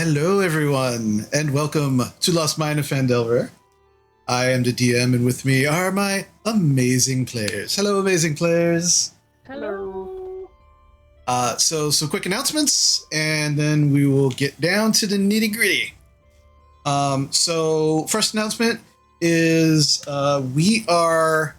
Hello, everyone, and welcome to Lost Mine of Phandalin. I am the DM, and with me are my amazing players. Hello, amazing players. Hello. So some quick announcements, and then we will get down to the nitty gritty. So first announcement is we are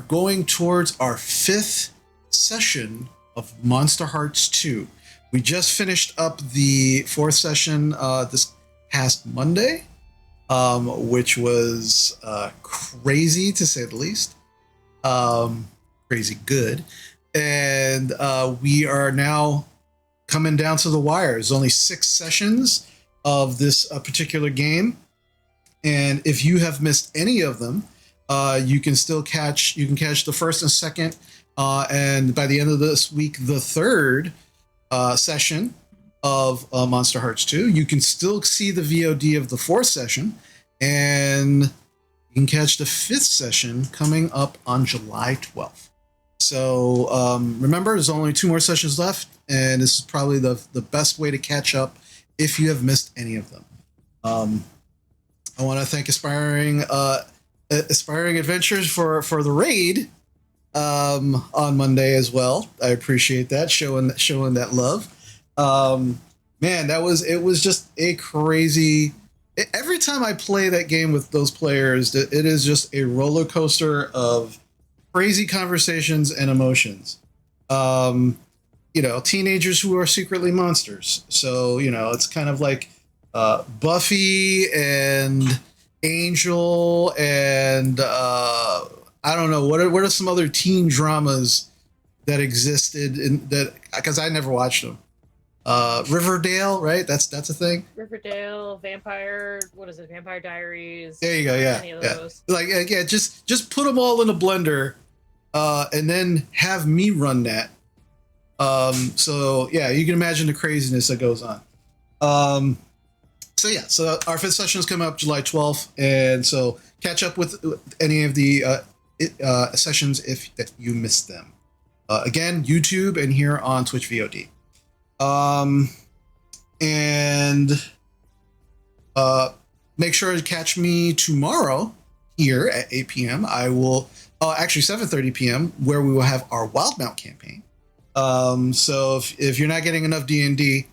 going towards our 5th session of Monster Hearts 2. We just finished up the 4th session this past Monday, which was crazy to say the least. Crazy good. And we are now coming down to the wire. There's only 6 sessions of this particular game. And if you have missed any of them, you can catch the first and second. And by the end of this week, the 3rd session of Monster Hearts 2. You can still see the VOD of the 4th session, and you can catch the 5th session coming up on July 12th. So remember, there's only 2 more sessions left, and this is probably the best way to catch up if you have missed any of them. I want to thank Aspiring Adventures for the raid on Monday as well. I appreciate that, showing that love. Man, it was just a crazy. Every time I play that game with those players, it is just a roller coaster of crazy conversations and emotions. Teenagers who are secretly monsters. So it's kind of like Buffy and Angel and I don't know, what are some other teen dramas that existed in that, because I never watched them. Riverdale, right? That's a thing. Riverdale, Vampire Diaries. There you go. Yeah, any of yeah. those. Just put them all in a blender, and then have me run that. So yeah, you can imagine the craziness that goes on. So our 5th session is coming up July 12th, and so catch up with any of the sessions if you missed them. Again, YouTube and here on Twitch VOD. And make sure to catch me tomorrow here at 8 p.m. I will actually 7:30 p.m. where we will have our Wildmount campaign. So if you're not getting enough D&D,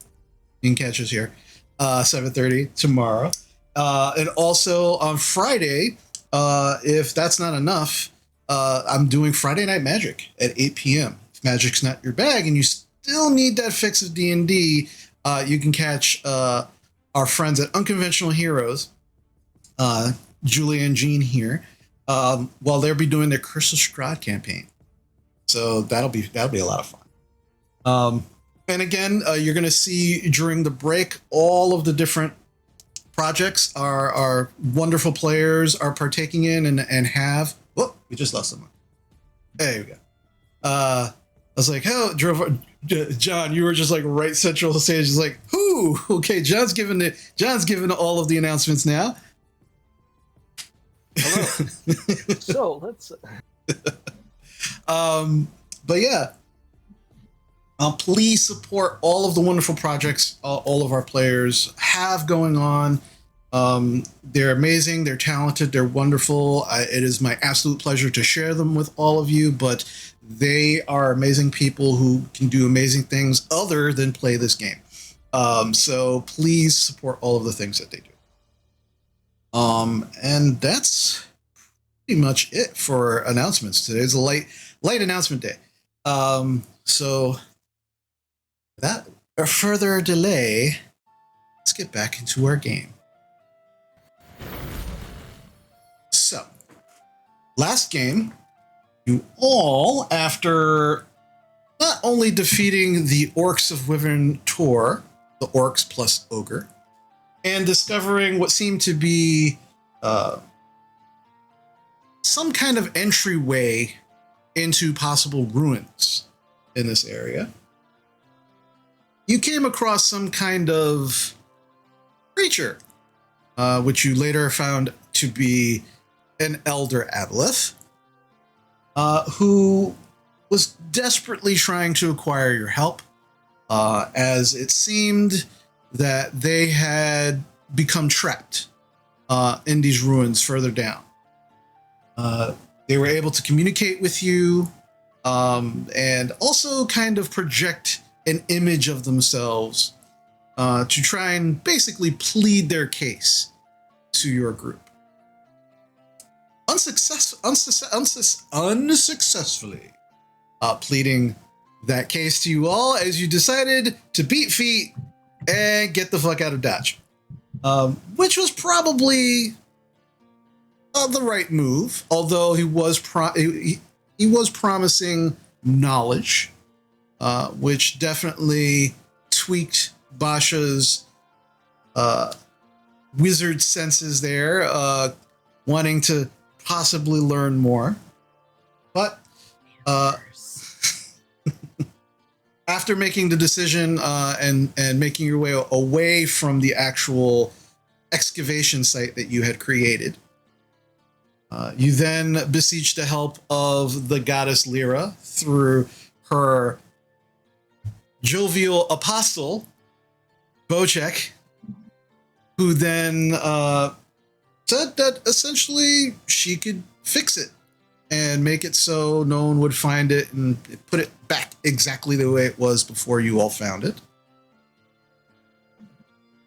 you can catch us here 7:30 tomorrow. And also on Friday, if that's not enough, I'm doing Friday Night Magic at 8 p.m. If Magic's not your bag and you still need that fix of D&D, you can catch our friends at Unconventional Heroes, Julia and Jean here, while they'll be doing their Curse of Strahd campaign. So that'll be a lot of fun. And again, you're going to see during the break all of the different projects our wonderful players are partaking in and have. Whoop, we just lost someone. There we go. I was like, oh, John, you were just like right central stage. It's like, whoo, okay, John's given all of the announcements now. Hello. So let's. But yeah, please support all of the wonderful projects all of our players have going on. They're amazing, they're talented, they're wonderful. It is my absolute pleasure to share them with all of you, but they are amazing people who can do amazing things other than play this game. So please support all of the things that they do. And that's pretty much it for announcements. Today's a light announcement day. So without further delay, let's get back into our game. So, last game, you all, after not only defeating the Orcs of Wyvern Tor, the Orcs plus Ogre, and discovering what seemed to be some kind of entryway into possible ruins in this area, you came across some kind of creature, which you later found to be an Elder Aboleth, who was desperately trying to acquire your help as it seemed that they had become trapped in these ruins further down. They were able to communicate with you and also kind of project an image of themselves to try and basically plead their case to your group. Unsuccessfully pleading that case to you all as you decided to beat feet and get the fuck out of Dodge, which was probably the right move, although he was promising knowledge, which definitely tweaked Basha's wizard senses there, wanting to possibly learn more. But after making the decision and making your way away from the actual excavation site that you had created, you then beseech the help of the goddess Lyra through her jovial apostle, Bocek, who then said that essentially she could fix it and make it so no one would find it and put it back exactly the way it was before you all found it.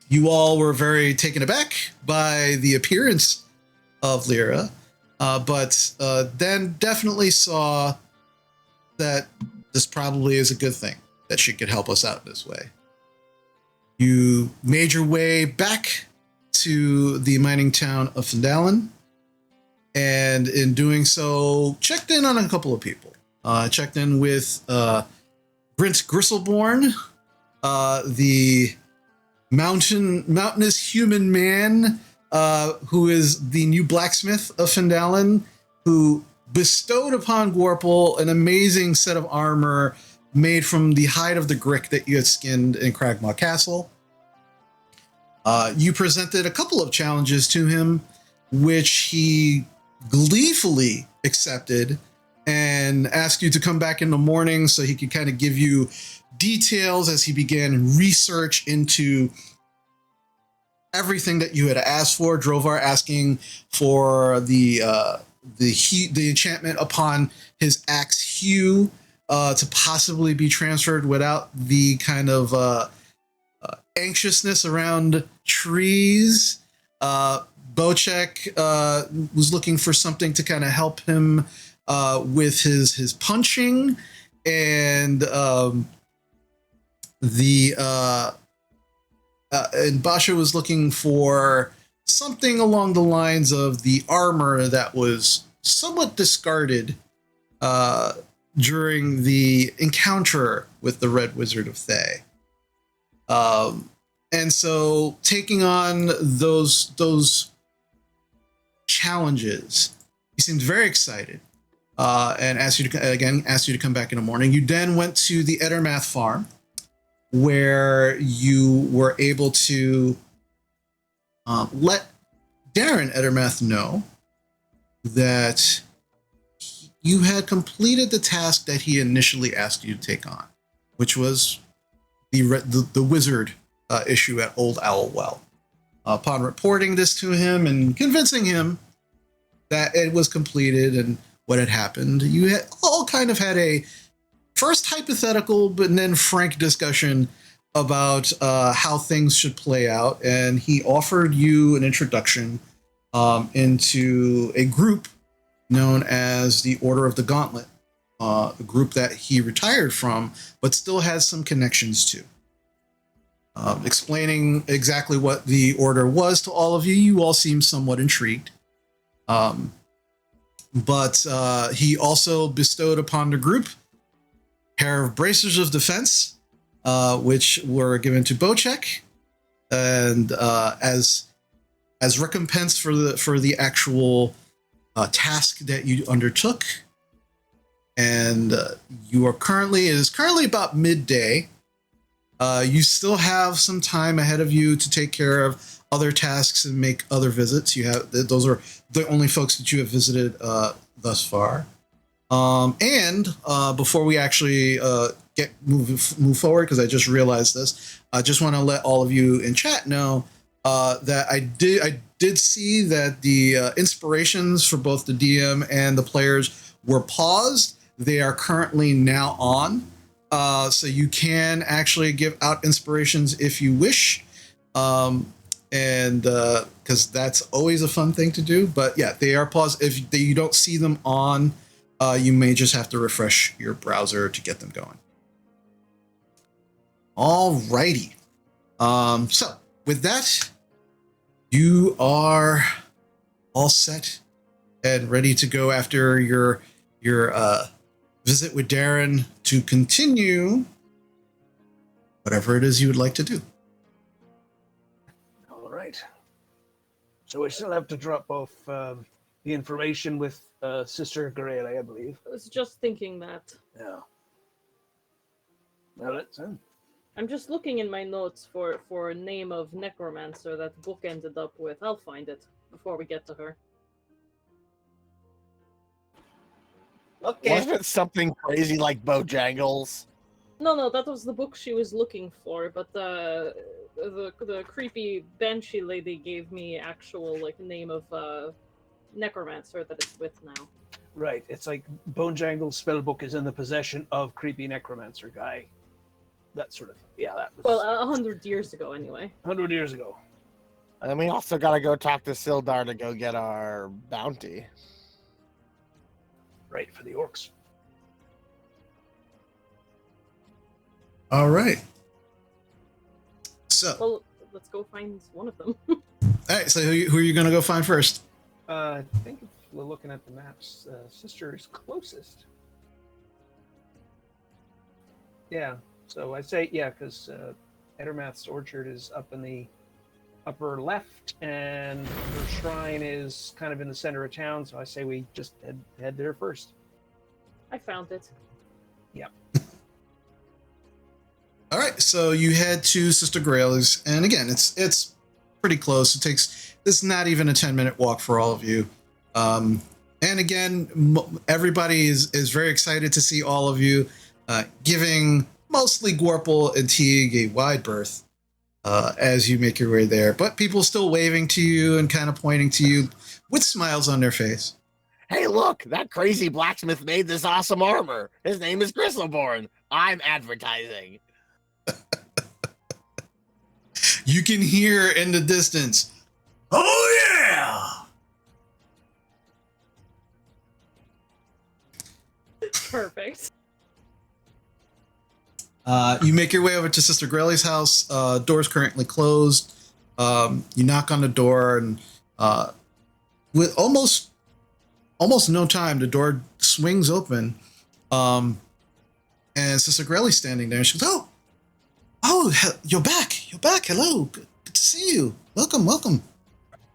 You all were very taken aback by the appearance of Lyra, but then definitely saw that this probably is a good thing, that she could help us out this way. You made your way back to the mining town of Phandalin, and in doing so, checked in on a couple of people. Checked in with Brent Gristleborn, the mountainous human man, who is the new blacksmith of Phandalin, who bestowed upon Gorpal an amazing set of armor made from the hide of the Grick that you had skinned in Cragmaw Castle. You presented a couple of challenges to him, which he gleefully accepted and asked you to come back in the morning so he could kind of give you details as he began research into everything that you had asked for. Drovar asking for the enchantment upon his axe Hugh to possibly be transferred without the kind of anxiousness around trees. Bocek was looking for something to kind of help him with his punching, and and Basha was looking for something along the lines of the armor that was somewhat discarded during the encounter with the Red Wizard of Thay. And so taking on those challenges, he seemed very excited and asked you to come back in the morning. You then went to the Edermath farm, where you were able to let Darren Edermath know that you had completed the task that he initially asked you to take on, which was the wizard issue at Old Owl Well. Upon reporting this to him and convincing him that it was completed and what had happened, you had all kind of had a first hypothetical but then frank discussion about how things should play out, and he offered you an introduction into a group known as the Order of the Gauntlet, a group that he retired from but still has some connections to. Explaining exactly what the order was to all of you, you all seem somewhat intrigued. But he also bestowed upon the group a pair of bracers of defense, which were given to Bocek, and as recompense for the actual task that you undertook. And you are it is currently about midday. You still have some time ahead of you to take care of other tasks and make other visits. Those are the only folks that you have visited thus far. And before we actually move forward, because I just realized this. I just want to let all of you in chat know that I did see that the inspirations for both the DM and the players were paused. They are currently now on, so you can actually give out inspirations if you wish, and because that's always a fun thing to do. But yeah, they are paused. If you don't see them on, you may just have to refresh your browser to get them going. Alrighty. So with that, you are all set and ready to go after your visit with Darren to continue whatever it is you would like to do. All right. So we still have to drop off the information with Sister Garela, I believe. I was just thinking that. Yeah. Well, that's in. I'm just looking in my notes for a name of necromancer that the book ended up with. I'll find it before we get to her. Okay. Wasn't it something crazy like Bojangles? No, that was the book she was looking for, but the creepy banshee lady gave me actual name of necromancer that it's with now. Right. It's like Bonejangle's spellbook is in the possession of creepy necromancer guy. That sort of thing. Yeah, that was... Well, 100 years ago, anyway. 100 years ago. And then we also got to go talk to Sildar to go get our bounty. Right, for the orcs. All right. So, Well, let's go find one of them. all right. So who are you going to go find first? I think if we're looking at the maps, Sister is closest. Yeah, so I'd say, yeah, because Edermath's orchard is up in the upper left, and her shrine is kind of in the center of town, so I say we just head there first. I found it. Yep. All right. So you head to Sister Grayle's, and again, it's pretty close. It's not even a 10-minute walk for all of you. And again, everybody is very excited to see all of you, giving mostly Gorple and Teague a wide berth as you make your way there. But people still waving to you and kind of pointing to you with smiles on their face. Hey, look, that crazy blacksmith made this awesome armor. His name is Gristleborn. I'm advertising. You can hear in the distance, "Oh yeah!" Perfect. You make your way over to Sister Grayle's house. Door's currently closed. You knock on the door, and with almost no time, the door swings open. And Sister Grayle's standing there, and she goes, you're back. Hello. Good to see you. Welcome.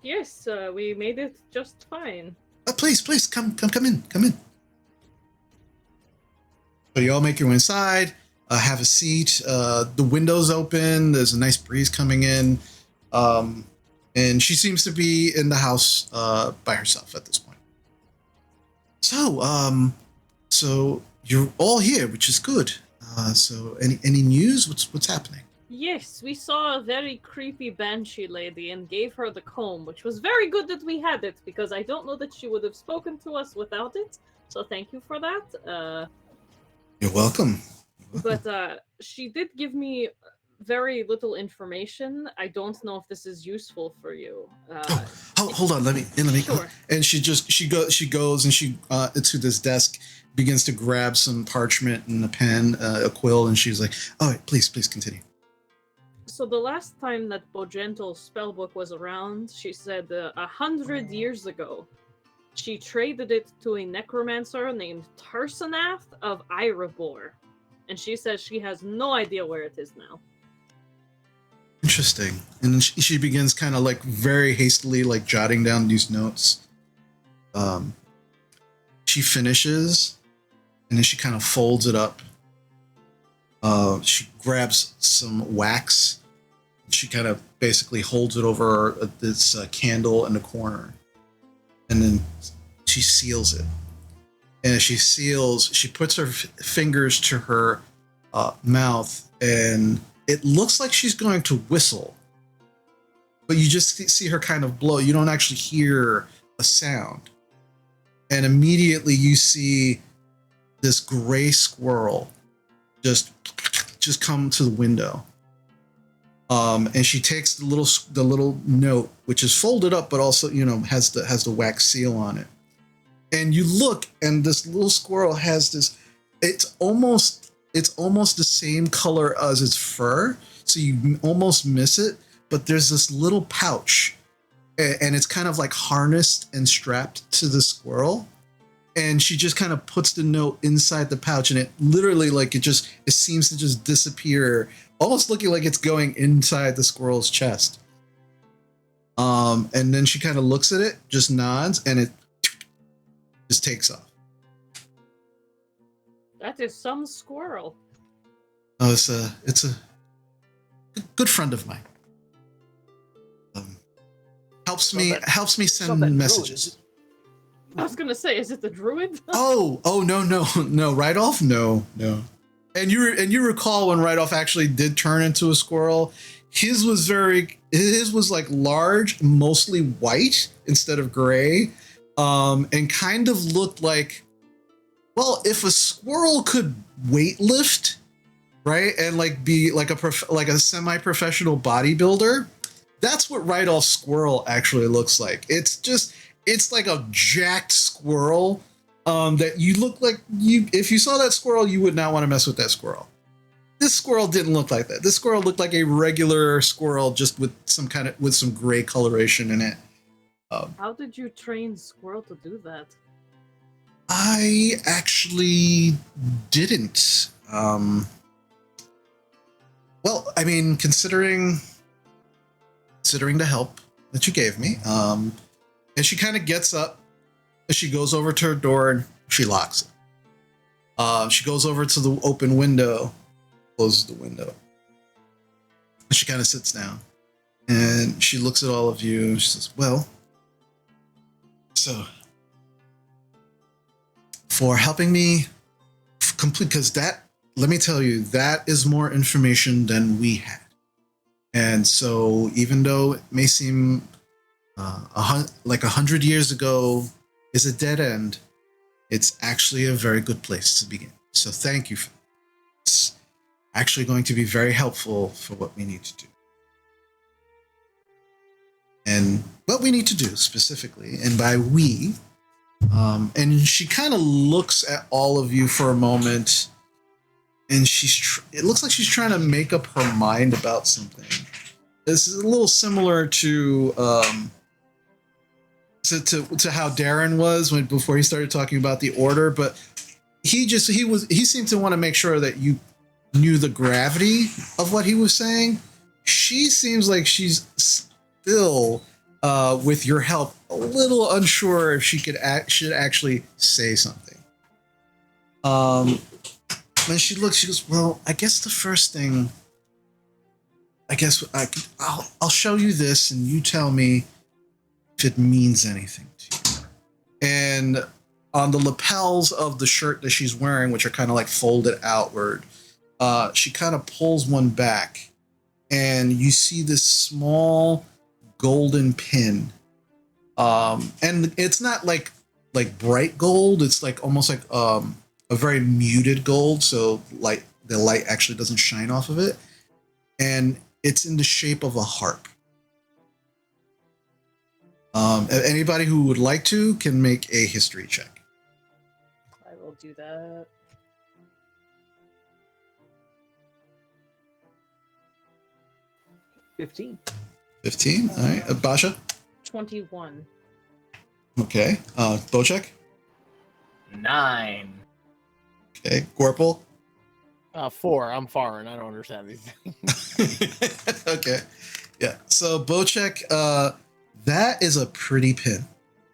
Yes, we made it just fine. Please, come in. So you all make your way inside, have a seat. The window's open. There's a nice breeze coming in. And she seems to be in the house by herself at this point. So you're all here, which is good. So any news? What's happening? Yes, we saw a very creepy banshee lady and gave her the comb, which was very good that we had it, because I don't know that she would have spoken to us without it. So thank you for that. You're welcome. But she did give me very little information. I don't know if this is useful for you. Hold on. Let me. Sure. And she goes and she to this desk, begins to grab some parchment and a pen, a quill, and she's like, "All right, please continue." So the last time that Bojangle's spellbook was around, she said 100 years ago, she traded it to a necromancer named Tarsanath of Erebor. And she says she has no idea where it is now. Interesting. And she begins kind of very hastily jotting down these notes. She finishes, and then she kind of folds it up. She grabs some wax. She kind of basically holds it over this candle in the corner, and then she seals it. And as she seals, she puts her fingers to her mouth, and it looks like she's going to whistle, but you just see her kind of blow. You don't actually hear a sound, and immediately you see this gray squirrel just come to the window. And she takes the little note, which is folded up, but also, you know, has the wax seal on it. And you look, and this little squirrel has this. It's almost the same color as its fur, so you almost miss it. But there's this little pouch, and it's kind of like harnessed and strapped to the squirrel. And she just kind of puts the note inside the pouch, and it literally, like, it seems to just disappear, almost looking like it's going inside the squirrel's chest. And then she kind of looks at it, just nods, and it just takes off. That is some squirrel. Oh, it's a good friend of mine. Helps me send messages. I was gonna say, is it the druid? Oh, no, right off, no. And you recall when Right Off actually did turn into a squirrel. His was like large, mostly white instead of gray, and kind of looked like, well, if a squirrel could weightlift, right, and like be like a semi-professional bodybuilder, that's what Right Off squirrel actually looks like. It's like a jacked squirrel. That you look like if you saw that squirrel, you would not want to mess with that squirrel. This squirrel didn't look like that. This squirrel looked like a regular squirrel, just with some gray coloration in it. How did you train squirrel to do that? I actually didn't. Well, I mean, considering the help that you gave me, and she kind of gets up. She goes over to her door and she locks it. She goes over to the open window, closes the window. She kind of sits down and she looks at all of you. She says, well, so for helping me complete, because let me tell you, that is more information than we had. And so even though it may seem like 100 years ago is a dead end, it's actually a very good place to begin. So thank you for that. It's actually going to be very helpful for what we need to do. And what we need to do specifically, and by we, and she kind of looks at all of you for a moment, and it looks like she's trying to make up her mind about something. This is a little similar to how Darren was before he started talking about the order, but he seemed to want to make sure that you knew the gravity of what he was saying. She seems like she's still, with your help, a little unsure if she should actually say something. When she looks, she goes, well, I guess the first thing, I'll show you this and you tell me if it means anything to you. And on the lapels of the shirt that she's wearing, which are kind of like folded outward, she kind of pulls one back, and you see this small golden pin. And it's not like bright gold. It's like almost like a very muted gold, so the light actually doesn't shine off of it. And it's in the shape of a harp. Anybody who would like to can make a history check. I will do that. 15. 15. All right. Basha? 21. Okay. Bocek? 9. Okay. Gorple? 4. I'm foreign. I don't understand these things. Okay. Yeah. So Bocek, that is a pretty pin.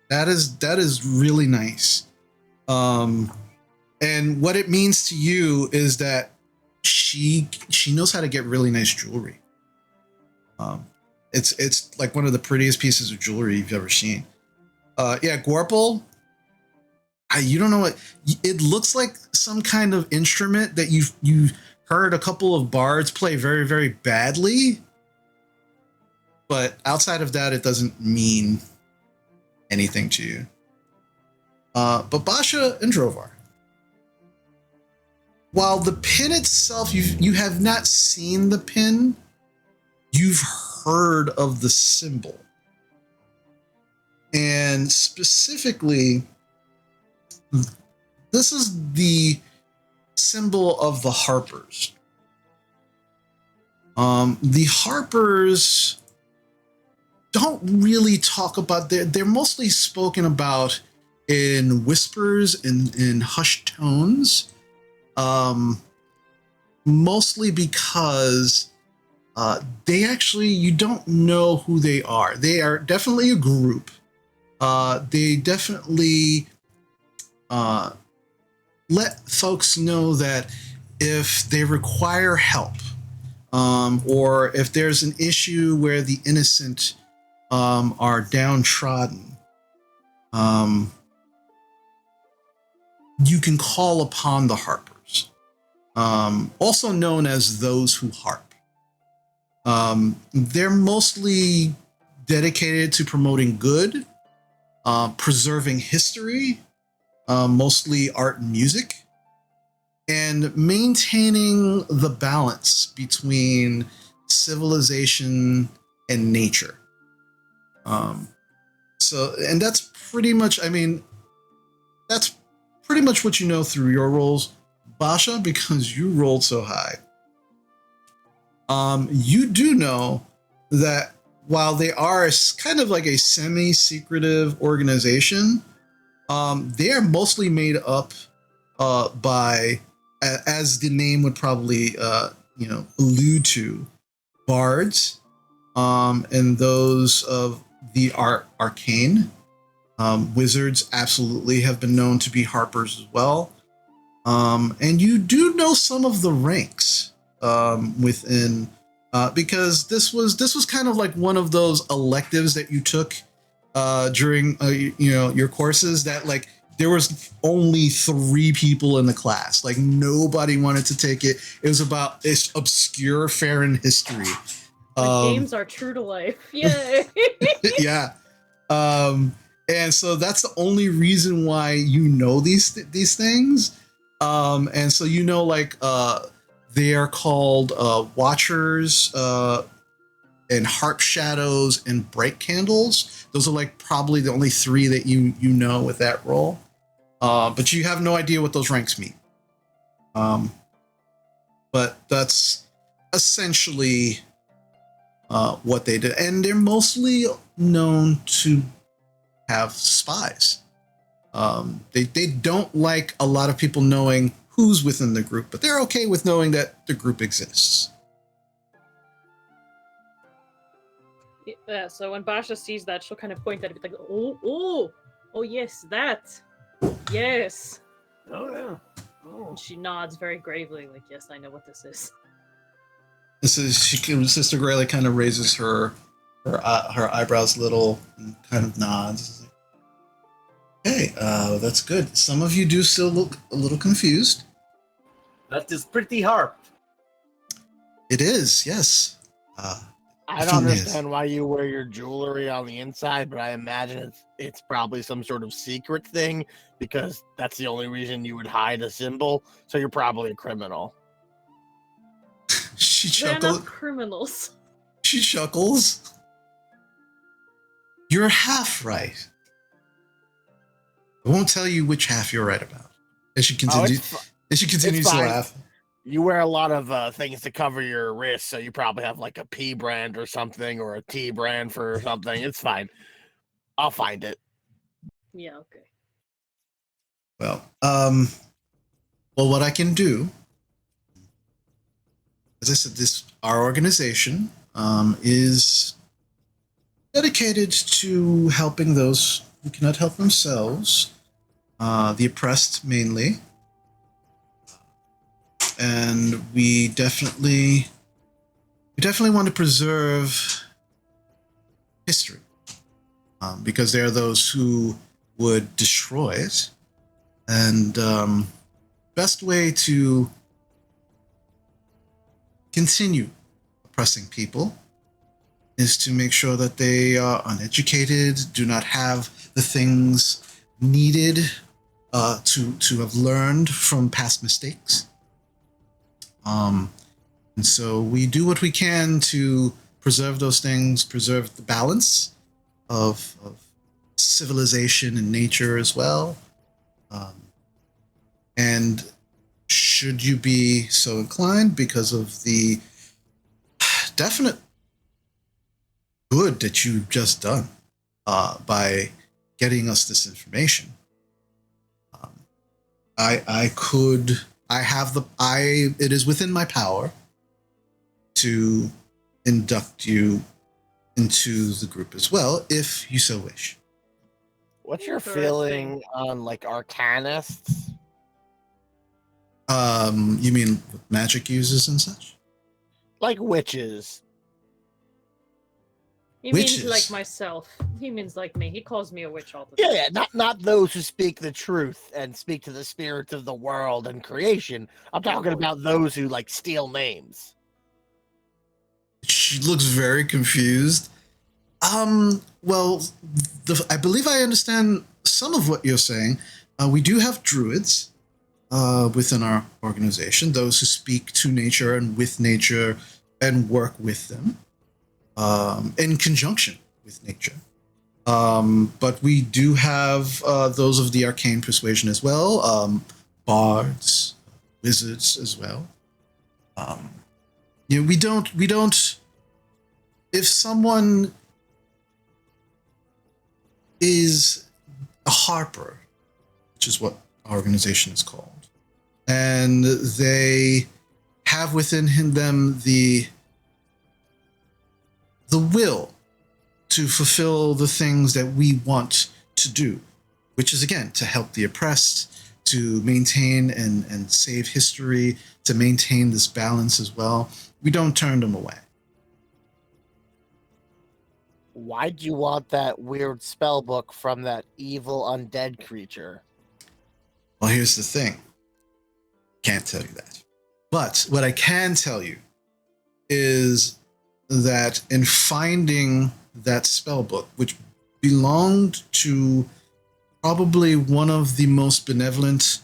That is really nice. And what it means to you is that she knows how to get really nice jewelry. It's like one of the prettiest pieces of jewelry you've ever seen. Yeah, Gorple, you don't know what it looks like. Some kind of instrument that you heard a couple of bards play very, very badly. But outside of that, it doesn't mean anything to you. But Basha and Drovar, while the pin itself, you have not seen the pin, you've heard of the symbol. And specifically, this is the symbol of the Harpers. The Harpers don't really talk about, they're mostly spoken about in whispers, in hushed tones, mostly because they actually, you don't know who they are. They are definitely a group. They definitely let folks know that if they require help, or if there's an issue where the innocent are downtrodden, you can call upon the Harpers, also known as those who harp. They're mostly dedicated to promoting good, preserving history, mostly art and music, and maintaining the balance between civilization and nature. And that's pretty much, that's pretty much what you know through your rolls, Basha, because you rolled so high. You do know that while they are kind of like a semi-secretive organization, they are mostly made up by, as the name would probably allude to, bards, and those of the arcane. Wizards absolutely have been known to be harpers as well. And you do know some of the ranks within, because this was kind of like one of those electives that you took during your courses, that like there was only 3 people in the class. Like nobody wanted to take it. It was about this obscure Farron history. Games are true to life. Yay! Yeah. And so that's the only reason why you know these things. And so they are called Watchers, and Harp Shadows, and Bright Candles. Those are like probably the only 3 that you know with that role. But you have no idea what those ranks mean. But that's essentially what they did. And they're mostly known to have spies. They don't like a lot of people knowing who's within the group, but they're okay with knowing that the group exists. Yeah, so when Basha sees that, she'll kind of point at it like, oh, yes, that. Yes. Oh, yeah. Oh. And she nods very gravely, like, yes, I know what this is. Sister Grayley kind of raises her eyebrows a little and kind of nods. Okay, that's good. Some of you do still look a little confused. That is pretty harp. It is, yes. I don't understand why you wear your jewelry on the inside, but I imagine it's probably some sort of secret thing, because that's the only reason you would hide a symbol. So you're probably a criminal. They're not criminals. She chuckles. You're half right. I won't tell you which half you're right about. And she continues to laugh. You wear a lot of things to cover your wrists, so you probably have like a P brand or something, or a T brand for something. It's fine. I'll find it. Yeah, okay. Well, what I can do, as I said, our organization is dedicated to helping those who cannot help themselves, the oppressed mainly. And we definitely want to preserve history, because there are those who would destroy it. And best way to continue oppressing people is to make sure that they are uneducated, do not have the things needed to have learned from past mistakes. And so we do what we can to preserve those things, preserve the balance of civilization and nature as well. And should you be so inclined, because of the definite good that you've just done by getting us this information, it is within my power to induct you into the group as well, if you so wish. What's your feeling on like arcanists? You mean magic users and such? Like witches. He Witches. means like myself. He means like me. He calls me a witch all the time. Yeah, not those who speak the truth and speak to the spirits of the world and creation. I'm talking about those who like steal names. She looks very confused. Well, I believe I understand some of what you're saying. We do have druids within our organization, those who speak to nature and with nature and work with them in conjunction with nature. But we do have those of the arcane persuasion as well, bards, wizards as well. We don't. If someone is a harper, which is what our organization is called, and they have within them the will to fulfill the things that we want to do, which is, again, to help the oppressed, to maintain and save history, to maintain this balance as well. We don't turn them away. Why'd you want that weird spell book from that evil undead creature? Well, here's the thing. Can't tell you that. But what I can tell you is that in finding that spell book, which belonged to probably one of the most benevolent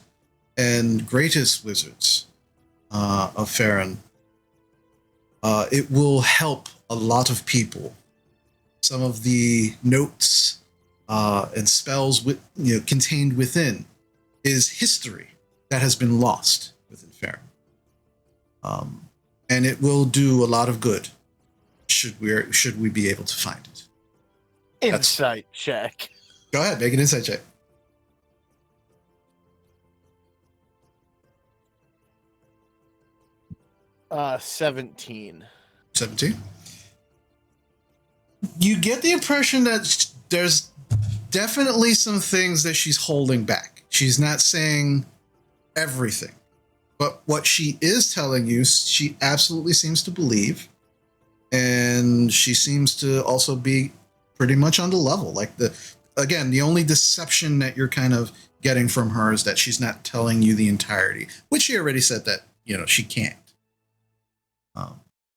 and greatest wizards of Farron, it will help a lot of people. Some of the notes and spells contained within is history that has been lost within Farron. And it will do a lot of good should we be able to find it. Insight check. Go ahead, make an insight check. 17. 17. You get the impression that there's definitely some things that she's holding back. She's not saying everything. But what she is telling you, she absolutely seems to believe. And she seems to also be pretty much on the level. Like the only deception that you're kind of getting from her is that she's not telling you the entirety, which she already said that, she can't.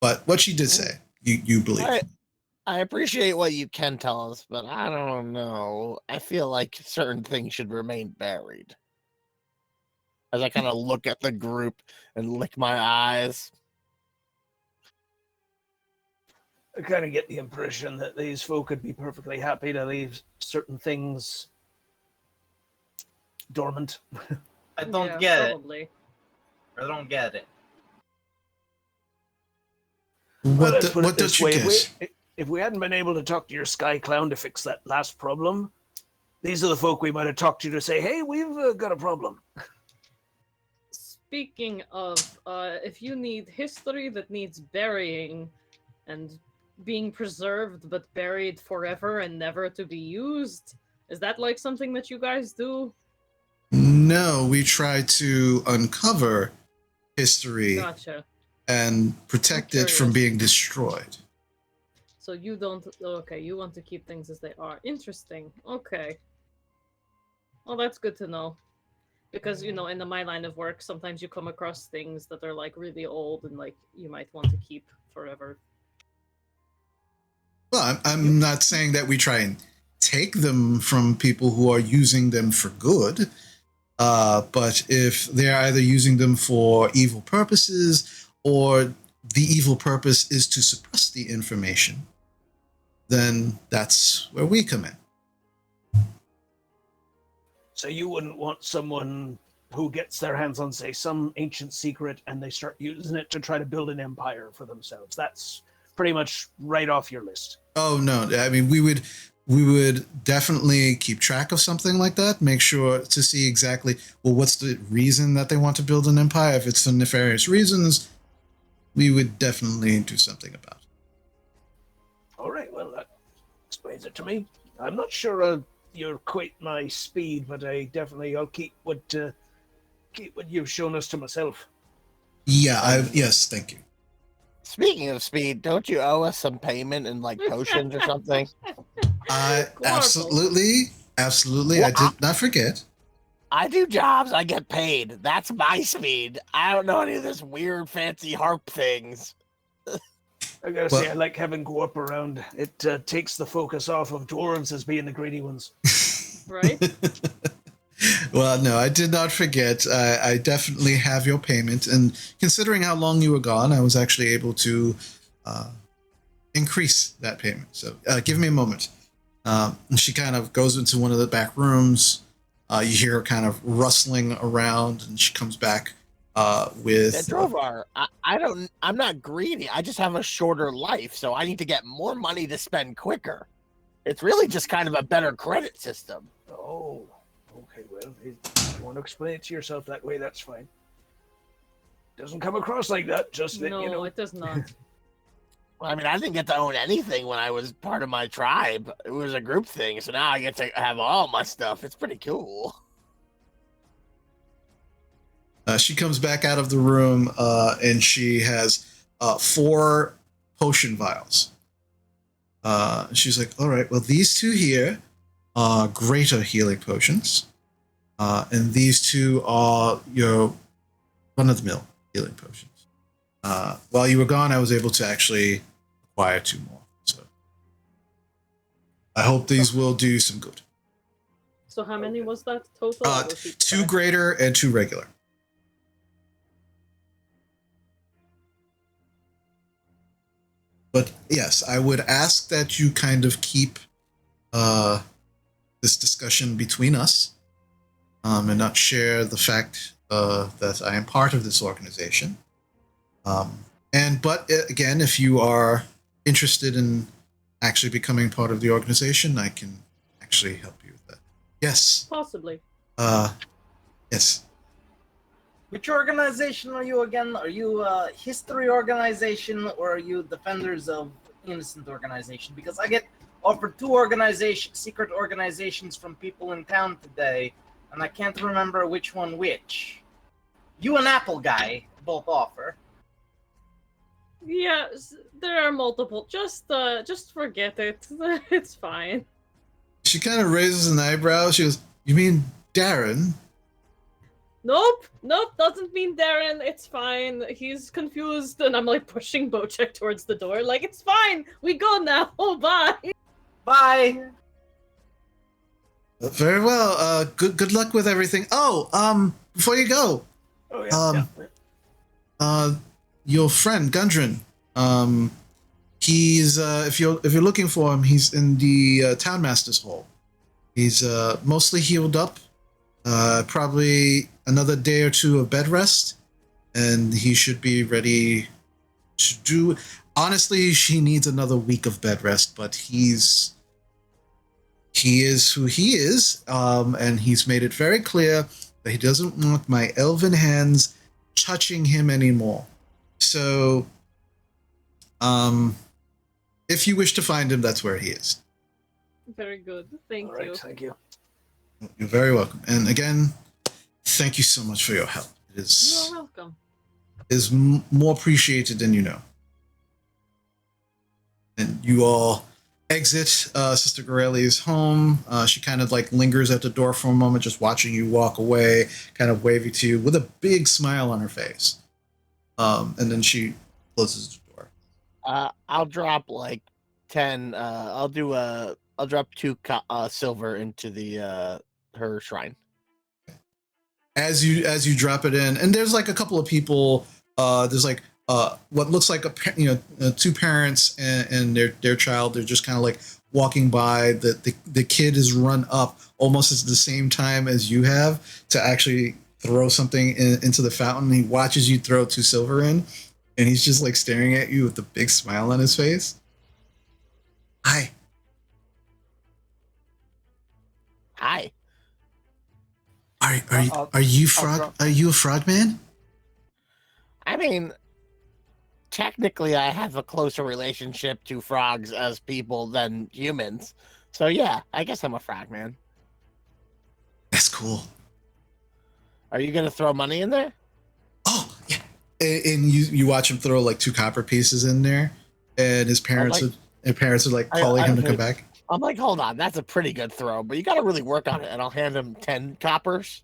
But what she did say, you believe. I appreciate what you can tell us, but I don't know. I feel like certain things should remain buried. As I kind of look at the group and lick my eyes. I kind of get the impression that these folk would be perfectly happy to leave certain things dormant. I don't get probably. it. I don't get it. What does you guess? If we hadn't been able to talk to your sky clown to fix that last problem, these are the folk we might have talked to say, hey, we've got a problem. Speaking of, if you need history that needs burying and being preserved but buried forever and never to be used, is that like something that you guys do? No, we try to uncover history. Gotcha. And protect it from being destroyed. So you don't... Okay, you want to keep things as they are. Interesting. Okay. Well, that's good to know. Because, in my line of work, sometimes you come across things that are, like, really old and, like, you might want to keep forever. Well, I'm not saying that we try and take them from people who are using them for good. But if they're either using them for evil purposes or the evil purpose is to suppress the information, then that's where we come in. So you wouldn't want someone who gets their hands on, say, some ancient secret and they start using it to try to build an empire for themselves. That's pretty much right off your list. Oh no, I mean we would definitely keep track of something like that, make sure to see exactly, well, what's the reason that they want to build an empire. If it's for nefarious reasons, we would definitely do something about it. All right, well, that explains it to me. I'm not sure you're quite my speed, but I'll keep what you've shown us to myself. Yeah, yes, thank you. Speaking of speed, don't you owe us some payment in like potions or something? Absolutely. Well, I did not forget. I do jobs, I get paid. That's my speed. I don't know any of this weird fancy harp things. I gotta say, I like having go up around. It takes the focus off of dwarves as being the greedy ones. Right? Well, no, I did not forget. I definitely have your payment. And considering how long you were gone, I was actually able to increase that payment. So give me a moment. And she kind of goes into one of the back rooms. You hear her kind of rustling around, and she comes back with... Drovar, I'm not greedy. I just have a shorter life, so I need to get more money to spend quicker. It's really just kind of a better credit system. Oh, okay, well, if you want to explain it to yourself that way, that's fine. Doesn't come across like that, just that, No, it does not. Well, I mean, I didn't get to own anything when I was part of my tribe. It was a group thing, so now I get to have all my stuff. It's pretty cool. She comes back out of the room, and she has 4 potion vials. She's like, all right, well, these 2 here are greater healing potions. And these 2 are your run-of-the-mill healing potions. While you were gone, I was able to actually acquire 2 more. So I hope these will do some good. So how many was that total? 2 greater and 2 regular. But yes, I would ask that you kind of keep this discussion between us, and not share the fact that I am part of this organization. But again, if you are interested in actually becoming part of the organization, I can actually help you with that. Yes. Possibly. Yes. Which organization are you again? Are you a history organization or are you defenders of innocent organization? Because I get offered 2 secret organizations from people in town today, and I can't remember which one which. You and Apple Guy both offer. Yeah, there are multiple. Just forget it. It's fine. She kind of raises an eyebrow. She goes, "You mean Darren?" Nope, doesn't mean Darren. It's fine. He's confused, and I'm like pushing Bojack towards the door. Like, it's fine. We go now. Oh, bye. Bye. Very well. Good luck with everything. Oh, before you go, your friend Gundren. He's if you're looking for him, he's in the Townmaster's Hall. He's mostly healed up. Probably another day or 2 of bed rest, and he should be ready to do. Honestly, she needs another week of bed rest, but he is who he is, and he's made it very clear that he doesn't want my elven hands touching him anymore. So, if you wish to find him, that's where he is. Very good. Thank you. Thank you. You're very welcome. And again, thank you so much for your help. It You're welcome. is more appreciated than you know. And you all exit Sister Goreli's home. She kind of like lingers at the door for a moment, just watching you walk away, kind of waving to you with a big smile on her face. And then she closes the door. I'll drop like 10. I'll drop 2 silver into the her shrine. As you drop it in, and there's like a couple of people. There's like what looks like 2 parents and their child. They're just kind of like walking by. The kid is run up almost at the same time as you have to actually throw something into the fountain. He watches you throw 2 silver in, and he's just like staring at you with a big smile on his face. Hi. Hi. Are you frog? Are you a frogman? I mean, technically, I have a closer relationship to frogs as people than humans. So yeah, I guess I'm a frogman. That's cool. Are you gonna throw money in there? Oh yeah. And you watch him throw like 2 copper pieces in there, and his parents are like calling him to come back. I'm like, hold on, that's a pretty good throw, but you got to really work on it. And I'll hand him 10 coppers,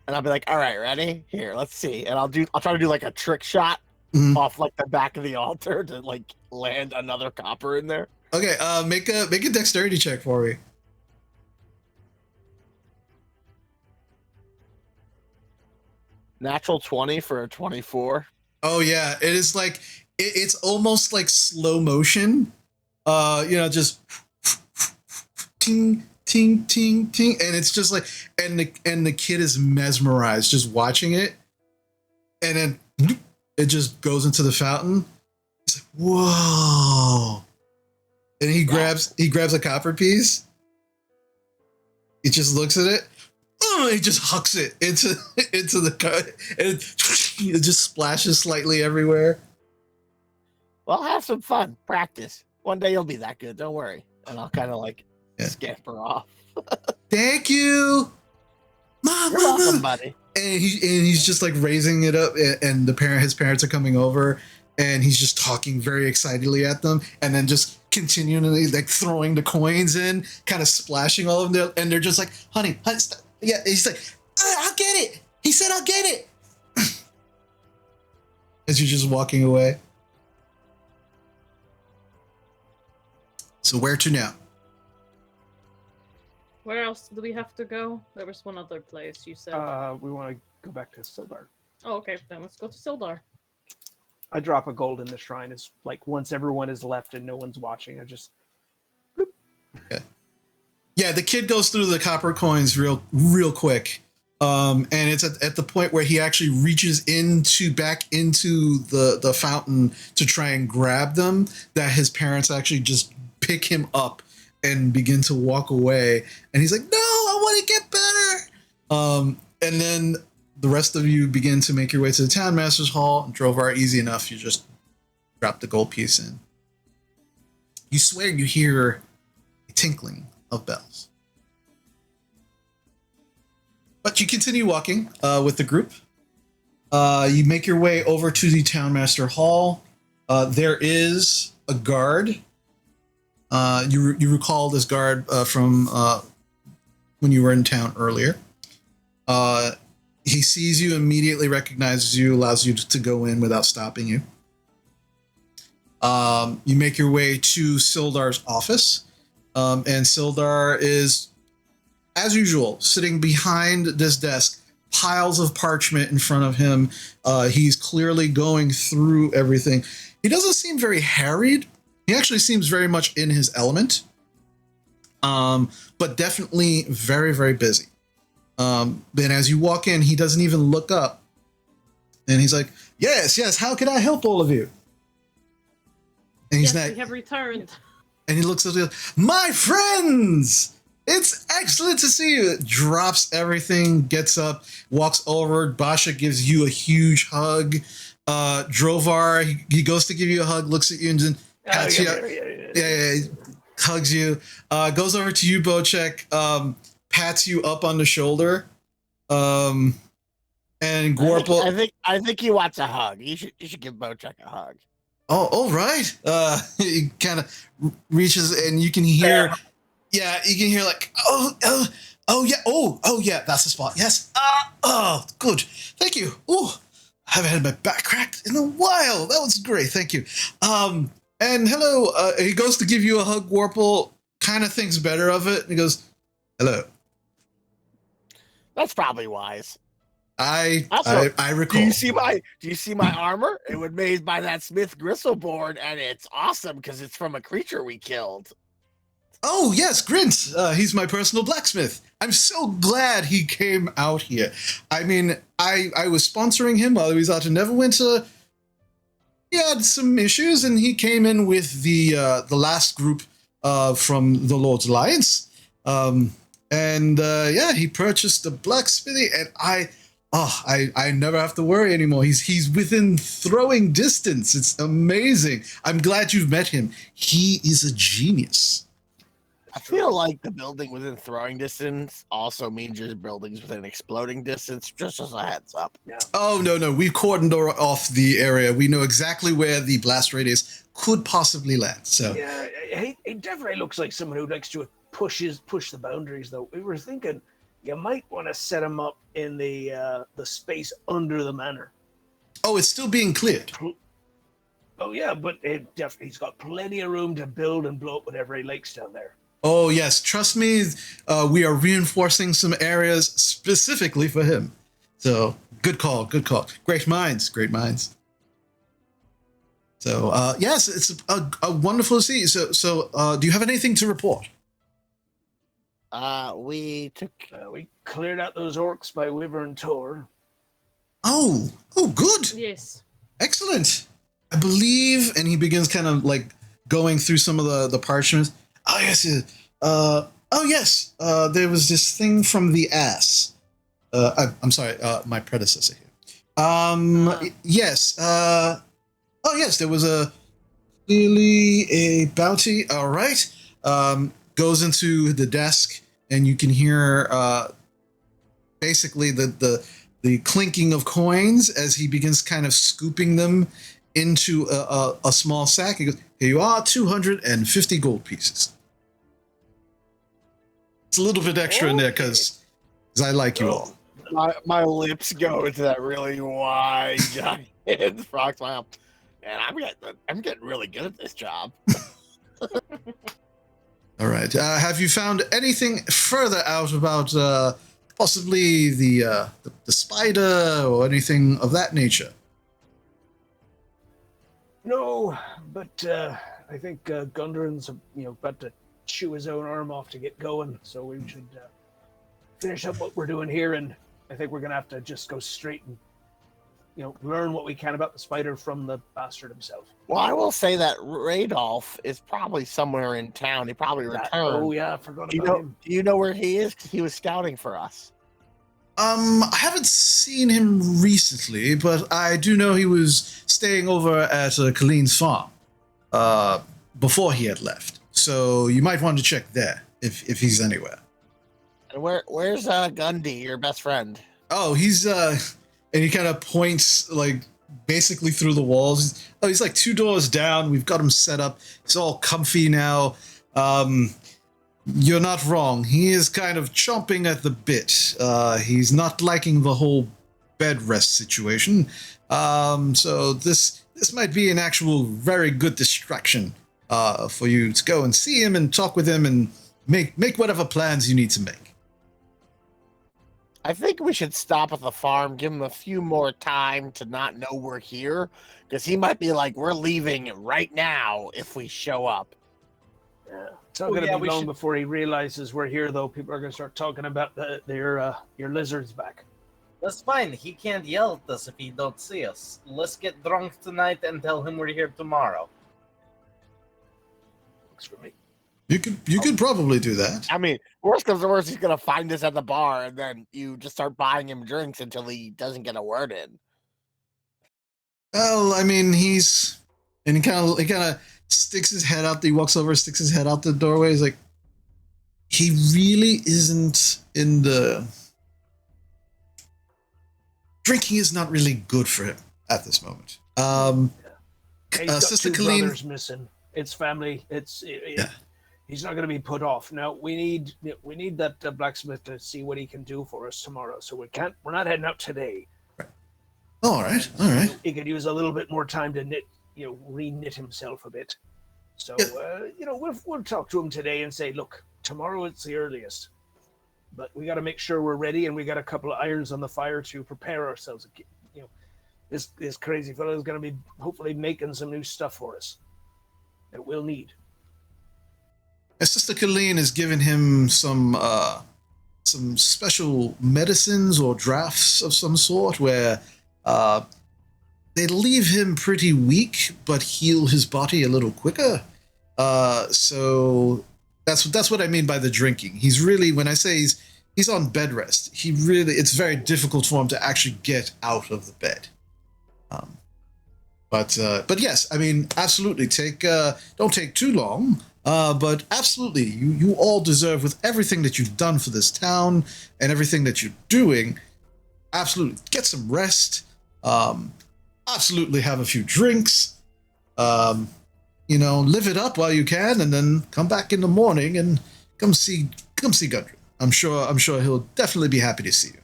and I'll be like, all right, ready? Here, let's see. And I'll try to do like a trick shot off like the back of the altar to like land another copper in there. Okay, make a dexterity check for me. Natural 20 for a 24. Oh yeah, it is like it's almost like slow motion. Just ting ting ting ting, and it's just like, and the kid is mesmerized just watching it, and then it just goes into the fountain. It's like, whoa! And he grabs a copper piece. He just looks at it. He just hucks it into the cut, and it just splashes slightly everywhere. Well, have some fun. Practice. One day you'll be that good. Don't worry. And I'll kind of like scamper off. Thank you, Mom. You're welcome, buddy. And he's just like raising it up, and his parents are coming over, and he's just talking very excitedly at them, and then just continually like throwing the coins in, kind of splashing all of them, and they're just like, honey, stop. Yeah, he's like, I'll get it. He said, I'll get it. As you're just walking away. So where to now? Where else do we have to go? There was one other place you said. We want to go back to Sildar. Oh, okay. Then let's go to Sildar. I drop a gold in the shrine. It's like once everyone is left and no one's watching, I just. Bloop. Okay. Yeah, the kid goes through the copper coins real quick, and it's at the point where he actually reaches back into the fountain to try and grab them, that his parents actually just pick him up and begin to walk away, and he's like, no, I want to get better. And then the rest of you begin to make your way to the town master's hall. Drovar, easy enough, you just drop the gold piece in. You swear you hear a tinkling of bells, but you continue walking with the group. You make your way over to the town master hall. There is a guard. You recall this guard from when you were in town earlier. He sees you, immediately recognizes you, allows you to go in without stopping you. You make your way to Sildar's office. And Sildar is, as usual, sitting behind this desk, piles of parchment in front of him. He's clearly going through everything. He doesn't seem very harried. He actually seems very much in his element, but definitely very, very busy. Then as you walk in, he doesn't even look up. And he's like, yes, how can I help all of you? And he's we have returned. And he looks at you, my friends, it's excellent to see you. Drops everything, gets up, walks over. Basha gives you a huge hug. Drovar, he goes to give you a hug, looks at you, and then pats you up. Yeah, hugs you. Goes over to you, Bocek, pats you up on the shoulder. And Gorple, I think he wants a hug. You should give Bocek a hug. Oh, all right. He kind of reaches and you can hear, yeah, you can hear like, oh, yeah, that's the spot. Yes. Oh, good. Thank you. Oh, I haven't had my back cracked in a while. That was great. Thank you. And hello. He goes to give you a hug. Warple kind of thinks better of it. And he goes, hello. That's probably wise. I recall. Do you see my armor? It was made by that Smith Gristleborn, and it's awesome because it's from a creature we killed. Oh yes, Grint. He's my personal blacksmith. I'm so glad he came out here. I mean, I was sponsoring him while he was out in Neverwinter. He had some issues, and he came in with the last group from the Lord's Alliance. He purchased the blacksmithy, and I never have to worry anymore. He's within throwing distance. It's amazing. I'm glad you've met him. He is a genius. I feel like the building within throwing distance also means your buildings within exploding distance, just as a heads up. Yeah. Oh, no. We've cordoned off the area. We know exactly where the blast radius could possibly land. So Yeah, he definitely looks like someone who likes to push the boundaries, though. We were thinking you might want to set him up in the space under the manor. Oh, it's still being cleared. Oh, yeah, but he's got plenty of room to build and blow up whatever he likes down there. Oh, yes. Trust me, we are reinforcing some areas specifically for him. So, good call. Great minds. So, yes, it's a wonderful to see. So, do you have anything to report? We cleared out those orcs by Wyvern Tor. Oh, good. Yes. Excellent. I believe, and he begins kind of like going through some of the parchments. Oh, yes. There was this thing from the ass. I'm sorry, my predecessor here. Yes. Yes, there was clearly a bounty. All right. Goes into the desk, and you can hear basically the clinking of coins as he begins kind of scooping them into a small sack. He goes, here you are, 250 gold pieces. It's a little bit extra in there because I like you all. My lips go into that really wide giant frog smile. Man, I'm getting really good at this job. All right. Have you found anything further out about possibly the spider or anything of that nature? No, but I think Gundren's about to chew his own arm off to get going, so we should finish up what we're doing here, and I think we're gonna have to just go straight and learn what we can about the spider from the bastard himself. Well, I will say that Radolf is probably somewhere in town. He probably returned. Oh yeah, I forgot about him. Do you know where he is? He was scouting for us. I haven't seen him recently, but I do know he was staying over at Colleen's farm before he had left. So you might want to check there if he's anywhere. And where's Gundy, your best friend? Oh, he's and he kind of points like basically through the walls. He's like 2 doors down. We've got him set up. It's all comfy now. You're not wrong. He is kind of chomping at the bit. He's not liking the whole bed rest situation. So this might be an actual very good distraction for you to go and see him and talk with him and make whatever plans you need to make. I think we should stop at the farm, give him a few more time to not know we're here, because he might be like, we're leaving right now if we show up. Yeah. It's not going to be long before he realizes we're here, though. People are going to start talking about your lizards back. That's fine. He can't yell at us if he don't see us. Let's get drunk tonight and tell him we're here tomorrow. Works for me. You could probably do that. I mean, worst comes to worst, he's gonna find us at the bar, and then you just start buying him drinks until he doesn't get a word in. Well, I mean, he kind of sticks his head out. He walks over, sticks his head out the doorway. He's like, he really isn't in the drinking is not really good for him at this moment. He's got Sister two Colleen. brothers missing. It's family. He's not going to be put off. Now we need that blacksmith to see what he can do for us tomorrow. So we're not heading out today. All right, all right. He could use a little bit more time to re-knit himself a bit. So we'll talk to him today and say, look, tomorrow it's the earliest, but we got to make sure we're ready, and we got a couple of irons on the fire to prepare ourselves. This crazy fellow is going to be hopefully making some new stuff for us that we'll need. Sister Colleen has given him some special medicines or drafts of some sort where they leave him pretty weak but heal his body a little quicker. So that's what I mean by the drinking. He's really, when I say he's on bed rest, it's very difficult for him to actually get out of the bed. But yes, I mean, absolutely don't take too long. But absolutely, you all deserve, with everything that you've done for this town and everything that you're doing, absolutely get some rest. Absolutely have a few drinks. Live it up while you can, and then come back in the morning and come see Gundren. I'm sure he'll definitely be happy to see you.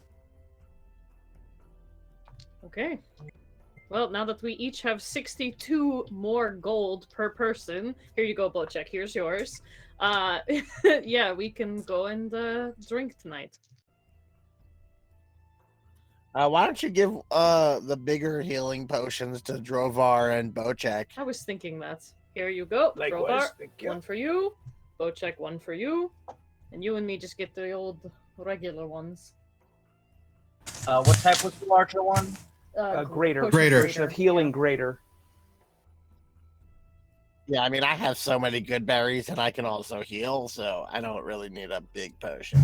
Okay. Well, now that we each have 62 more gold per person, here you go, Bochek, here's yours. Yeah, we can go and drink tonight. Why don't you give the bigger healing potions to Drovar and Bochek? I was thinking that. Here you go, Likewise, Drovar, one for you, Bochek, one for you, and you and me just get the old regular ones. What type was the larger one? Greater. Greater. Of healing greater. Yeah, I mean, I have so many good berries, and I can also heal, so I don't really need a big potion.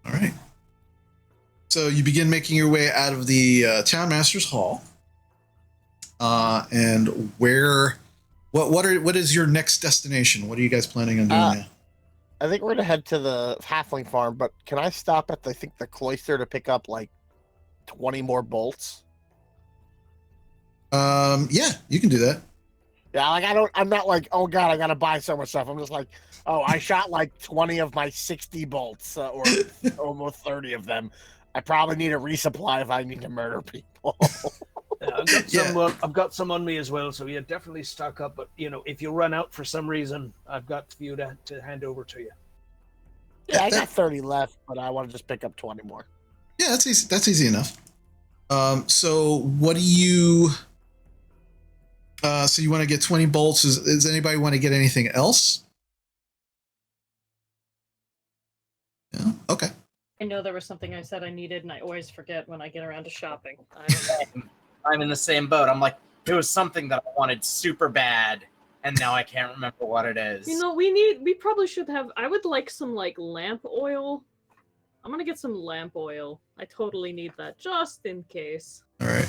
All right. So you begin making your way out of the Townmaster's Hall. And what is your next destination? What are you guys planning on doing now? I think we're gonna head to the halfling farm, but can I stop at the cloister to pick up like 20 more bolts? Yeah, you can do that. Yeah, I'm not like, oh god, I gotta buy so much stuff. I'm just like, oh, I shot like 20 of my 60 bolts, or almost 30 of them. I probably need a resupply if I need to murder people. I've got some on me as well, so yeah, definitely stock up. But if you run out for some reason, I've got a few to hand over to you. Yeah, I got 30 left, but I want to just pick up 20 more. Yeah, that's easy. That's easy enough. So what do you? So you want to get 20 bolts? Does anybody want to get anything else? Yeah. Okay. I know there was something I said I needed, and I always forget when I get around to shopping. I'm in the same boat. I'm like, there was something that I wanted super bad, and now I can't remember what it is. We probably should have. I would like some lamp oil. I'm gonna get some lamp oil. I totally need that, just in case. All right.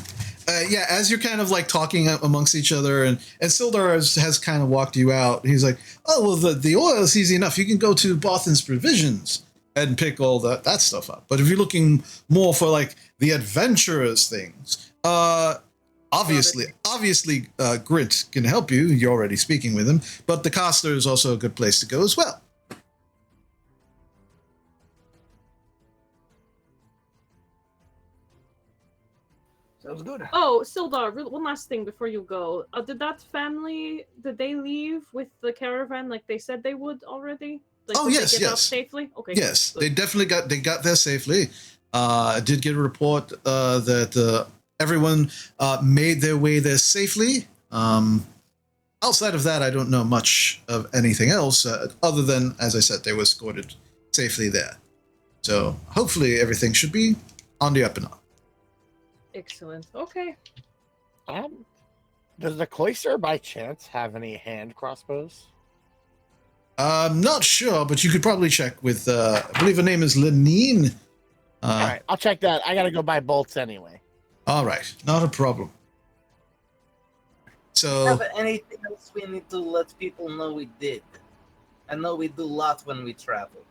Yeah, as you're kind of talking amongst each other, and Sildar has kind of walked you out. He's like, oh, well, the oil is easy enough. You can go to Bothan's Provisions and pick all that stuff up. But if you're looking more for the adventurous things, obviously, Grint can help you. You're already speaking with him. But the Coster is also a good place to go as well. Sounds good. Oh, Sildar, one last thing before you go. Did that family, did they leave with the caravan like they said they would already? Did they get out safely? Okay. Yes, good. they definitely got there safely. I did get a report that everyone made their way there safely. Outside of that, I don't know much of anything else other than, as I said, they were escorted safely there. So hopefully everything should be on the up and up. Excellent. Okay. Does the cloister by chance have any hand crossbows? I'm not sure, but you could probably check with, I believe her name is Lenine. All right, I'll check that. I gotta go buy bolts anyway. All right, not a problem. So, Have anything else we need to let people know we did? I know we do a lot when we travel.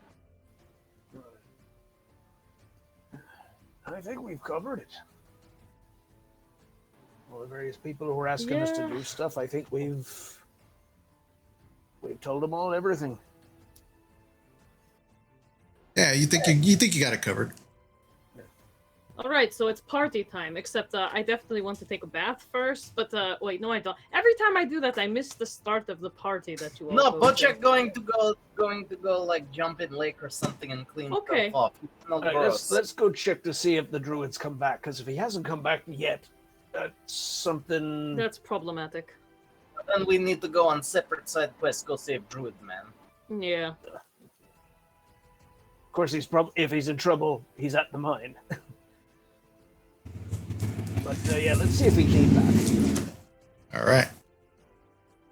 I think we've covered it. Well, the various people who are asking us to Yeah. do stuff, I think we've told them all everything. Yeah, you think you got it covered. All right, so it's party time. Except I definitely want to take a bath first. But wait, no, I don't. Every time I do that, I miss the start of the party that you all No, go to. Bojack going to go like jump in lake or something and clean Okay. stuff off. No, All right, let's go check to see if the druid's come back. Because if he hasn't come back yet, that's something. That's problematic. Then we need to go on separate side quests. Go save Druid Man. Yeah. Of course, if he's in trouble, he's at the mine. But yeah, let's see if he came back. All right.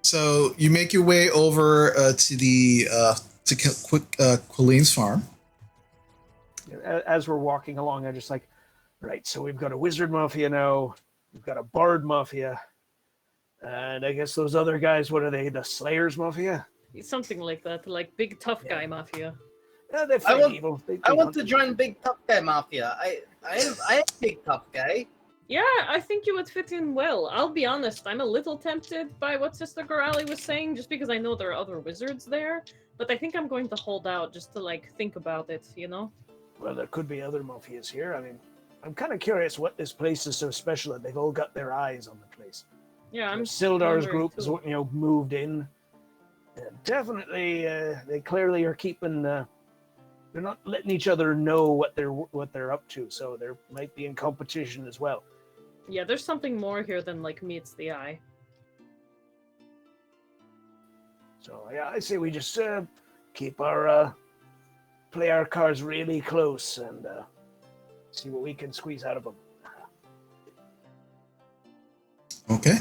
So you make your way over to the Quilleen's farm. As we're walking along, I'm just like, right. So we've got a wizard mafia now. We've got a bard mafia, and I guess those other guys. What are they? The Slayers mafia? Something like that, like big tough guy mafia. Yeah, they I fight want- evil. I want to join Big Tough Guy Mafia. I am Big Tough Guy. Yeah, I think you would fit in well. I'll be honest, I'm a little tempted by what Sister Gorali was saying, just because I know there are other wizards there. But I think I'm going to hold out just to like think about it, you know? Well, there could be other mafias here. I mean, I'm kind of curious what this place is so special that they've all got their eyes on the place. Yeah, I'm Sildar's wondering group too. is moved in. Definitely, they clearly are keeping. They're not letting each other know what they're up to, so they might be in competition as well. Yeah, there's something more here than like meets the eye. So yeah, I say we just keep our play our cards really close and see what we can squeeze out of them. Okay.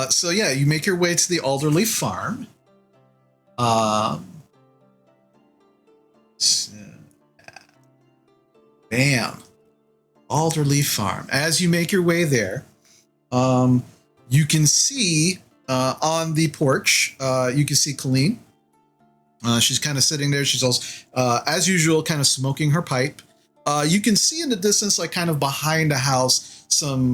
So yeah, you make your way to the Alderleaf farm. Bam. Alderleaf farm. As you make your way there, you can see on the porch, you can see Colleen. She's kind of sitting there. She's also, as usual, kind of smoking her pipe. You can see in the distance, like kind of behind the house, some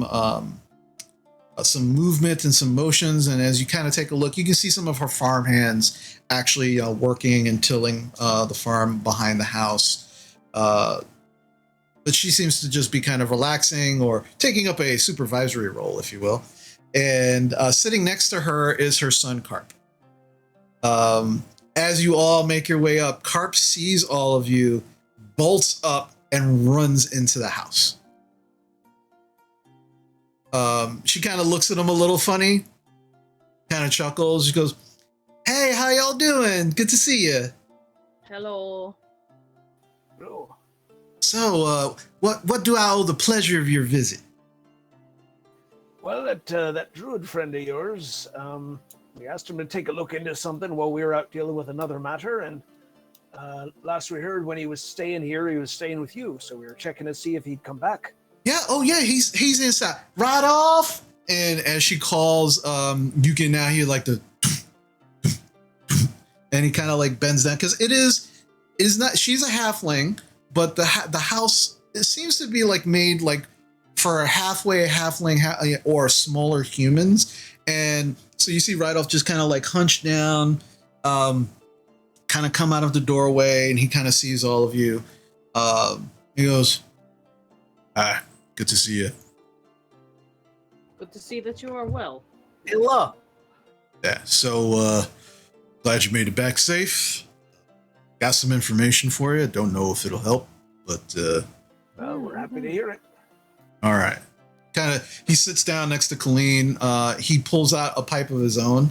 movement and some motions. And as you kind of take a look, you can see some of her farm hands actually working and tilling the farm behind the house. But she seems to just be kind of relaxing or taking up a supervisory role, if you will. And sitting next to her is her son, Carp. As you all make your way up, Carp sees all of you, bolts up, and runs into the house. She kind of looks at him a little funny, kind of chuckles. She goes, "Hey, how y'all doing? Good to see you." Hello. Oh, So, what do I owe the pleasure of your visit? well, that druid friend of yours, we asked him to take a look into something while we were out dealing with another matter, and last we heard, when he was staying here, he was staying with you. So we were checking to see if he'd come back. Yeah, oh yeah, he's inside. Right off. And as she calls, you can now hear like the, and he kind of like bends down because it is not. She's a halfling, but the house, it seems to be like made like for halfway halfling or smaller humans. And so you see right off just kind of like hunched down, kind of come out of the doorway, and he kind of sees all of you. He goes, "Hi, good to see you." Good to see that you are well. Hello. Yeah, so glad you made it back safe. Got some information for you. Don't know if it'll help, but Well, we're happy to hear it. all right. He sits down next to Colleen. He pulls out a pipe of his own.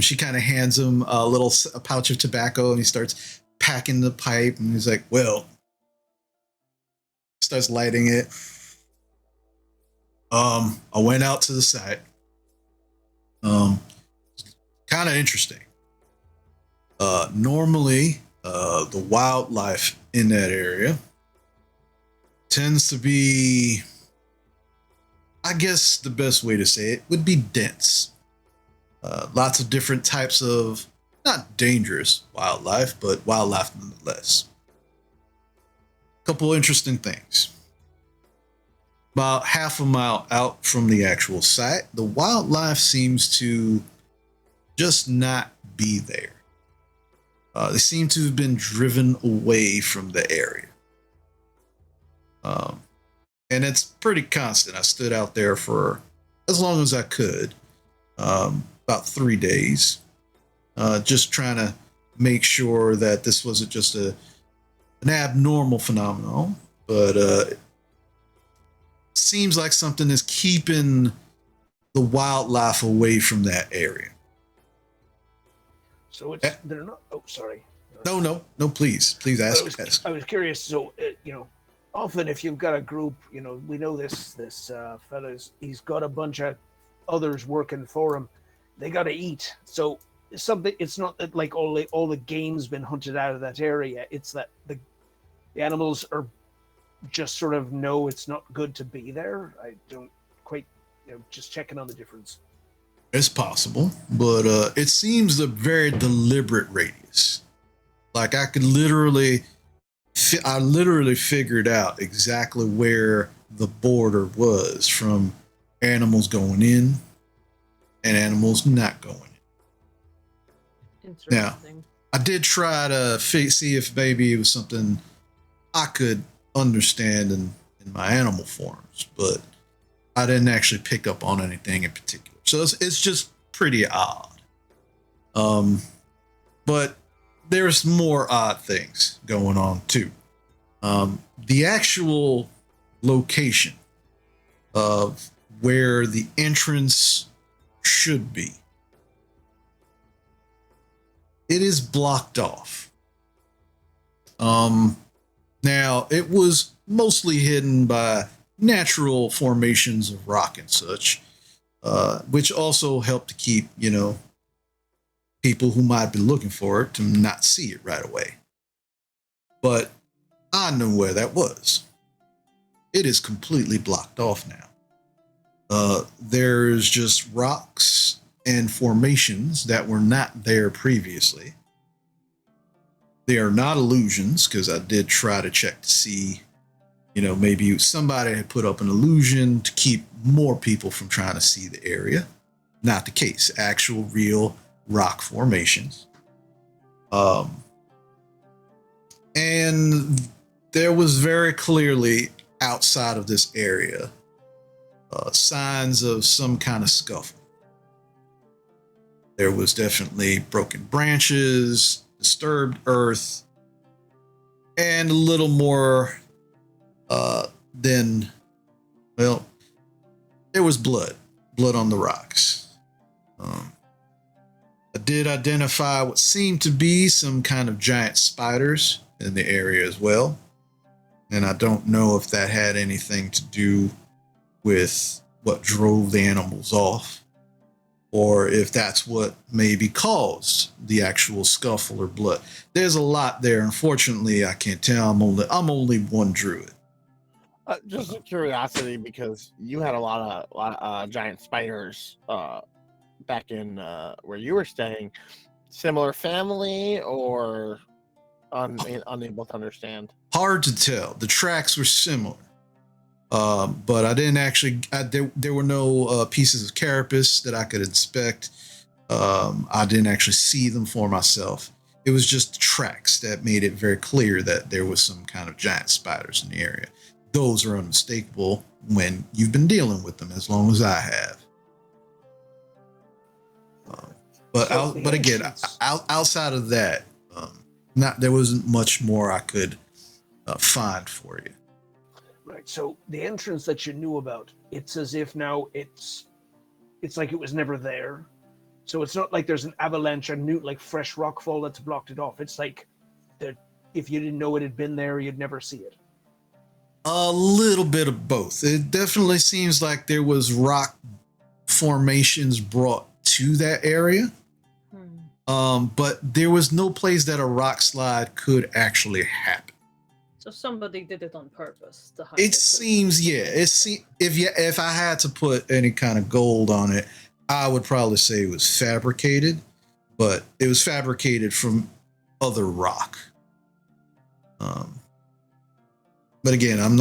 She kind of hands him a pouch of tobacco, and he starts packing the pipe. And he's like, "Well," starts lighting it. I went out to the site. Kind of interesting. Normally, the wildlife in that area tends to be, I guess the best way to say it would be dense. Lots of different types of, not dangerous wildlife, but wildlife nonetheless. Couple interesting things. about half a mile out from the actual site, the wildlife seems to just not be there. They seem to have been driven away from the area. And it's pretty constant. I stood out there for as long as I could, about 3 days, just trying to make sure that this wasn't just an abnormal phenomenon, but it seems like something is keeping the wildlife away from that area. So it's they're not. Oh, sorry. No, please ask. I was curious. So often if you've got a group, we know this fella's, he's got a bunch of others working for him. They got to eat. So it's not that like all the game's been hunted out of that area. It's that the animals are just sort of know it's not good to be there. I don't quite, just checking on the difference. It's possible, but it seems a very deliberate radius. Like I literally figured out exactly where the border was from animals going in and animals not going in. Interesting. Now, I did try to see if maybe it was something I could understand in my animal forms, but I didn't actually pick up on anything in particular. So it's just pretty odd. But there's more odd things going on too. The actual location of where the entrance should be, it is blocked off. Now it was mostly hidden by natural formations of rock and such, which also helped to keep, people who might be looking for it to not see it right away. But I knew where that was. It is completely blocked off now. There's just rocks and formations that were not there previously. They are not illusions, because I did try to check to see, maybe somebody had put up an illusion to keep more people from trying to see the area. Not the case. Actual real rock formations. And there was very clearly outside of this area signs of some kind of scuffle. There was definitely broken branches, disturbed earth, and a little more than, well, there was blood on the rocks. I did identify what seemed to be some kind of giant spiders in the area as well. And I don't know if that had anything to do with what drove the animals off, or if that's what maybe caused the actual scuffle or blood. There's a lot there. Unfortunately, I can't tell. I'm only one druid. Just a curiosity, because you had a lot of giant spiders back in where you were staying. Similar family, or unable to understand? Hard to tell. The tracks were similar. But I didn't actually, there were no pieces of carapace that I could inspect. I didn't actually see them for myself. It was just tracks that made it very clear that there was some kind of giant spiders in the area. Those are unmistakable when you've been dealing with them as long as I have. But again, outside of that, there wasn't much more I could find for you. Right. So the entrance that you knew about, it's as if now it's like it was never there. So it's not like there's an avalanche or new like fresh rockfall that's blocked it off. It's like that if you didn't know it had been there, you'd never see it. A little bit of both. It definitely seems like there was rock formations brought to that area. But there was no place that a rock slide could actually happen. So somebody did it on purpose to hide It seems, yeah. If I had to put any kind of gold on it, I would probably say it was fabricated, but it was fabricated from other rock. But again, I'm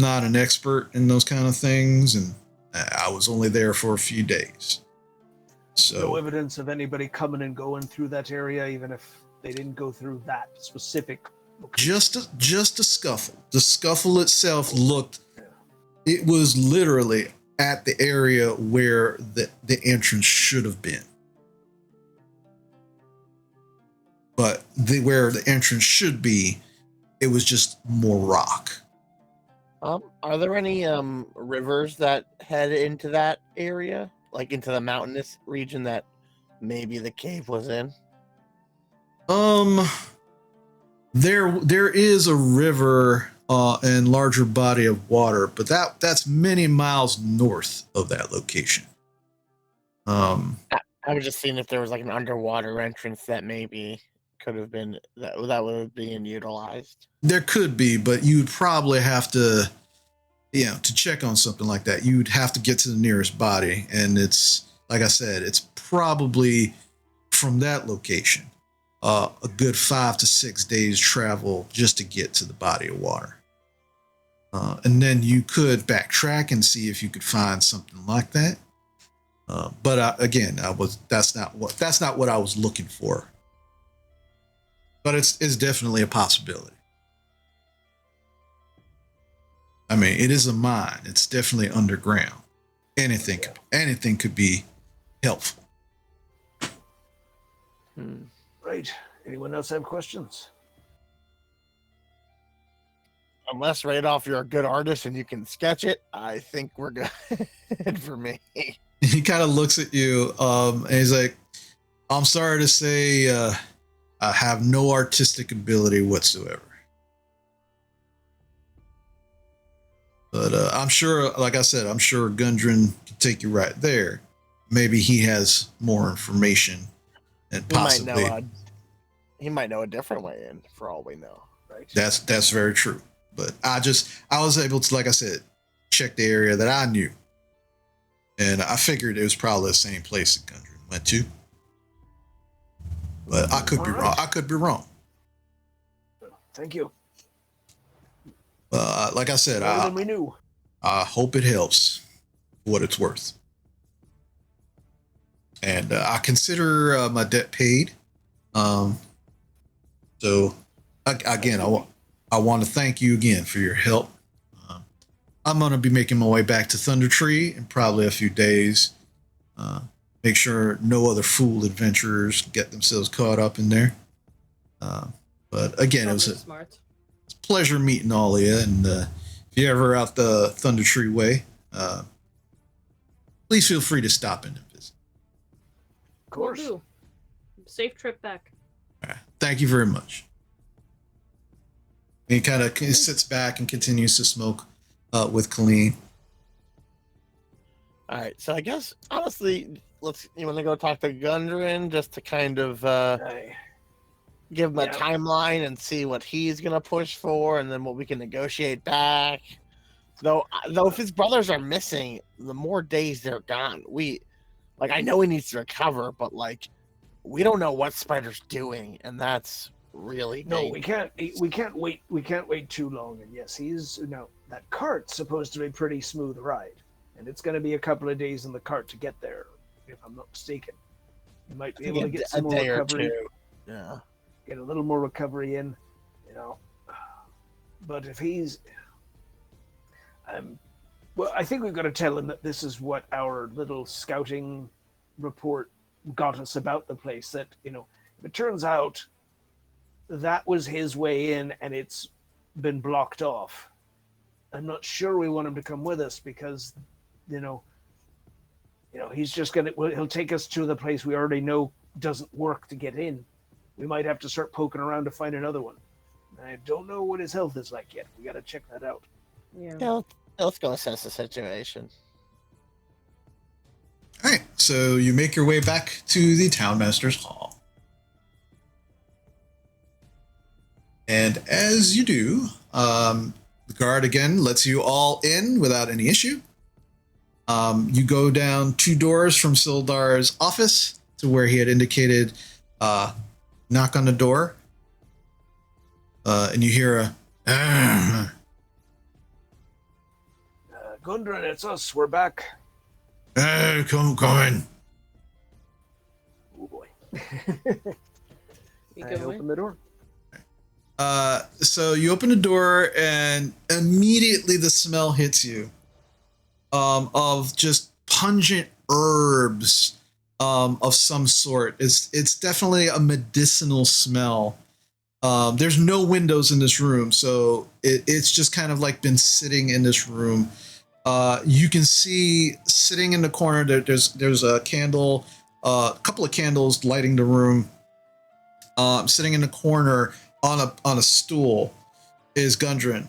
not an expert in those kind of things, and I was only there for a few days. So No evidence of anybody coming and going through that area, even if they didn't go through that specific location. just a scuffle. The scuffle itself looked, it was literally at the area where the entrance should have been. But where the entrance should be, it was just more rock. Are there any rivers that head into that area, like into the mountainous region that maybe the cave was in? There is a river and larger body of water, but that's many miles north of that location. I was just seeing if there was like an underwater entrance that maybe could have been that was being utilized. There could be, but you'd probably have to, to check on something like that, you'd have to get to the nearest body, and it's like I said, it's probably from that location a good 5 to 6 days travel just to get to the body of water. And then you could backtrack and see if you could find something like that. But again, that's not what I was looking for. But it's definitely a possibility. I mean, it is a mine. It's definitely underground. Anything could be helpful. Right. Anyone else have questions? Unless Radoff, you're a good artist and you can sketch it, I think we're good for me. He kind of looks at you and he's like, I'm sorry to say I have no artistic ability whatsoever. But I'm sure, like I said, I'm sure Gundren can take you right there. Maybe he has more information and possibly he might know a different way in, for all we know. Right. That's very true. But I was able to, like I said, check the area that I knew. And I figured it was probably the same place that Gundren went to. But I could be wrong. I could be wrong. Thank you. Like I said, More than we knew. I hope it helps for what it's worth. And I consider my debt paid. So again, I want to thank you again for your help. I'm going to be making my way back to Thunder Tree in probably a few days. Make sure no other fool adventurers get themselves caught up in there. But again, it was a pleasure meeting all of you. And if you're ever out the Thunder Tree way, please feel free to stop in and visit. Of course. Will do. Safe trip back. All right. Thank you very much. And he kind of sits back and continues to smoke with Colleen. All right, so I guess honestly, you want to go talk to Gundren just to kind of give him a timeline and see what he's gonna push for, and then what we can negotiate back. Though if his brothers are missing, the more days they're gone, I know he needs to recover, but we don't know what Spider's doing, and that's really big. We can't wait too long. And yes, that cart's supposed to be a pretty smooth ride, and it's going to be a couple of days in the cart to get there, if I'm not mistaken. You might be able to get some more recovery. Yeah, get a little more recovery in, But if he's, well, I think we've got to tell him that this is what our little scouting report got us about the place. That if it turns out that was his way in and it's been blocked off, I'm not sure we want him to come with us, because he's just he'll take us to the place we already know doesn't work to get in. We might have to start poking around to find another one. I don't know what his health is like yet. We got to check that out. Yeah, let's go assess the situation. All right, so you make your way back to the Townmaster's Hall. And as you do, the guard again lets you all in without any issue. You go down 2 doors from Sildar's office to where he had indicated knock on the door. And you hear a Gundren, it's us. We're back. Hey, come in. Oh boy. You I go open in? the door. So you open the door and immediately the smell hits you of just pungent herbs of some sort. It's definitely a medicinal smell. There's no windows in this room, so it's just kind of like been sitting in this room. You can see sitting in the corner there's a candle, a couple of candles lighting the room. Sitting in the corner on a stool is Gundren,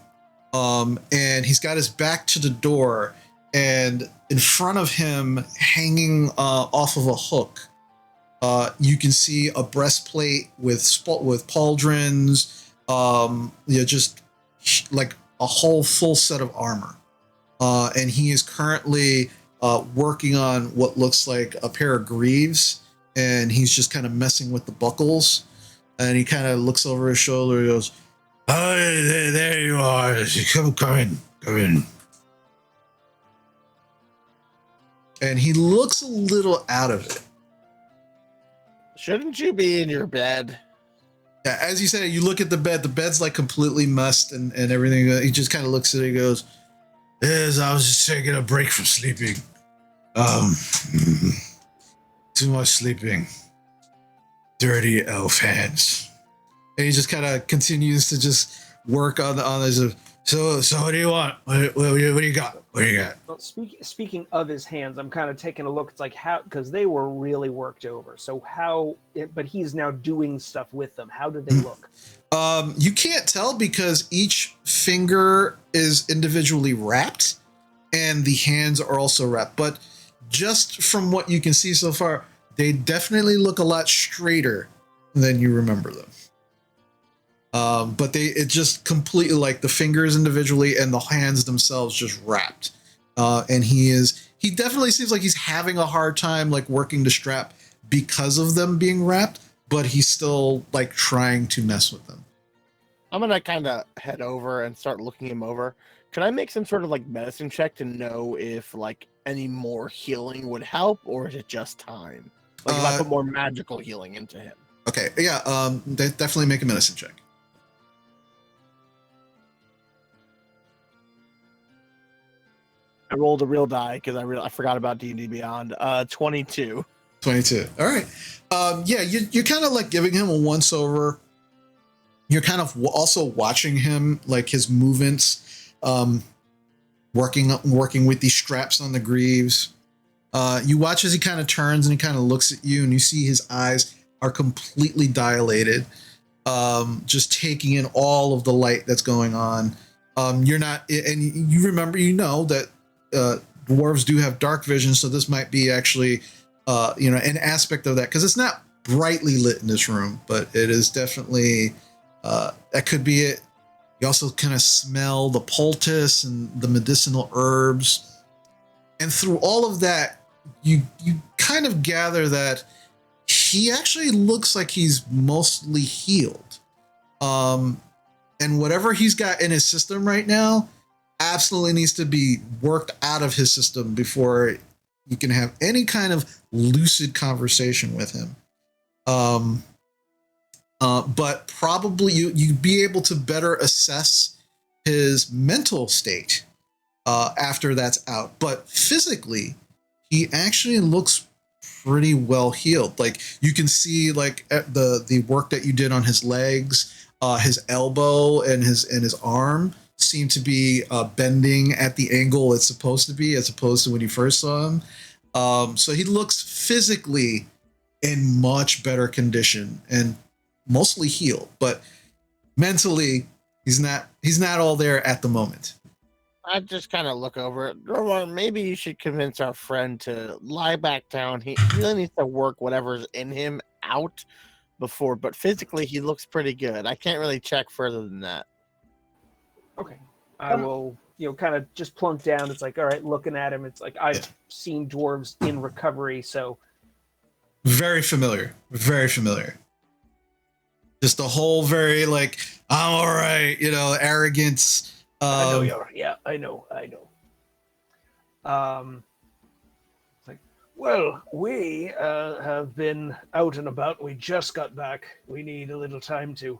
and he's got his back to the door, and in front of him, hanging off of a hook, you can see a breastplate with pauldrons, just like a whole full set of armor, and he is currently working on what looks like a pair of greaves, and he's just kind of messing with the buckles. And he kind of looks over his shoulder and goes, "Oh, there you are. Come in. And he looks a little out of it. Shouldn't you be in your bed? Yeah, as you said, you look at the bed. The bed's like completely mussed and everything. He just kind of looks at it and goes, "Yes, I was just taking a break from sleeping. Too much sleeping. Dirty elf hands." And he just kind of continues to just work on his. So what do you want? What do you got? What do you got? Well, speaking of his hands, I'm kind of taking a look. It's like how, because they were really worked over. So but he's now doing stuff with them. How do they look? You can't tell because each finger is individually wrapped, and the hands are also wrapped. But just from what you can see so far, they definitely look a lot straighter than you remember them. But it just completely, like, the fingers individually and the hands themselves just wrapped. And he definitely seems like he's having a hard time, like, working the strap because of them being wrapped, but he's still, like, trying to mess with them. I'm gonna kind of head over and start looking him over. Can I make some sort of like medicine check to know if like any more healing would help, or is it just time? Like if I put more magical healing into him. Okay, yeah, definitely make a medicine check. I rolled a real die because I forgot about D&D Beyond. 22. 22. All right. Yeah, you're kind of like giving him a once over. You're kind of also watching him, like his movements, working with these straps on the greaves. You watch as he kind of turns and he kind of looks at you, and you see his eyes are completely dilated, just taking in all of the light that's going on. You're not, and you remember, that dwarves do have dark vision, so this might be actually, an aspect of that, because it's not brightly lit in this room, but it is definitely, that could be it. You also kind of smell the poultice and the medicinal herbs, and through all of that, you kind of gather that he actually looks like he's mostly healed. And whatever he's got in his system right now absolutely needs to be worked out of his system before you can have any kind of lucid conversation with him. But probably you'd be able to better assess his mental state after that's out. But physically, he actually looks pretty well healed. Like you can see, like the work that you did on his legs. His elbow and his arm seem to be bending at the angle it's supposed to be, as opposed to when you first saw him. So he looks physically in much better condition and mostly healed, but mentally he's not all there at the moment. I just kind of look over it. Rowan, maybe you should convince our friend to lie back down. He really needs to work whatever's in him out before, but physically he looks pretty good. I can't really check further than that. Okay. I will, kind of just plunk down. It's like, all right, looking at him, it's like I've seen dwarves in recovery, so very familiar. Just the whole very like, I'm all right, arrogance. I know. I know. It's like, well, we have been out and about. We just got back. We need a little time to,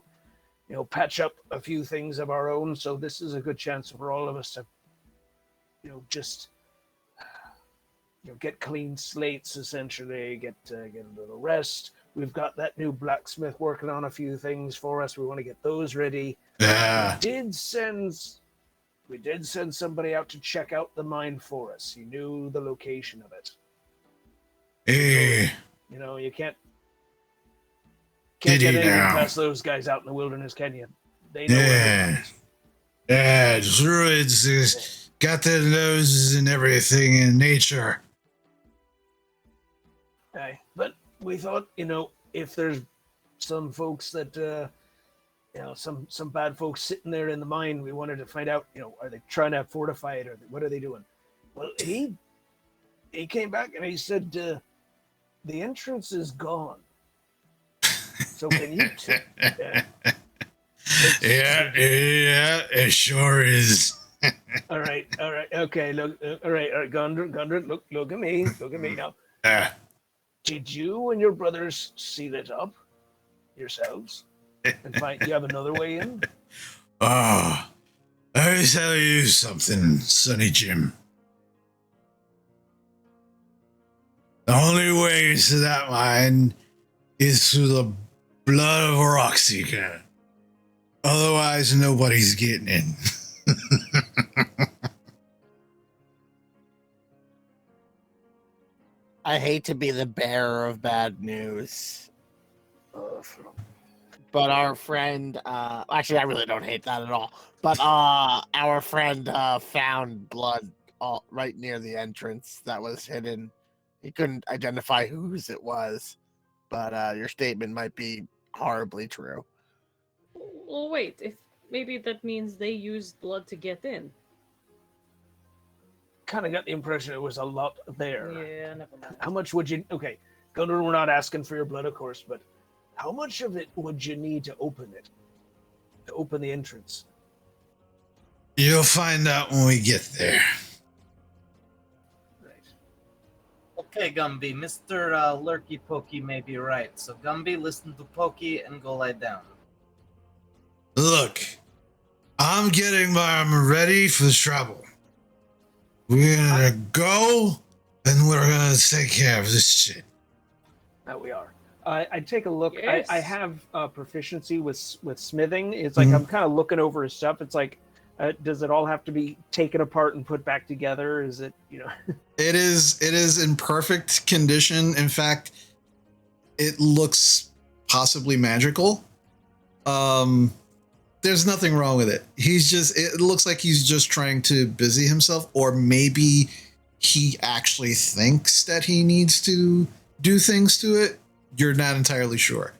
patch up a few things of our own. So this is a good chance for all of us to, just, get clean slates, essentially, get a little rest. We've got that new blacksmith working on a few things for us. We want to get those ready. Yeah. We did send somebody out to check out the mine for us. He knew the location of it. Hey. You can't get anything now. past those guys out in the wilderness, can you? They know Yeah. Yeah, druids got their noses in everything in nature. Okay. But we thought, if there's some folks that some bad folks sitting there in the mine, we wanted to find out, are they trying to fortify it, or what are they doing? Well, he came back and he said the entrance is gone. So can you Yeah, it sure is. all right, okay, look, all right, Gundren, look at me now. Did you and your brothers seal it up yourselves and find you have another way in? Oh, let me tell you something, Sonny Jim. The only way to that mine is through the blood of a rock seeker. Otherwise, nobody's getting in. I hate to be the bearer of bad news. But our friend, actually, I really don't hate that at all. But our friend found blood right near the entrance that was hidden. He couldn't identify whose it was, but your statement might be horribly true. Well, wait. If maybe that means they used blood to get in. Kind of got the impression it was a lot there. Yeah, never mind. How much would you? Okay, Gundren, we're not asking for your blood, of course, but how much of it would you need to open it? To open the entrance? You'll find out when we get there. Right. Okay, Gumby, Mr. Lurky Pokey may be right. So, Gumby, listen to Pokey and go lie down. Look, I'm getting my armor ready for the trouble. We're gonna go, and we're gonna take care of this shit. That we are. I take a look. Yes. I have proficiency with smithing. It's like I'm kind of looking over his stuff. It's like, does it all have to be taken apart and put back together? Is it, It is in perfect condition. In fact, it looks possibly magical. There's nothing wrong with it. It looks like he's just trying to busy himself, or maybe he actually thinks that he needs to do things to it. You're not entirely sure.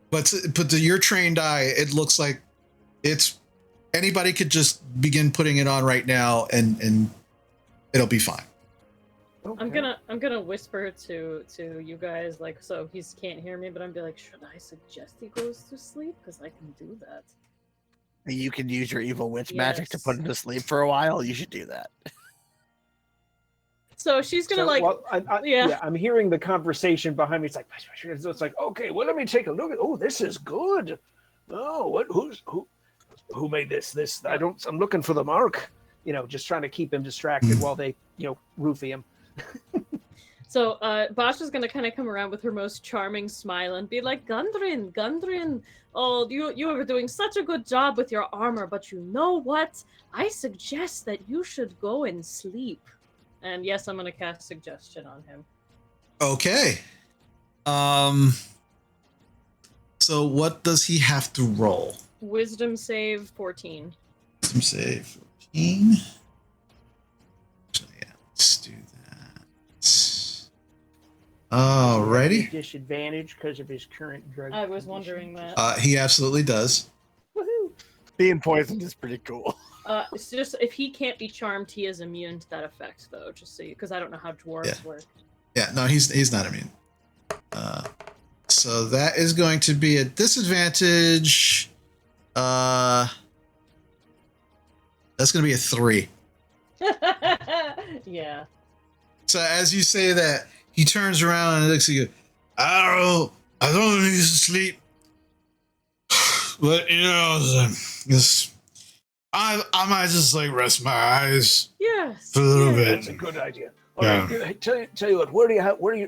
But to your trained eye, it looks like anybody could just begin putting it on right now and it'll be fine. Okay. I'm gonna whisper to you guys, like, so he can't hear me, but I'm be like, should I suggest he goes to sleep? Because I can do that. You can use your evil witch magic to put Yes. him to sleep for a while. You should do that. So she's gonna Yeah, I'm hearing the conversation behind me. It's like, it's like, okay, well, let me take a look at. Oh, this is good. Oh, who made this? I'm looking for the mark. Just trying to keep him distracted while they, roofie him. So Basha's gonna kind of come around with her most charming smile and be like, Gundren, oh, you are doing such a good job with your armor, but you know what? I suggest that you should go and sleep. And yes, I'm gonna cast suggestion on him. Okay. So what does he have to roll? Wisdom save 14. Wisdom save 14. So yeah, let's do that. Alrighty. Disadvantage because of his current drug. I was wondering that. He absolutely does. Woohoo! Being poisoned is pretty cool. It's just if he can't be charmed, he is immune to that effect, though. Just so because I don't know how dwarves work. Yeah, no, he's not immune. So that is going to be a disadvantage. That's going to be a 3. Yeah. So as you say that, he turns around and looks at you. I don't need to sleep. But this, I might just like rest my eyes Yes. for a little yes. bit. That's a good idea. All right, hey, tell you what.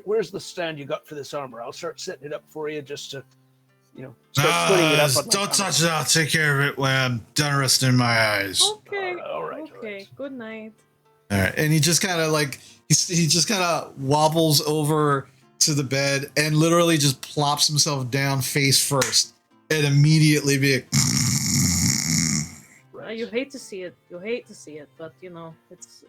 Where's the stand you got for this armor? I'll start setting it up for you, just to, start splitting it up. Don't touch it. I'll take care of it when I'm done resting my eyes. Okay. All right. Okay. Good night. All right, and he just kind of like he just kind of wobbles over to the bed and literally just plops himself down face first, and immediately be like, You hate to see it. You hate to see it, but it's.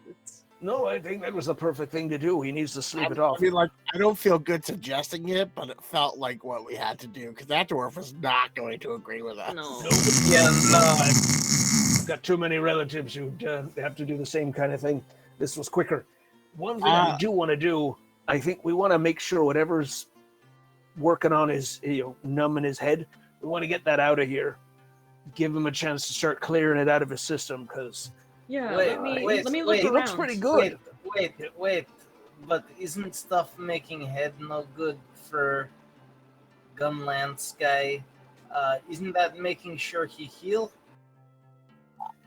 No, I think that was the perfect thing to do. He needs to sleep it off. I mean, like, I don't feel good suggesting it, but it felt like what we had to do because that dwarf was not going to agree with us. No. Yeah, no. I've got too many relatives who have to do the same kind of thing. This was quicker. One thing we do want to do, I think we want to make sure whatever's working on his, numbing his head, we want to get that out of here. Give him a chance to start clearing it out of his system, because Yeah, Wait, let me wait, look wait. it around. looks pretty good. Wait. But isn't stuff making head no good for Gunland's guy? Isn't that making sure he heal?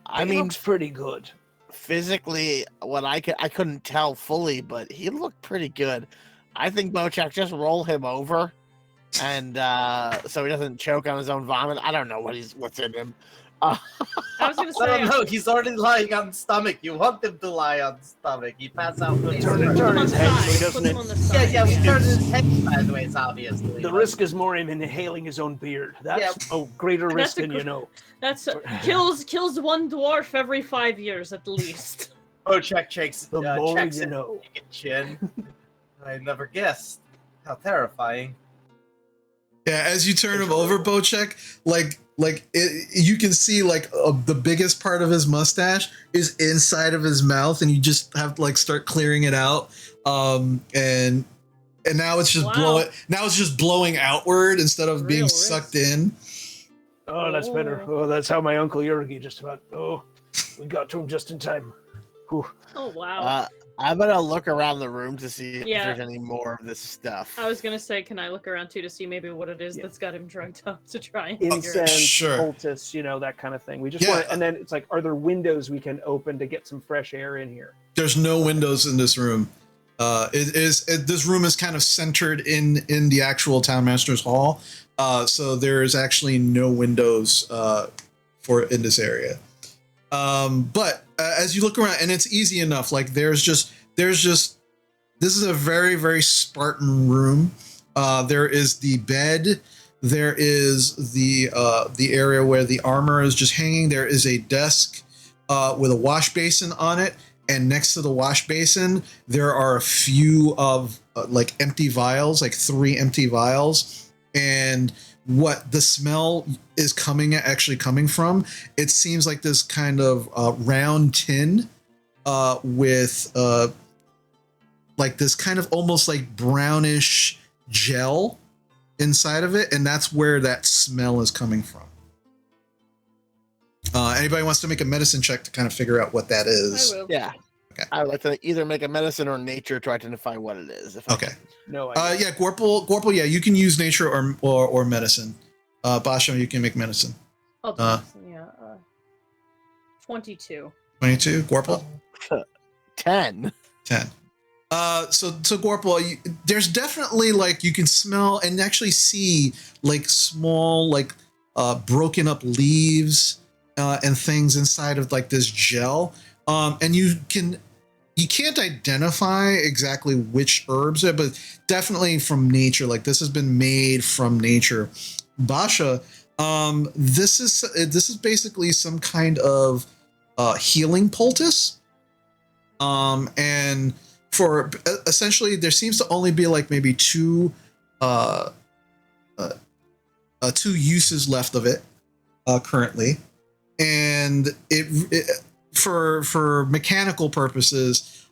I It mean, looks pretty good. physically, what I couldn't tell fully, but he looked pretty good. I think Bochek, just roll him over, and so he doesn't choke on his own vomit. I don't know what's in him. I was gonna say. No, he's already lying on stomach. You want him to lie on stomach. He pass out. Turn face turn first. his head so he doesn't. Put him on the side. Yeah, we turned his head sideways, obviously. The risk is more him inhaling his own beard. That's a greater And risk that's a than you know. That's kills one dwarf every 5 years at least. Oh, checks. The more checks you it. know. Take a chin. I never guessed. How terrifying. yeah. As you turn him over, Bochek, you can see the biggest part of his mustache is inside of his mouth, and you just have to start clearing it out. And now it's just blowing outward instead of being Real sucked risk. in. Oh, that's better. Oh, that's how my Uncle Yurgi just about. Oh, we got to him just in time. Whew. Oh wow. I'm gonna look around the room to see if Yeah. there's any more of this stuff. I was gonna say, can I look around too to see maybe what it is that's got him drugged up to try and figure it Incense, Sure. poultice, that kind of thing. We just Yeah. want and then it's like, are there windows we can open to get some fresh air in here? There's no windows in this room. This room is kind of centered in the actual town master's hall. So there's actually no windows in this area. But as you look around, and it's easy enough. There's just this is a very, very Spartan room. There is the bed. There is the area where the armor is just hanging. There is a desk with a wash basin on it. And next to the wash basin, there are a few of empty vials, 3 empty vials. And what the smell is actually coming from, it seems like this kind of round tin with this kind of almost brownish gel inside of it. And that's where that smell is coming from. Anybody wants to make a medicine check to kind of figure out what that is? I will. Yeah. Okay. I would like to either make a medicine or nature to identify what it is. Okay. No, Yeah, Gorple, yeah, you can use nature or medicine. Basha, you can make medicine. I'll do medicine, yeah. 22. 22, Gorple? 10. 10. So Gorple, there's definitely you can smell and actually see small broken up leaves and things inside of this gel. And you can't identify exactly which herbs are, but definitely from nature. This has been made from nature. Basha, this is basically some kind of healing poultice. And for essentially, there seems to only be maybe two uses left of it currently, and it for mechanical purposes,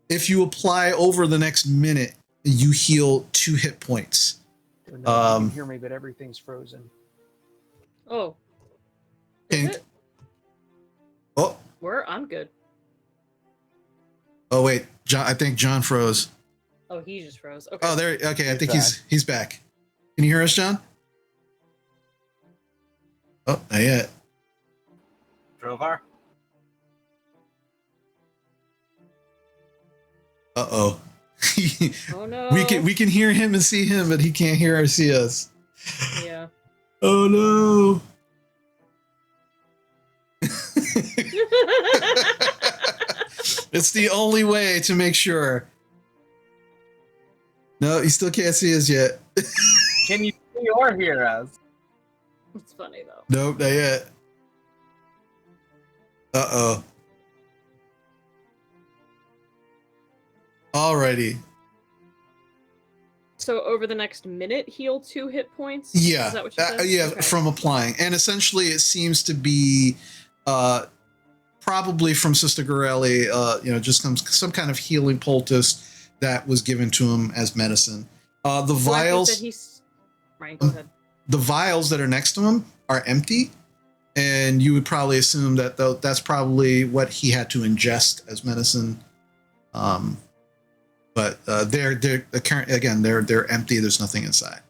if you apply over the next minute, you heal 2 hit points. you can hear me, but everything's frozen. Oh. Is And- it? Oh, I'm good. Oh wait, John. I think John froze. Oh, he just froze. Okay. Oh, there. Okay, I think back. he's back. Can you hear us, John? Oh, not yet. Drovar. Uh-oh. Oh no. We can hear him and see him, but he can't hear or see us. Yeah. Oh no. It's the only way to make sure. No, he still can't see us yet. Can you see or hear us? It's funny though. Nope, not yet. Uh-oh. Alrighty. So over the next minute, heal 2 hit points? Yeah. Is that what you said? Yeah, Okay. from applying. And essentially it seems to be probably from Sister Gorelli, just some kind of healing poultice that was given to him as medicine. The vials. Right, go ahead. The vials that are next to him are empty, and you would probably assume that that's probably what he had to ingest as medicine. But they're empty. There's nothing inside.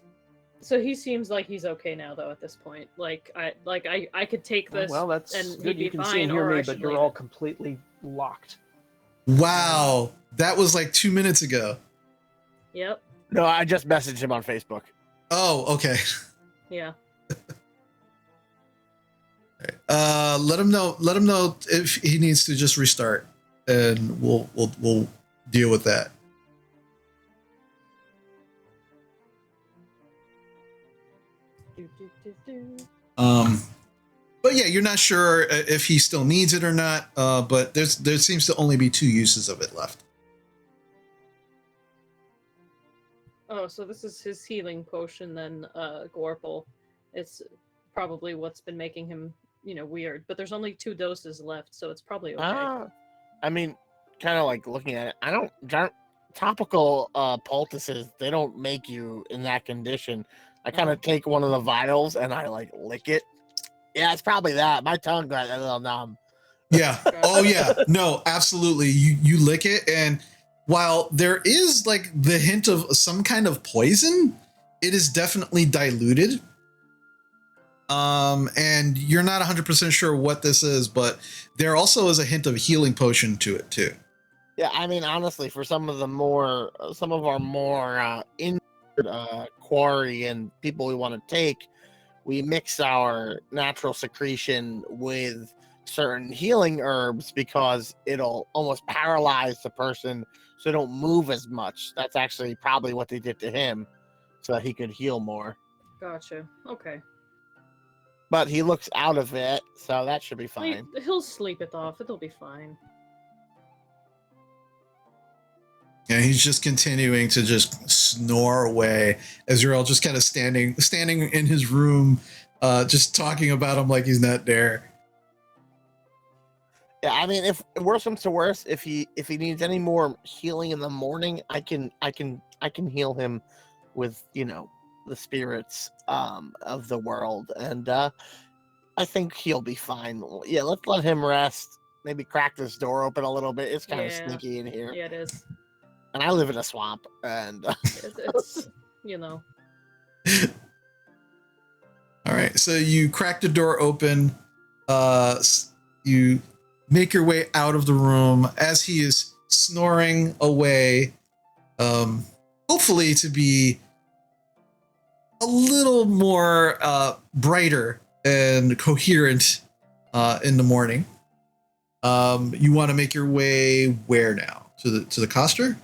So he seems like he's okay now, though. At this point, I could take this. Well, that's and good. he'd be You can fine, see and hear or I me, should but you're leave all it. completely locked. Wow, that was like 2 minutes ago. Yep. No, I just messaged him on Facebook. Oh, okay. Yeah. Let him know if he needs to just restart, and we'll deal with that. But yeah, you're not sure if he still needs it or not. But there seems to only be 2 uses of it left. Oh, so this is his healing potion then, Gorple. It's probably what's been making him, weird. But there's only 2 doses left, so it's probably okay. I mean, kind of like looking at it, topical poultices, they don't make you in that condition. I kind of take one of the vials and I like lick it. Yeah, it's probably that. My tongue got a little numb. Yeah. Oh yeah. No, absolutely. You lick it, and while there is like the hint of some kind of poison, it is definitely diluted. And you're not 100% sure what this is, but there also is a hint of healing potion to it too. Yeah, I mean, honestly, for some of our more quarry and people we want to take, we mix our natural secretion with certain healing herbs because it'll almost paralyze the person so they don't move as much. That's actually probably what they did to him so that he could heal more. Gotcha. Okay. But he looks out of it, so that should be fine. He'll sleep it off. It'll be fine. Yeah, he's just continuing to just snore away as you're all just kind of standing in his room, just talking about him like he's not there. Yeah, I mean, if worse comes to worse, if he needs any more healing in the morning, I can heal him with the spirits of the world, and I think he'll be fine. Yeah, let's let him rest. Maybe crack this door open a little bit. It's kind of sneaky in here. Yeah, it is. And I live in a swamp, and It's All right, so you crack the door open. You make your way out of the room as he is snoring away. Hopefully to be a little more brighter and coherent in the morning. You want to make your way where now? To the coster?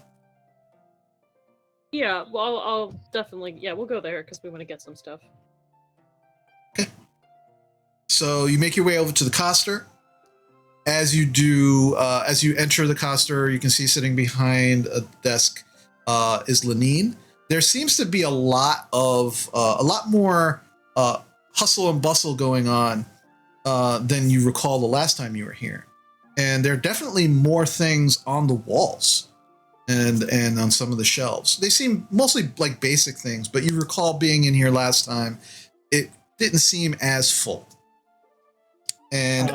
Yeah, well, I'll definitely, we'll go there because we want to get some stuff. Okay. So you make your way over to the coster. As you do, as you enter the coster, you can see sitting behind a desk is Lenine. There seems to be a lot more hustle and bustle going on than you recall the last time you were here. And there are definitely more things on the walls and on some of the shelves. They seem mostly like basic things, but you recall being in here last time. It didn't seem as full. And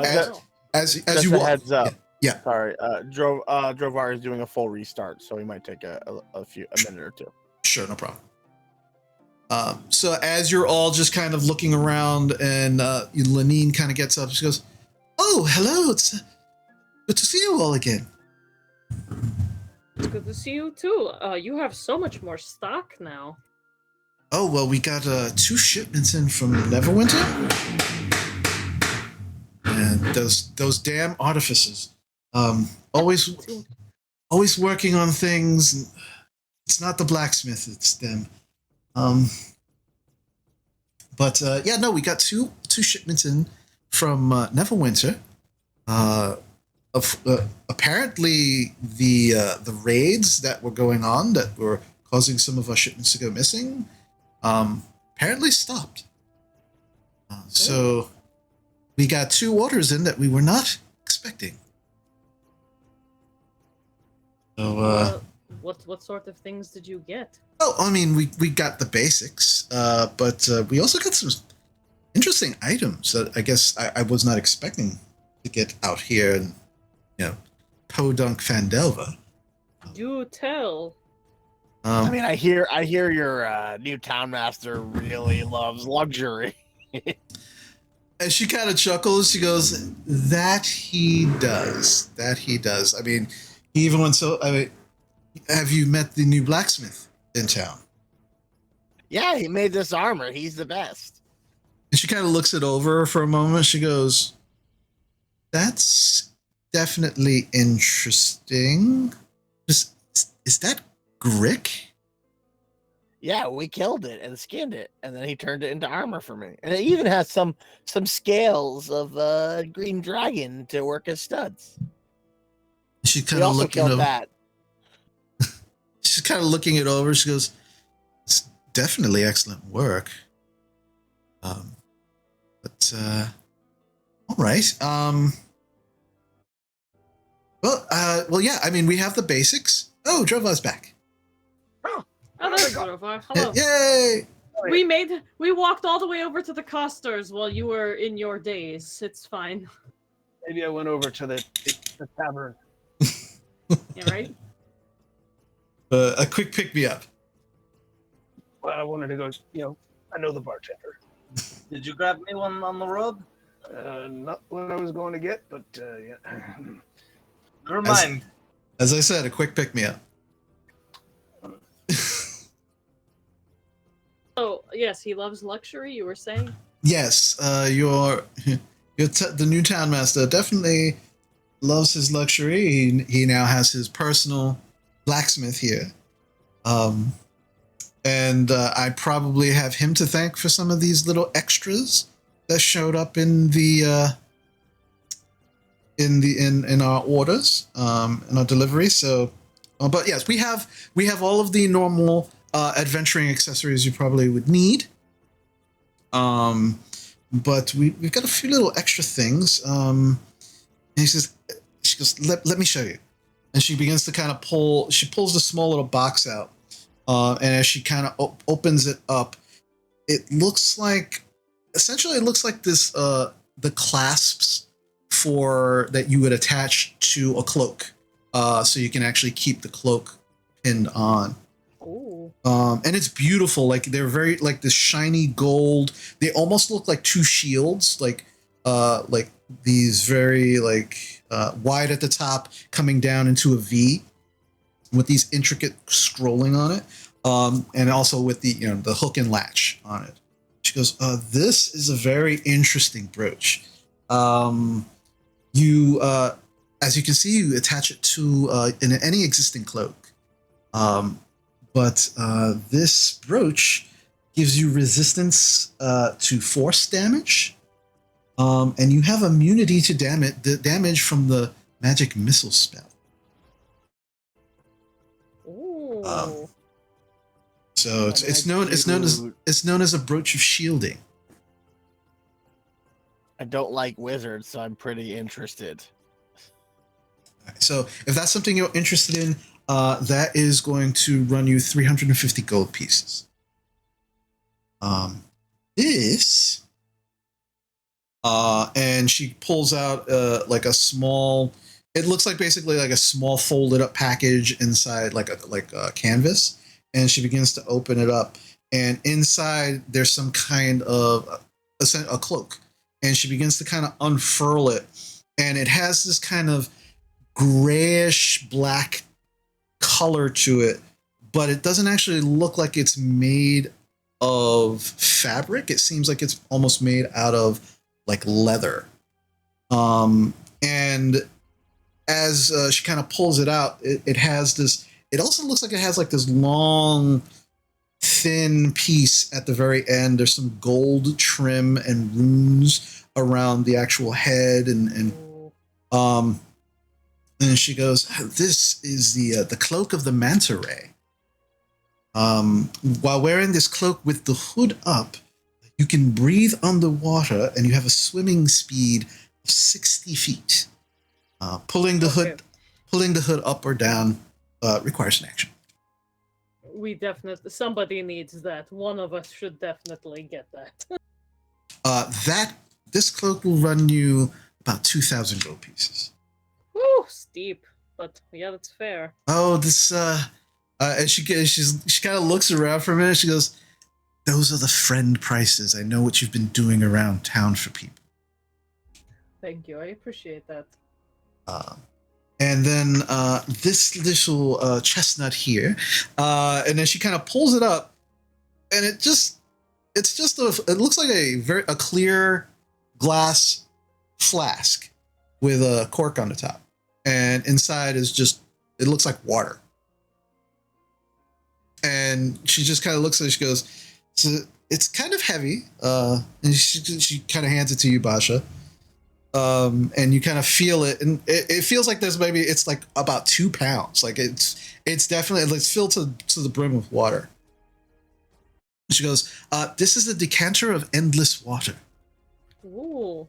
as you walk, heads up. Yeah. Sorry, Drovar is doing a full restart, so he might take a minute or two. Sure, no problem. So as you're all just kind of looking around, and Lenine kind of gets up, she goes, "Oh, hello! It's good to see you all again." It's good to see you too. You have so much more stock now. Oh well, we got 2 shipments in from Neverwinter, and those damn artificers, always working on things. It's not the blacksmith; it's them. But yeah, no, we got two shipments in from Neverwinter. Apparently, the raids that were going on that were causing some of our shipments to go missing, apparently stopped. So we got 2 orders in that we were not expecting. So what sort of things did you get? oh, I mean, we got the basics, but we also got some interesting items that I guess I was not expecting to get out here in, Podunk Phandelva. Do tell. I mean, I hear your new town master really loves luxury. And she kind of chuckles. She goes, "That he does. That he does. I mean, he even went so. I mean, have you met the new blacksmith in town?" Yeah, he made this armor. He's the best. And she kind of looks it over for a moment. She goes, "That's definitely interesting. Is that Grick?" Yeah, we killed it and skinned it, and then he turned it into armor for me. And it even has some scales of green dragon to work as studs. She We kind of also looking killed over. that. She's kind of looking it over. She goes, "It's definitely excellent work." But all right. Well, yeah. I mean, we have the basics. Oh, Drovar's back. Oh, there's Drovar. Hello. Yay! We walked all the way over to the Costers while you were in your days. It's fine. Maybe I went over to the tavern. Yeah, right? A quick pick me up. Well, I wanted to go. I know the bartender. Did you grab me one on the road? Not what I was going to get, but yeah. Never mind. As I said, a quick pick me up. Oh, yes, he loves luxury, you were saying? Yes, the new town master definitely loves his luxury. He now has his personal blacksmith here. And I probably have him to thank for some of these little extras that showed up in the in our orders, in our delivery. So, but yes, we have all of the normal adventuring accessories you probably would need. But we've got a few little extra things. And she goes, let me show you. And she begins to kind of she pulls the small little box out. And as she kind of opens it up, it looks like this, the clasps that you would attach to a cloak. So you can actually keep the cloak pinned on. Ooh. And it's beautiful. Like, they're very, like, this shiny gold. They almost look like 2 shields, like these very, wide at the top, coming down into a V with these intricate scrolling on it. And also with the hook and latch on it. She goes, this is a very interesting brooch. You, as you can see, you attach it to in any existing cloak. But this brooch gives you resistance to force damage, and you have immunity to damage from the magic missile spell. Ooh. So it's known as a brooch of shielding. I don't like wizards, so I'm pretty interested. So if that's something you're interested in, that is going to run you 350 gold pieces. This, and she pulls out like a small it looks like basically like a small folded up package inside like a canvas, and she begins to open it up, and inside there's some kind of a cloak, and she begins to kind of unfurl it, and it has this kind of grayish black color to it, but it doesn't actually look like it's made of fabric. It seems like it's almost made out of like leather. And as she kind of pulls it out, it has this, it also looks like it has like this long, thin piece at the very end. There's some gold trim and runes around the actual head, and she goes, "This is the cloak of the Manta Ray. While wearing this cloak with the hood up, you can breathe underwater, and you have a swimming speed of 60 feet. Pulling the hood up or down requires an action." We definitely, somebody needs that. One of us should definitely get that. This cloak will run you about 2,000 gold pieces. Woo, steep, but yeah, that's fair. Oh, this and she kind of looks around for a minute. She goes, "Those are the friend prices. I know what you've been doing around town for people." Thank you, I appreciate that. And then this little chestnut here, and then she kind of pulls it up, and it looks like a clear glass flask with a cork on the top, and inside is it looks like water. And she just kind of looks at it. She goes, "So it's kind of heavy," and she kind of hands it to you, Basha. And you kind of feel it, and it feels like it's like about 2 pounds. Like it's definitely, it's filled to the brim with water. She goes, "This is the decanter of endless water." Ooh.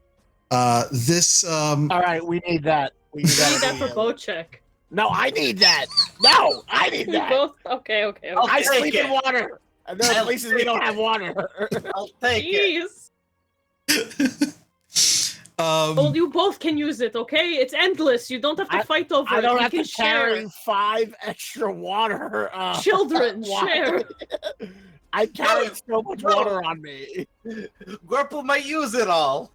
This. All right, we need that. We need We need that for boat check. No, I need that. No, I need We that. both. Okay. I take sleep it. in water. And there are I'll places take we don't it. have water. I'll take it. Jeez. Well, you both can use it, okay? It's endless. You don't have to fight over it. I don't You have can to carry share. 5 extra water. Children, water. share. I carry so much water on me. Gorple might use it all.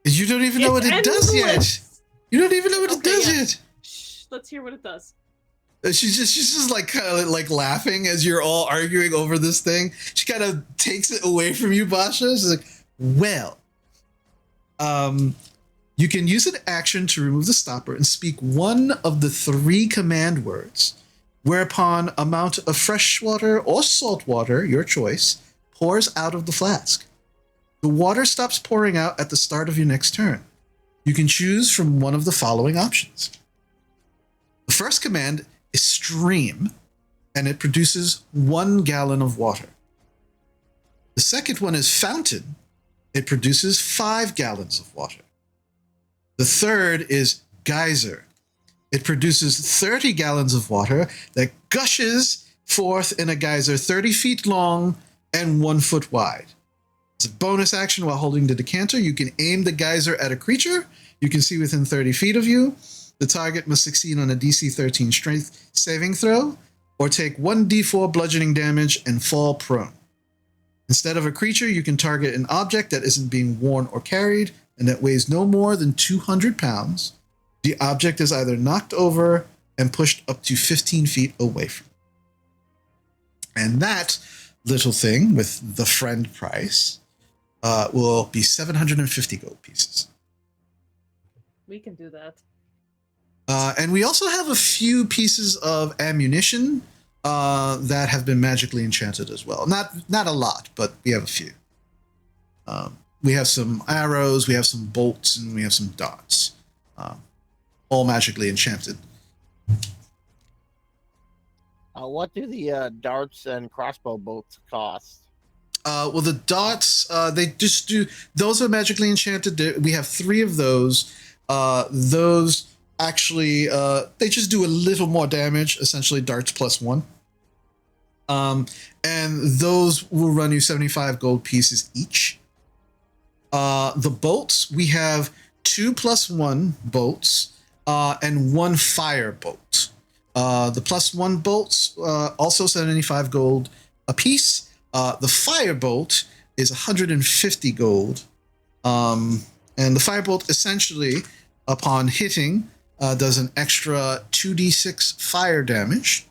You don't even know what it does yet. endless. You don't even know what it Okay, does yeah. yet. Shh, let's hear what it does. She's just like kind of like laughing as you're all arguing over this thing. She kind of takes it away from you, Basha. She's like, "Well, you can use an action to remove the stopper and speak one of the 3 command words, whereupon amount of fresh water or salt water, your choice, pours out of the flask. The water stops pouring out at the start of your next turn. You can choose from one of the following options. The first command is stream, and it produces 1 gallon of water. The second one is fountain. It produces 5 gallons of water. The third is geyser. It produces 30 gallons of water that gushes forth in a geyser 30 feet long and 1 foot wide. As a bonus action, while holding the decanter, you can aim the geyser at a creature you can see within 30 feet of you. The target must succeed on a DC 13 strength saving throw, or take 1d4 bludgeoning damage and fall prone. Instead of a creature, you can target an object that isn't being worn or carried and that weighs no more than 200 pounds. The object is either knocked over and pushed up to 15 feet away from you. And that little thing with the friend price will be 750 gold pieces. We can do that. And we also have a few pieces of ammunition that have been magically enchanted as well. Not a lot, but we have a few. We have some arrows, we have some bolts, and we have some darts. All magically enchanted. What do the darts and crossbow bolts cost? Well, the darts, they just do... Those are magically enchanted. We have 3 of those. Those actually, they just do a little more damage, essentially darts +1. And those will run you 75 gold pieces each. The bolts, we have 2+1 bolts. and 1 fire bolt. The +1 bolts also 75 gold a piece. The fire bolt is 150 gold. And the fire bolt essentially, upon hitting, does an extra 2d6 fire damage,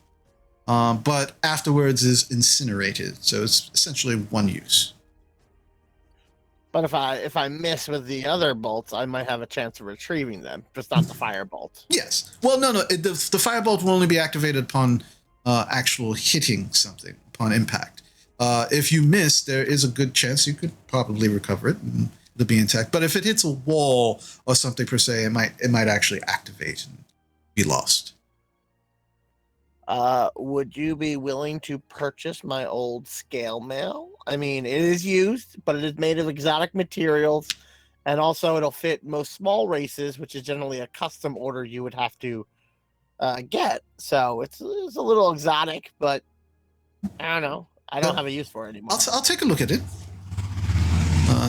but afterwards is incinerated. So it's essentially one use. But if I miss with the other bolts, I might have a chance of retrieving them, just not the fire bolt. Yes. Well, no. The fire bolt will only be activated upon actual hitting something, upon impact. If you miss, there is a good chance you could probably recover it and it'll be intact. But if it hits a wall or something per se, it might actually activate and be lost. Would you be willing to purchase my old scale mail? I mean, it is used, but it is made of exotic materials, and also it'll fit most small races, which is generally a custom order you would have to get. So it's a little exotic, but I don't know. I don't have a use for it anymore. I'll take a look at it.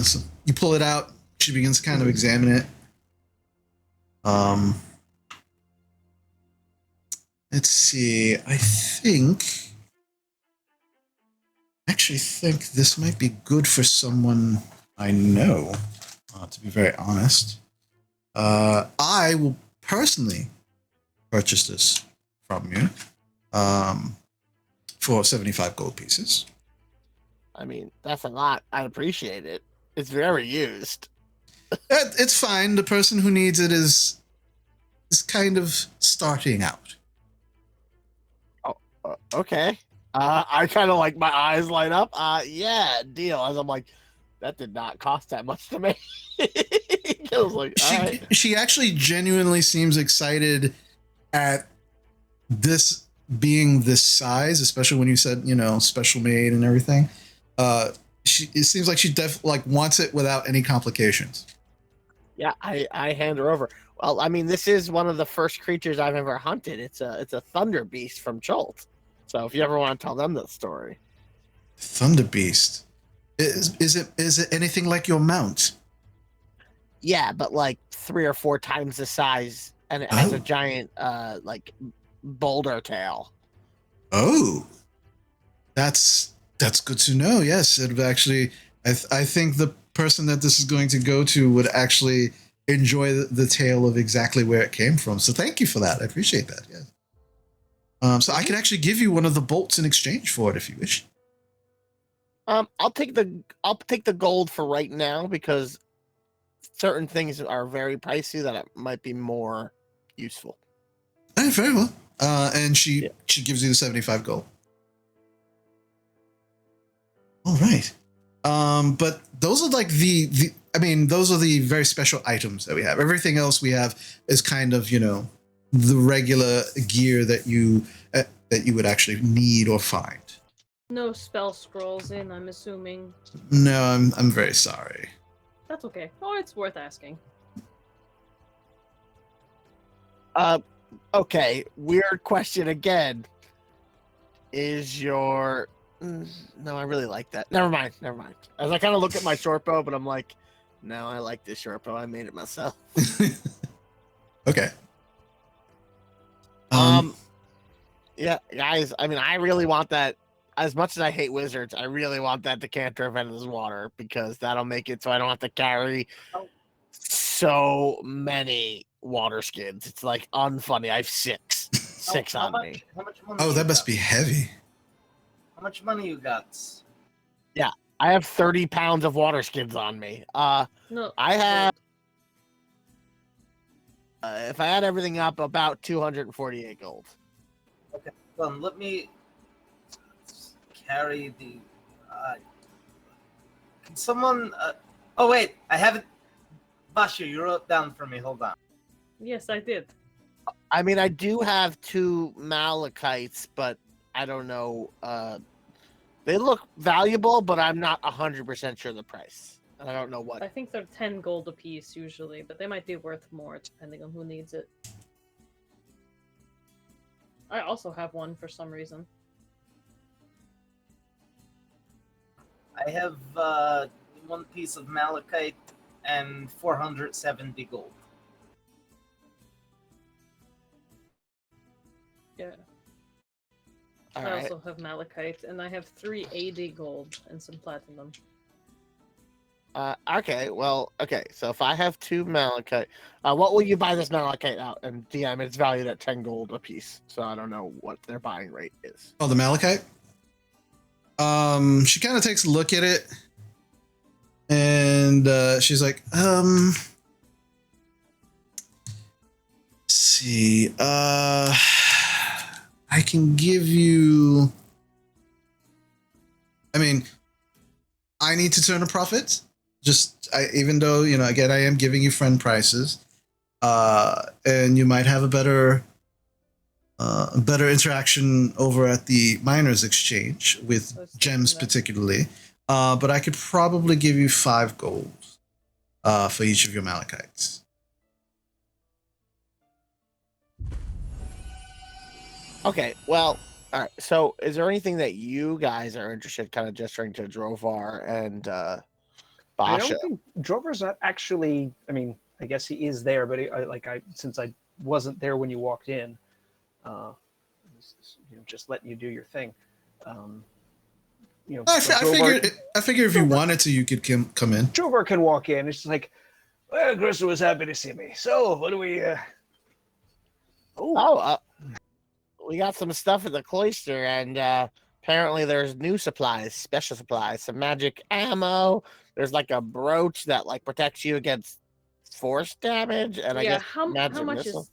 So you pull it out. She begins to kind of examine it. Let's see. I actually think this might be good for someone I know, to be very honest. I will personally purchase this from you for 75 gold pieces. I mean, that's a lot. I appreciate it. It's very used. It's fine. The person who needs it is kind of starting out. Okay. I kind of like my eyes light up. Yeah, deal. As I'm like, that did not cost that much to me. I was like, she actually genuinely seems excited at this being this size, especially when you said, special made and everything. It seems like she wants it without any complications. Yeah, I hand her over. Well, I mean, this is one of the first creatures I've ever hunted. It's a thunder beast from Cholt. So if you ever want to tell them that story. Thunder beast. Is it anything like your mount? Yeah, but like 3 or 4 times the size, and it has a giant boulder tail. Oh, that's good to know. Yes, it would actually. I think the person that this is going to go to would actually enjoy the tale of exactly where it came from. So thank you for that. I appreciate that. Yes. So I can actually give you one of the bolts in exchange for it if you wish. I'll take the gold for right now because certain things are very pricey that it might be more useful. Very well. And she gives you the 75 gold. All right. But those are like those are the very special items that we have. Everything else we have is kind of, the regular gear that you would actually need or find. No spell scrolls in, I'm assuming. No, I'm very sorry. That's okay. Oh, it's worth asking. Okay. Weird question again. Is your... No, I really like that. Never mind. As I kind of look at my short bow, but I'm like, no, I like this short bow. I made it myself. Okay. Yeah, guys, I mean, I really want that. As much as I hate wizards, I really want that decanter of Endless Water because that'll make it so I don't have to carry so many water skins. It's like unfunny. I have six on me. How much money? Oh, that must be heavy. How much money you got? Yeah, I have 30 pounds of water skins on me. No, I have. If I add everything up, about 248 gold. Okay, let me carry the. Can someone? Oh wait, I have it. Basha, you wrote down for me. Hold on. Yes, I did. I mean, I do have 2 malachites, but I don't know. They look valuable, but I'm not 100% sure the price. And I don't know what. I think they're 10 gold a piece usually, but they might be worth more depending on who needs it. I also have one for some reason. I have 1 piece of malachite and 470 gold. Yeah. All I right. also have malachite, and I have 3 AD gold and some platinum. Okay. Well. Okay. So if I have 2 malachite, what will you buy this malachite out? And DM, it's valued at 10 gold a piece. So I don't know what their buying rate is. Oh, the malachite. She kind of takes a look at it, and she's like, let's see. I can give you. I mean, I need to turn a profit. Even though, again, I am giving you friend prices, and you might have a better interaction over at the miners exchange with gems particularly. But I could probably give you 5 gold for each of your malachites. Okay, well, all right. So, is there anything that you guys are interested, kind of gesturing to Drovar and I Basha? don't think Drover's not actually. I mean, I guess he is there, but since I wasn't there when you walked in, just letting you do your thing. I figured if you wanted to, you could come in. Drover can walk in. It's just like, well, Grissa was happy to see me. So, what do we? We got some stuff at the cloister, and apparently there's new supplies, special supplies, some magic ammo. There's like a brooch that like protects you against force damage, and I guess how much missile.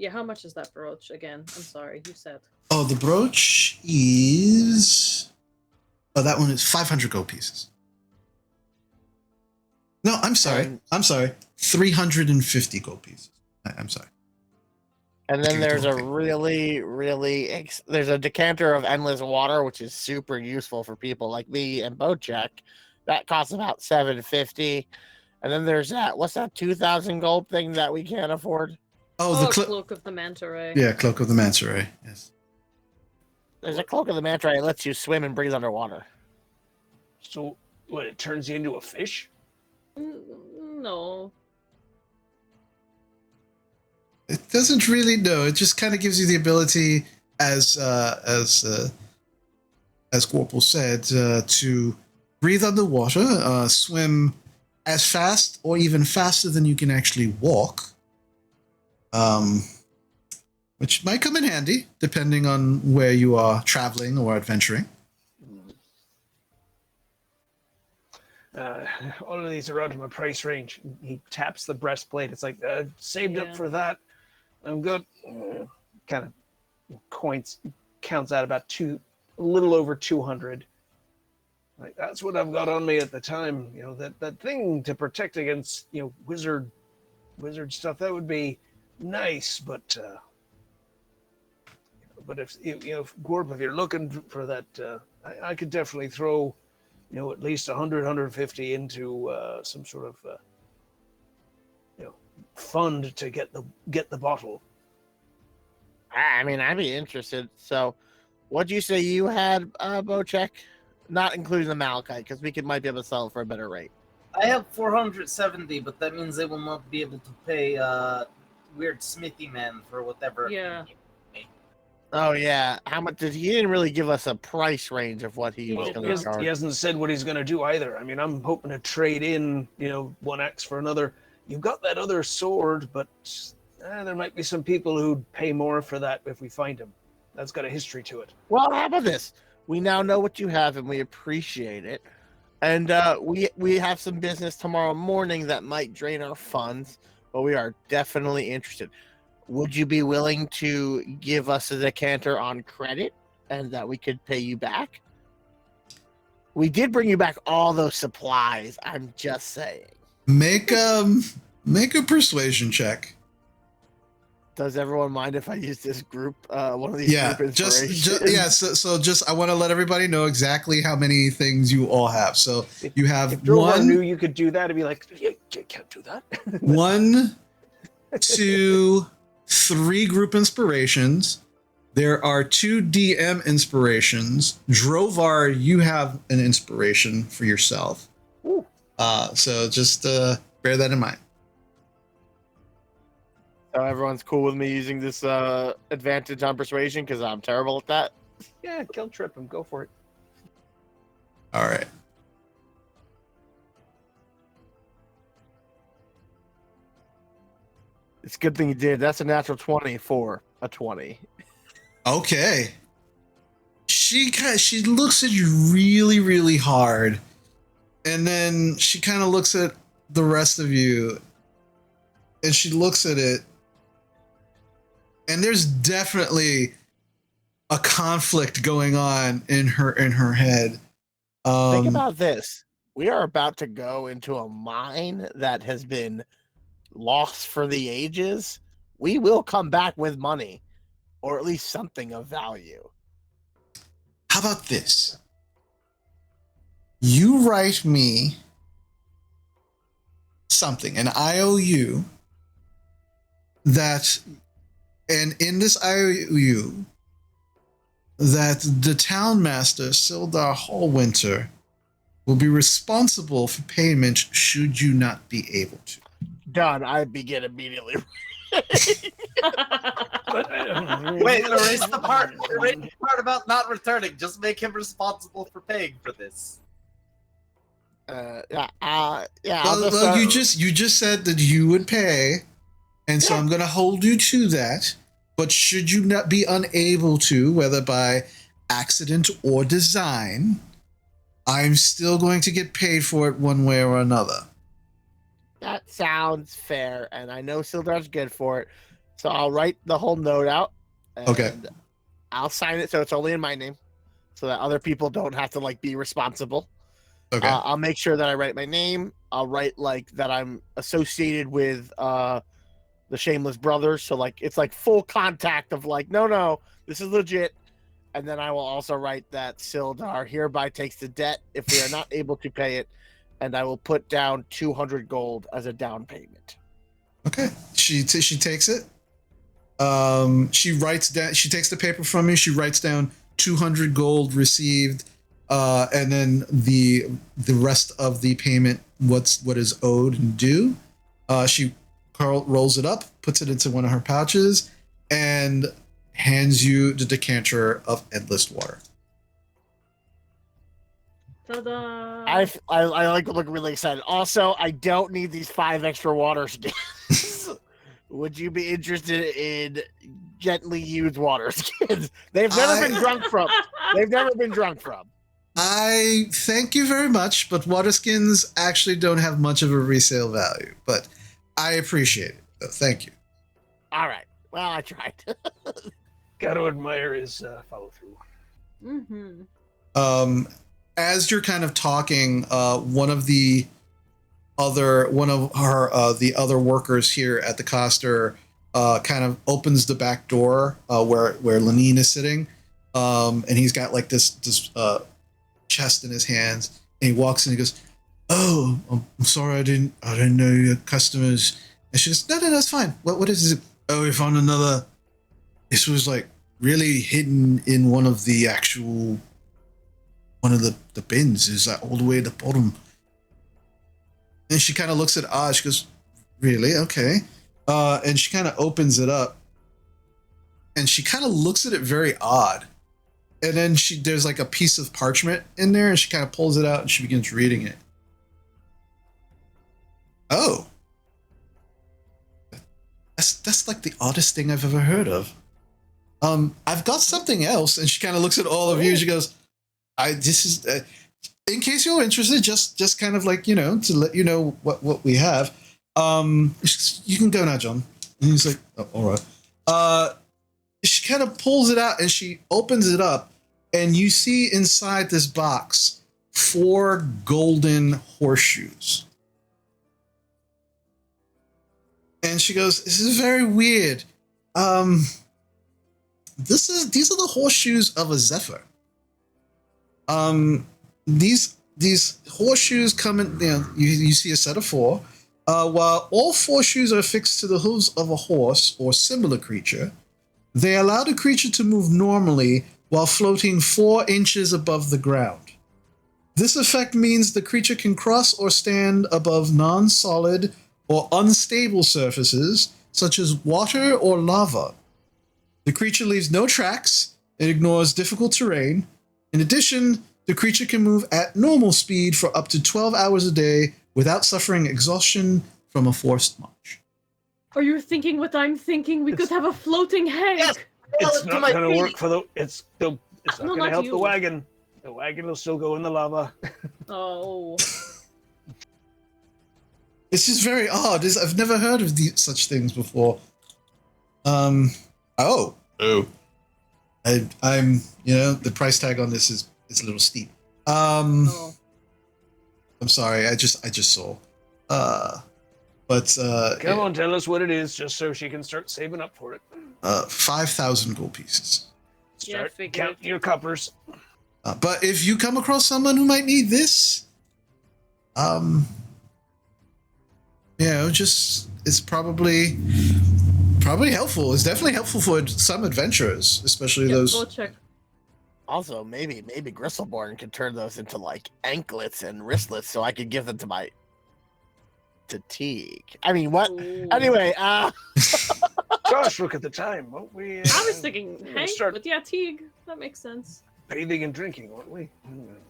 how much is that brooch again? I'm sorry, you said. Oh, the brooch is. Oh, that one is 500 gold pieces. No, I'm sorry. 350 gold pieces. I'm sorry. And then there's a there's a decanter of endless water, which is super useful for people like me and Bojack. That costs about 750. And then there's what's that 2,000 gold thing that we can't afford? Oh, the Cloak of the Manta Ray. Yeah, Cloak of the Manta Ray. Yes. There's a Cloak of the Manta Ray that lets you swim and breathe underwater. So, what? It turns you into a fish? No. It doesn't really know. It just kind of gives you the ability, as Corporal said, to breathe underwater, swim as fast or even faster than you can actually walk. Which might come in handy depending on where you are traveling or adventuring. All of these are out of my price range. He taps the breastplate. It's like, saved up for that. I'm good. Kind of counts out about a little over 200. Like, that's what I've got on me at the time. That thing to protect against, wizard stuff. That would be nice, but if Gorp, if you're looking for that, I could definitely throw, at least 100, 150 into some sort of, fund to get the bottle. I mean, I'd be interested. So, what'd you say you had, Bocheck? Not including the malachite, because we might be able to sell it for a better rate. I have 470, but that means I will not be able to pay weird smithy man for whatever. Yeah. Oh yeah, how much did he didn't really give us a price range of what he was going to charge. He hasn't said what he's going to do either. I mean, I'm hoping to trade in, one axe for another. You've got that other sword, but there might be some people who'd pay more for that if we find him. That's got a history to it. Well, how about this? We now know what you have, and we appreciate it. And we have some business tomorrow morning that might drain our funds, but we are definitely interested. Would you be willing to give us a decanter on credit and that we could pay you back? We did bring you back all those supplies. I'm just saying. Make a persuasion check. Does everyone mind if I use this group? One of these group inspirations? So I want to let everybody know exactly how many things you all have. So you have if one. Knew you could do that, it'd be like, you can't do that. 1, 2, 3 group inspirations. There are 2 DM inspirations. Drovar, you have an inspiration for yourself. Ooh. So just bear that in mind. So everyone's cool with me using this advantage on persuasion because I'm terrible at that. Yeah, guilt trip him. Go for it. All right. It's a good thing you did. That's a natural 20 for a 20. Okay. She looks at you really, really hard, and then she kind of looks at the rest of you, and she looks at it, and there's definitely a conflict going on in her head. Think about this. We are about to go into a mine that has been lost for the ages. We will come back with money, or at least something of value. How about this? You write me something, an IOU that, and in this IOU, that the town master, Sildar Hallwinter, will be responsible for payment should you not be able to. Done. I begin immediately. Wait, erase the part about not returning. Just make him responsible for paying for this. Yeah. Well, you just said that you would pay, and so I'm going to hold you to that. But should you not be unable to, whether by accident or design, I'm still going to get paid for it one way or another. That sounds fair, and I know Sildar's good for it. So I'll write the whole note out. And Okay. I'll sign it so it's only in my name, so that other people don't have to be responsible. Okay. I'll make sure that I write my name. I'll write that I'm associated with the Shameless Brothers, so it's full contact of no, this is legit. And then I will also write that Sildar hereby takes the debt if we are not able to pay it, and I will put down 200 gold as a down payment. Okay. She takes it. She writes down. She takes the paper from you. She writes down 200 gold received, and then the rest of the payment, what is owed and due. She rolls it up, puts it into one of her pouches, and hands you the decanter of endless water. Ta-da! I look really excited. Also, I don't need these 5 extra water skins. Would you be interested in gently used water skins? They've never been drunk from. They've never been drunk from. I thank you very much, but water skins actually don't have much of a resale value, but I appreciate it. So thank you. All right. Well, I tried. Got to admire his follow through. Mm-hmm. As you're kind of talking, one of the other workers here at the Coster kind of opens the back door where Lenine is sitting, and he's got this chest in his hands, and he walks in and he goes, "Oh, I'm sorry, I didn't know your customers." And she goes, "No, that's fine. What is it?" "Oh, we found another. This was really hidden in one of the bins. Is all the way at the bottom." And she kind of looks at Oz. She goes, "Really? Okay." And she kind of opens it up, and she kind of looks at it very odd. And then there's a piece of parchment in there, and she kind of pulls it out and she begins reading it. "Oh, that's the oddest thing I've ever heard of. I've got something else." And she kind of looks at all of you. She goes, "This is in case you're interested, just kind of to let you know what we have. You can go now, John." And he's like, "Oh, all right." She kind of pulls it out and she opens it up, and you see inside this box 4 golden horseshoes. And she goes, "This is very weird. These are the horseshoes of a Zephyr. These horseshoes come in, you see a set of 4. While all 4 shoes are fixed to the hooves of a horse or similar creature, they allow the creature to move normally while floating 4 inches above the ground. This effect means the creature can cross or stand above non-solid or unstable surfaces, such as water or lava. The creature leaves no tracks and ignores difficult terrain. In addition, the creature can move at normal speed for up to 12 hours a day without suffering exhaustion from a forced march. Are you thinking what I'm thinking? We could have a floating Hank. Yes. It's not going to work for the. It's not No, going to not help you. the wagon. The wagon will still go in the lava. Oh. This is very odd. I've never heard of such things before. I'm the price tag on this is a little steep. Oh. I'm sorry. I just saw. Come on, tell us what it is, just so she can start saving up for it. 5,000 gold pieces. Start figured. counting your coppers. But if you come across someone who might need this, it's probably helpful. It's definitely helpful for some adventurers, especially those. Go check. Also, maybe Gristleborn could turn those into like anklets and wristlets, so I could give them to Teague. I mean, what? Ooh. Anyway, Gosh, look at the time, won't we? I was thinking Hank, start- but yeah, Teague. That makes sense. Bathing and drinking, won't we?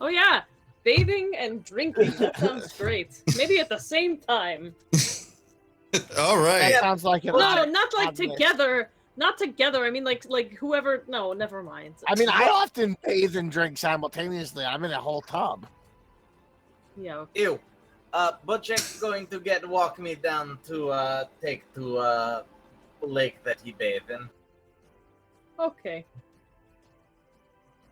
Oh yeah, bathing and drinking. That sounds great. Maybe at the same time. All right. that sounds like No, not like together. Not together. I mean, like whoever. No, never mind. I mean, I often bathe and drink simultaneously. I'm in a whole tub. Yeah. Ew. Butchek's going to walk me down to take to lake that he bathed in. Okay.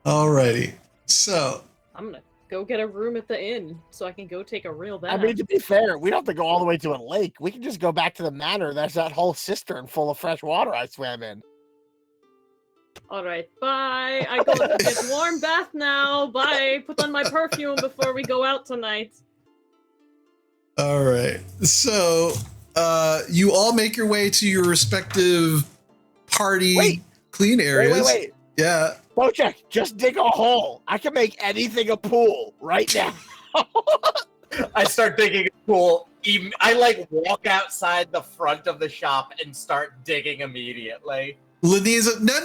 Alrighty. So I'm gonna go get a room at the inn so I can go take a real bath. I mean, to be fair, we don't have to go all the way to a lake. We can just go back to the manor. There's that whole cistern full of fresh water I swam in. All right, bye. I go to get warm bath now. Bye. Put on my perfume before we go out tonight. all right. So you all make your way to your respective party Wait. clean areas. Wait. Yeah. Bojack, just dig a hole. I can make anything a pool right now. I start digging a pool. I like walk outside the front of the shop and start digging immediately. Lanine's no,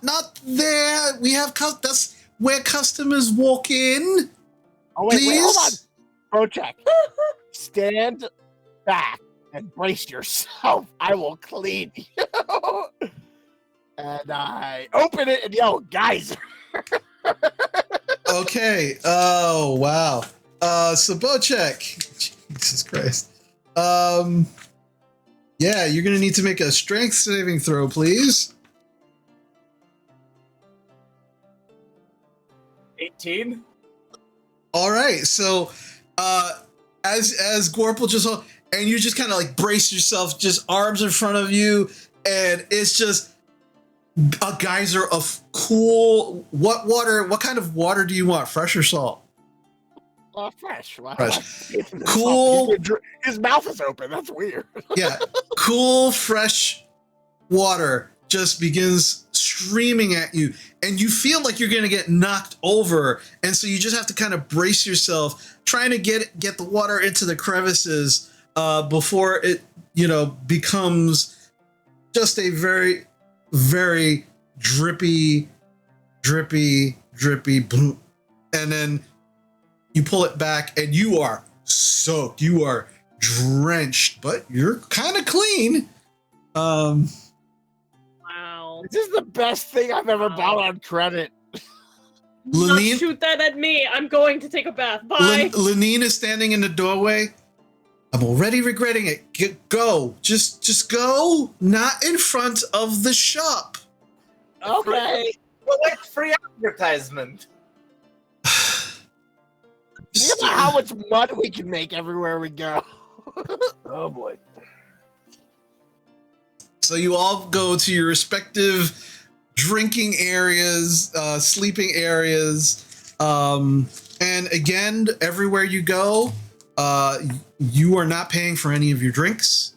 not there. We have that's where customers walk in. Oh, wait, hold on. Please? Bojack, stand back and brace yourself. I will clean you. And I open it and yell, guys. Okay. Oh wow. So Bocek. Jesus Christ. Yeah, you're gonna need to make a strength saving throw, please. 18. All right. So as Gorple just and you just kind of like brace yourself, just arms in front of you, and it's just a geyser of cool. What water? What kind of water do you want? Fresh or salt? Fresh. Fresh. Cool. His mouth is open. That's weird. Yeah, cool, fresh water just begins streaming at you, and you feel like you're gonna get knocked over, and so you just have to kind of brace yourself, trying to get the water into the crevices before it, becomes just a very, very drippy, bloop, and then you pull it back, and you are soaked. You are drenched, but you're kind of clean. Wow. This is the best thing I've ever bought on credit. Not Lanine, shoot that at me. I'm going to take a bath. Bye. Lanine is standing in the doorway. I'm already regretting it. Go. Just go. Not in front of the shop. Okay. Well, that's free advertisement. Think about how much mud we can make everywhere we go. Oh boy. So you all go to your respective drinking areas, sleeping areas, and again, everywhere you go, you are not paying for any of your drinks.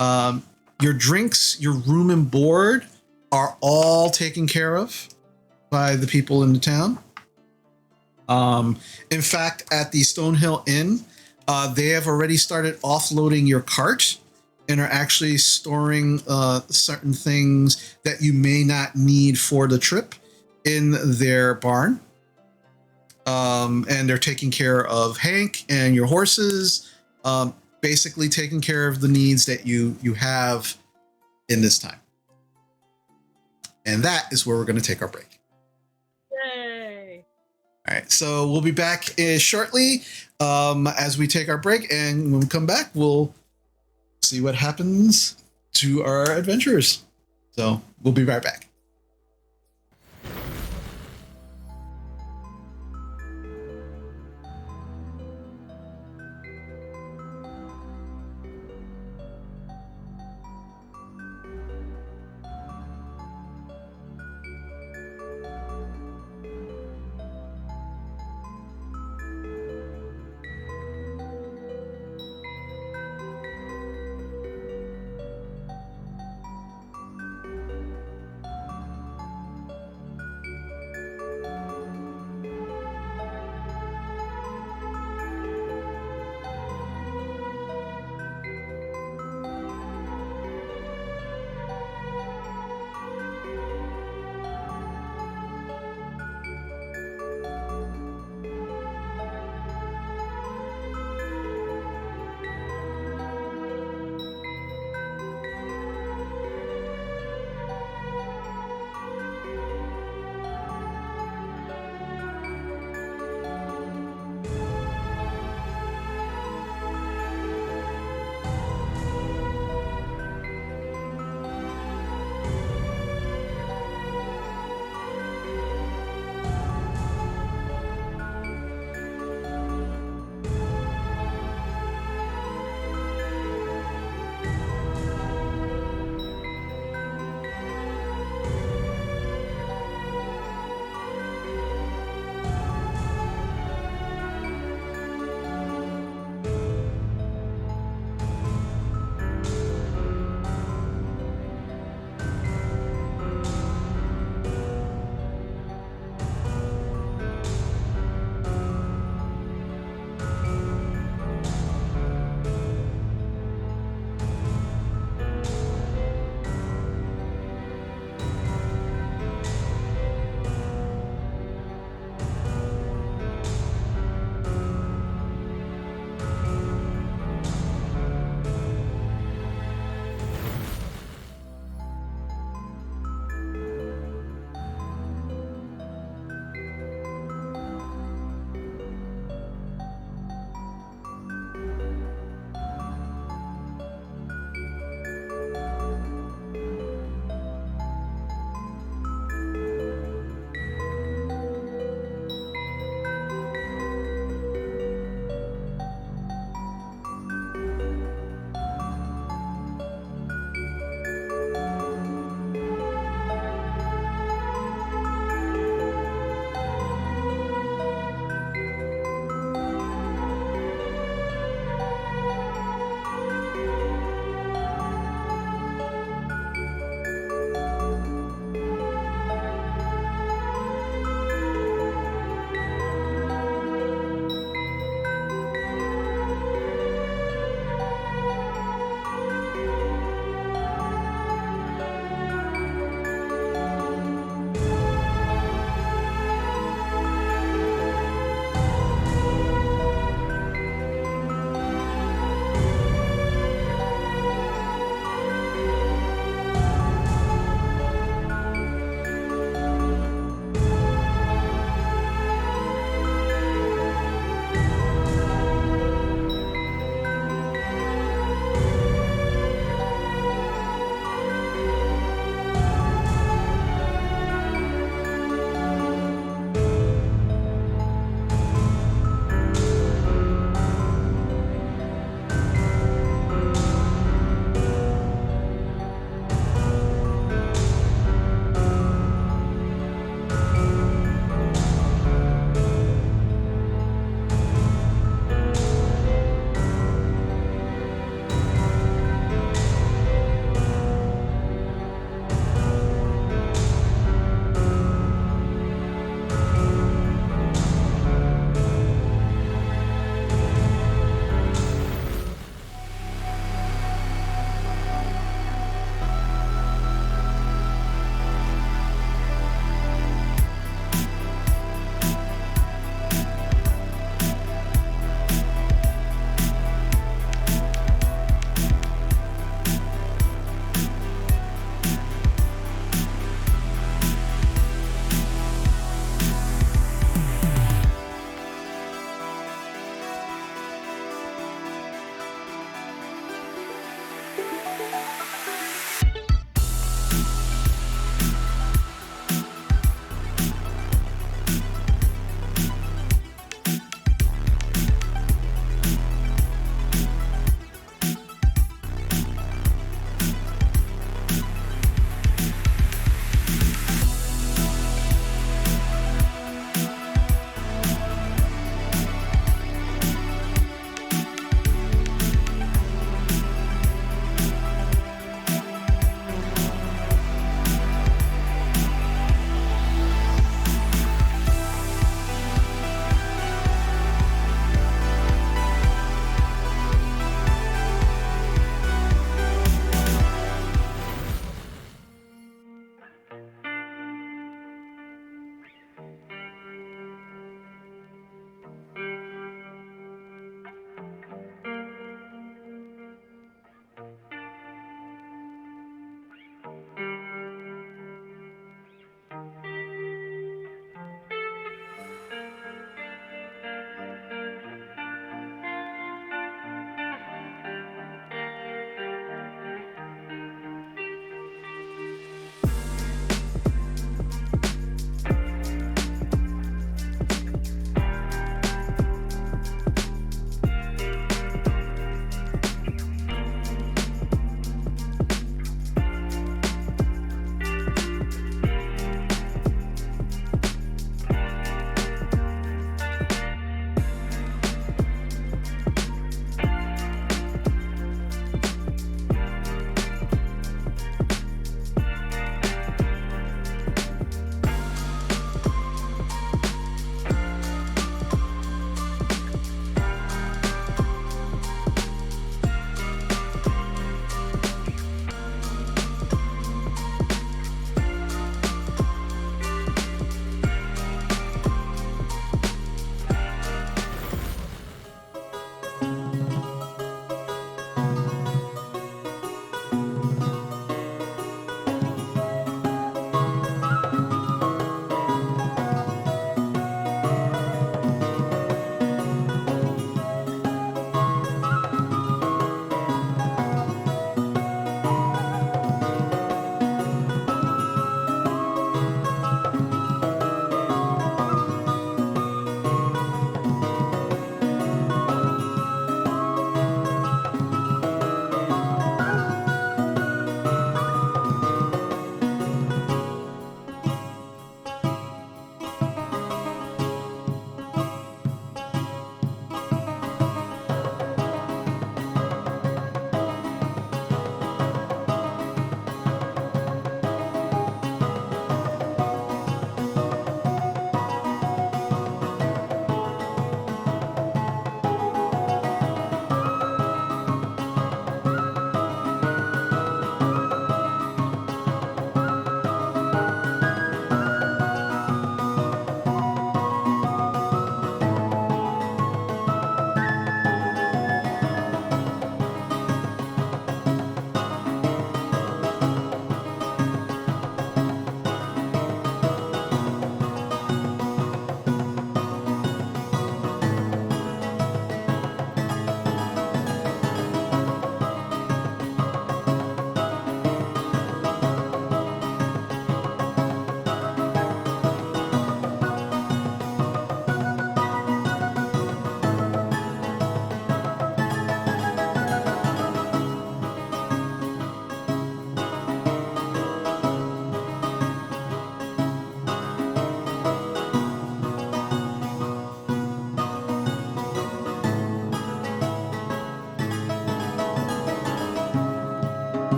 Your drinks, your room and board are all taken care of by the people in the town. In fact, at the Stonehill Inn, they have already started offloading your cart and are actually storing certain things that you may not need for the trip in their barn. And they're taking care of Hank and your horses, basically taking care of the needs that you have in this time. And that is where we're going to take our break. Yay! All right, so we'll be back shortly as we take our break, and when we come back, we'll see what happens to our adventurers. So we'll be right back.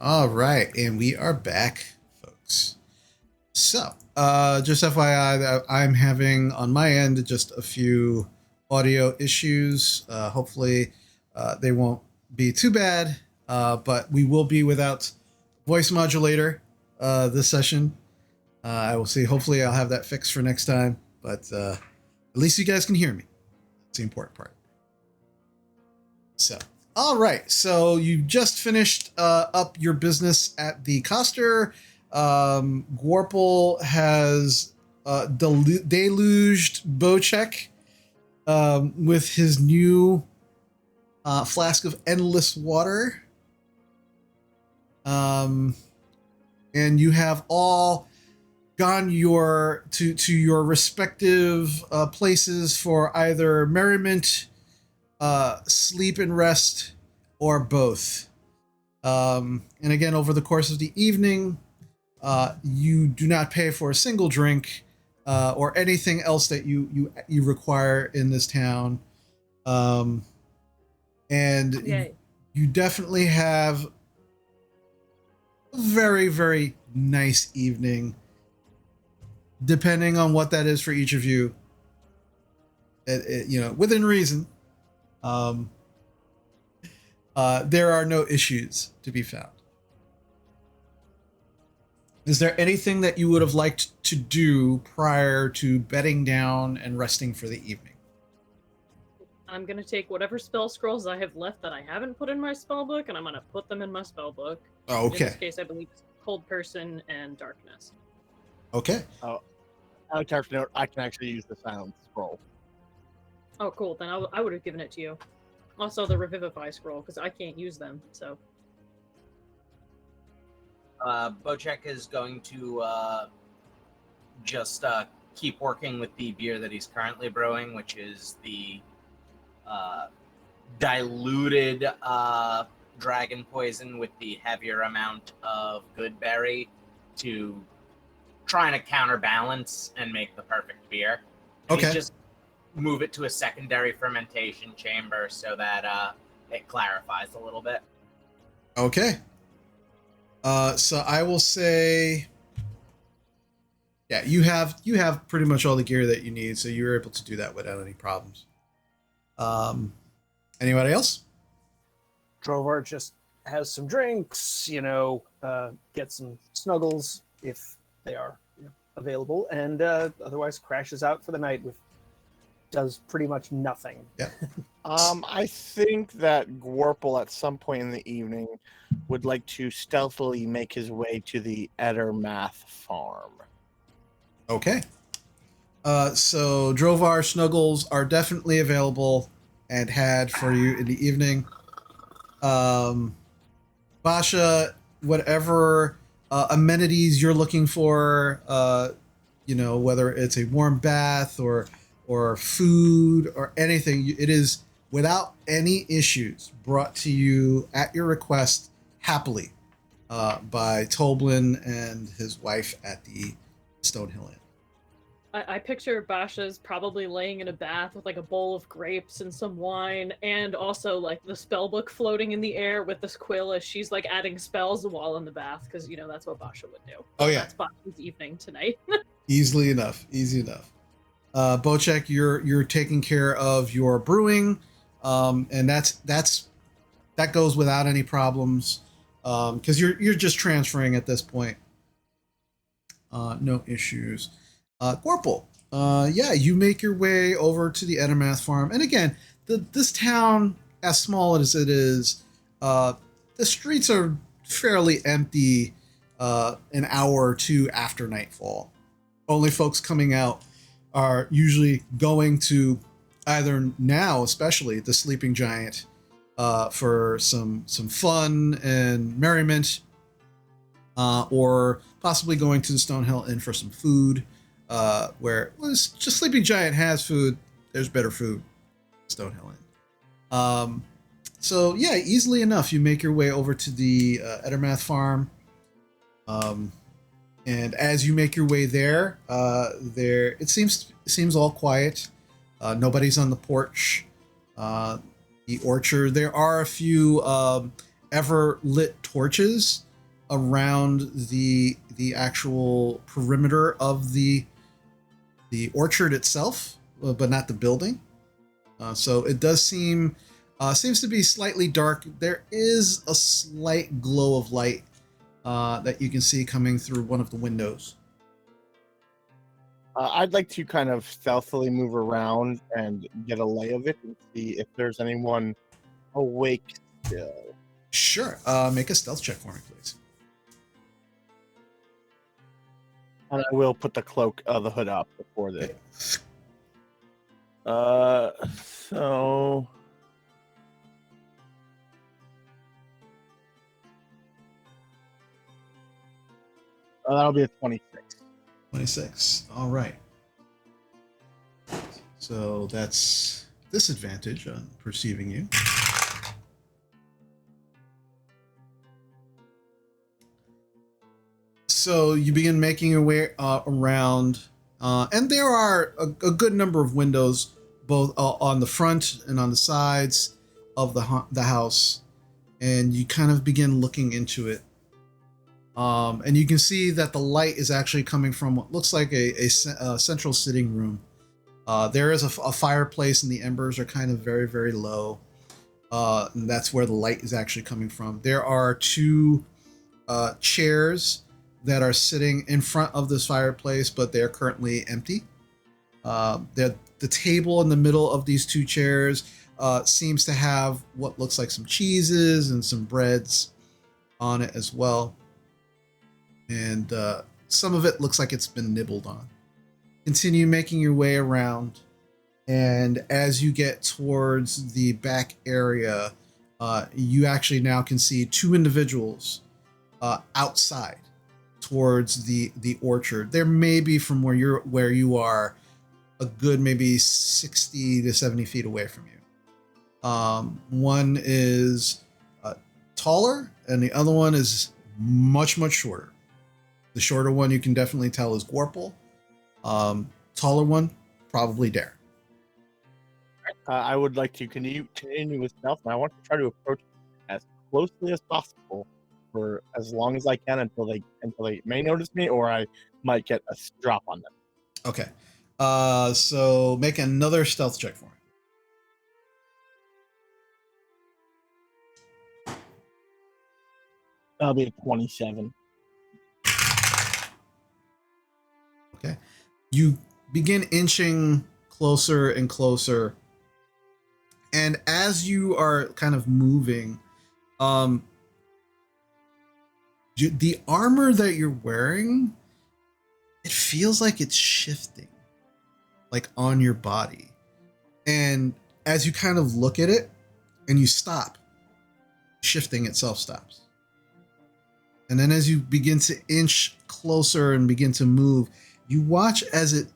All right, and we are back, folks. So, just FYI, that I'm having on my end just a few audio issues. Hopefully, they won't be too bad, but we will be without voice modulator this session. I will see. Hopefully, I'll have that fixed for next time, but at least you guys can hear me. That's the important part. So. All right, so you just finished up your business at the Coster. Gorple has deluged Bocek with his new flask of endless water. And you have all gone to your respective places for either merriment, sleep and rest, or both. And again, over the course of the evening, you do not pay for a single drink or anything else that you require in this town. And you definitely have a very, very nice evening, depending on what that is for each of you. Within reason. There are no issues to be found. Is there anything that you would have liked to do prior to bedding down and resting for the evening? I'm going to take whatever spell scrolls I have left that I haven't put in my spell book, and I'm going to put them in my spell book. Oh, okay. In this case, I believe it's Cold Person and Darkness. Okay. Oh, I would note I can actually use the silent scroll. Oh, cool. Then I would have given it to you. Also, the Revivify scroll, because I can't use them, so... Bocek is going to just keep working with the beer that he's currently brewing, which is the diluted dragon poison with the heavier amount of good berry to trying to counterbalance and make the perfect beer. Okay. He's just move it to a secondary fermentation chamber so that it clarifies a little bit. Okay. So I will say, yeah, you have pretty much all the gear that you need, so you're able to do that without any problems. Anybody else? Drovar just has some drinks, get some snuggles if they are available, and otherwise crashes out for the night does pretty much nothing. Yeah. I think that Gorple at some point in the evening would like to stealthily make his way to the Ettermath farm. Okay. So Drovar snuggles are definitely available and had for you in the evening. Basha, whatever amenities you're looking for, whether it's a warm bath or food or anything, it is without any issues brought to you at your request happily by Toblin and his wife at the Stonehill Inn. I picture Basha's probably laying in a bath with like a bowl of grapes and some wine, and also like the spell book floating in the air with this quill as she's like adding spells while in the bath, because that's what Basha would do. Oh yeah, that's Basha's evening tonight. Easy enough. Bocek, you're taking care of your brewing, and that goes without any problems, because you're just transferring at this point. No issues. Gorple, you make your way over to the Ettermath farm, and again, this town, as small as it is, the streets are fairly empty. An hour or two after nightfall, only folks coming out are usually going to either now, especially the Sleeping Giant, for some fun and merriment, or possibly going to the Stonehill Inn for some food. Where just Sleeping Giant has food, there's better food. Stonehill Inn. So yeah, easily enough, you make your way over to the Ettermath farm. And as you make your way there, it seems all quiet. Nobody's on the porch. The orchard. There are a few ever lit torches around the actual perimeter of the orchard itself, but not the building. So it does seems to be slightly dark. There is a slight glow of light that you can see coming through one of the windows. I'd like to kind of stealthily move around and get a lay of it and see if there's anyone awake still. Sure. Make a stealth check for me, please. And I will put the hood up before this. So that'll be a 26. 26. All right. So that's disadvantage on perceiving you. So you begin making your way around, and there are a good number of windows, both on the front and on the sides of the house, and you kind of begin looking into it. And you can see that the light is actually coming from what looks like a central sitting room. There is a fireplace, and the embers are kind of very, very low. And that's where the light is actually coming from. There are two chairs that are sitting in front of this fireplace, but they're currently empty. The table in the middle of these two chairs seems to have what looks like some cheeses and some breads on it as well. And some of it looks like it's been nibbled on. Continue making your way around, and as you get towards the back area, you actually now can see two individuals outside towards the orchard. There may be, from where you are, a good maybe 60 to 70 feet away from you. One is taller, and the other one is much, much shorter. The shorter one you can definitely tell is Gorple. Taller one, probably Dare. I would like to continue with stealth, and I want to try to approach as closely as possible for as long as I can until they may notice me, or I might get a drop on them. Okay. So make another stealth check for me. That'll be a 27. Okay. You begin inching closer and closer. And as you are kind of moving, the armor that you're wearing, it feels like it's shifting, like on your body. And as you kind of look at it and you stop, shifting itself stops. And then as you begin to inch closer and begin to move, you watch as it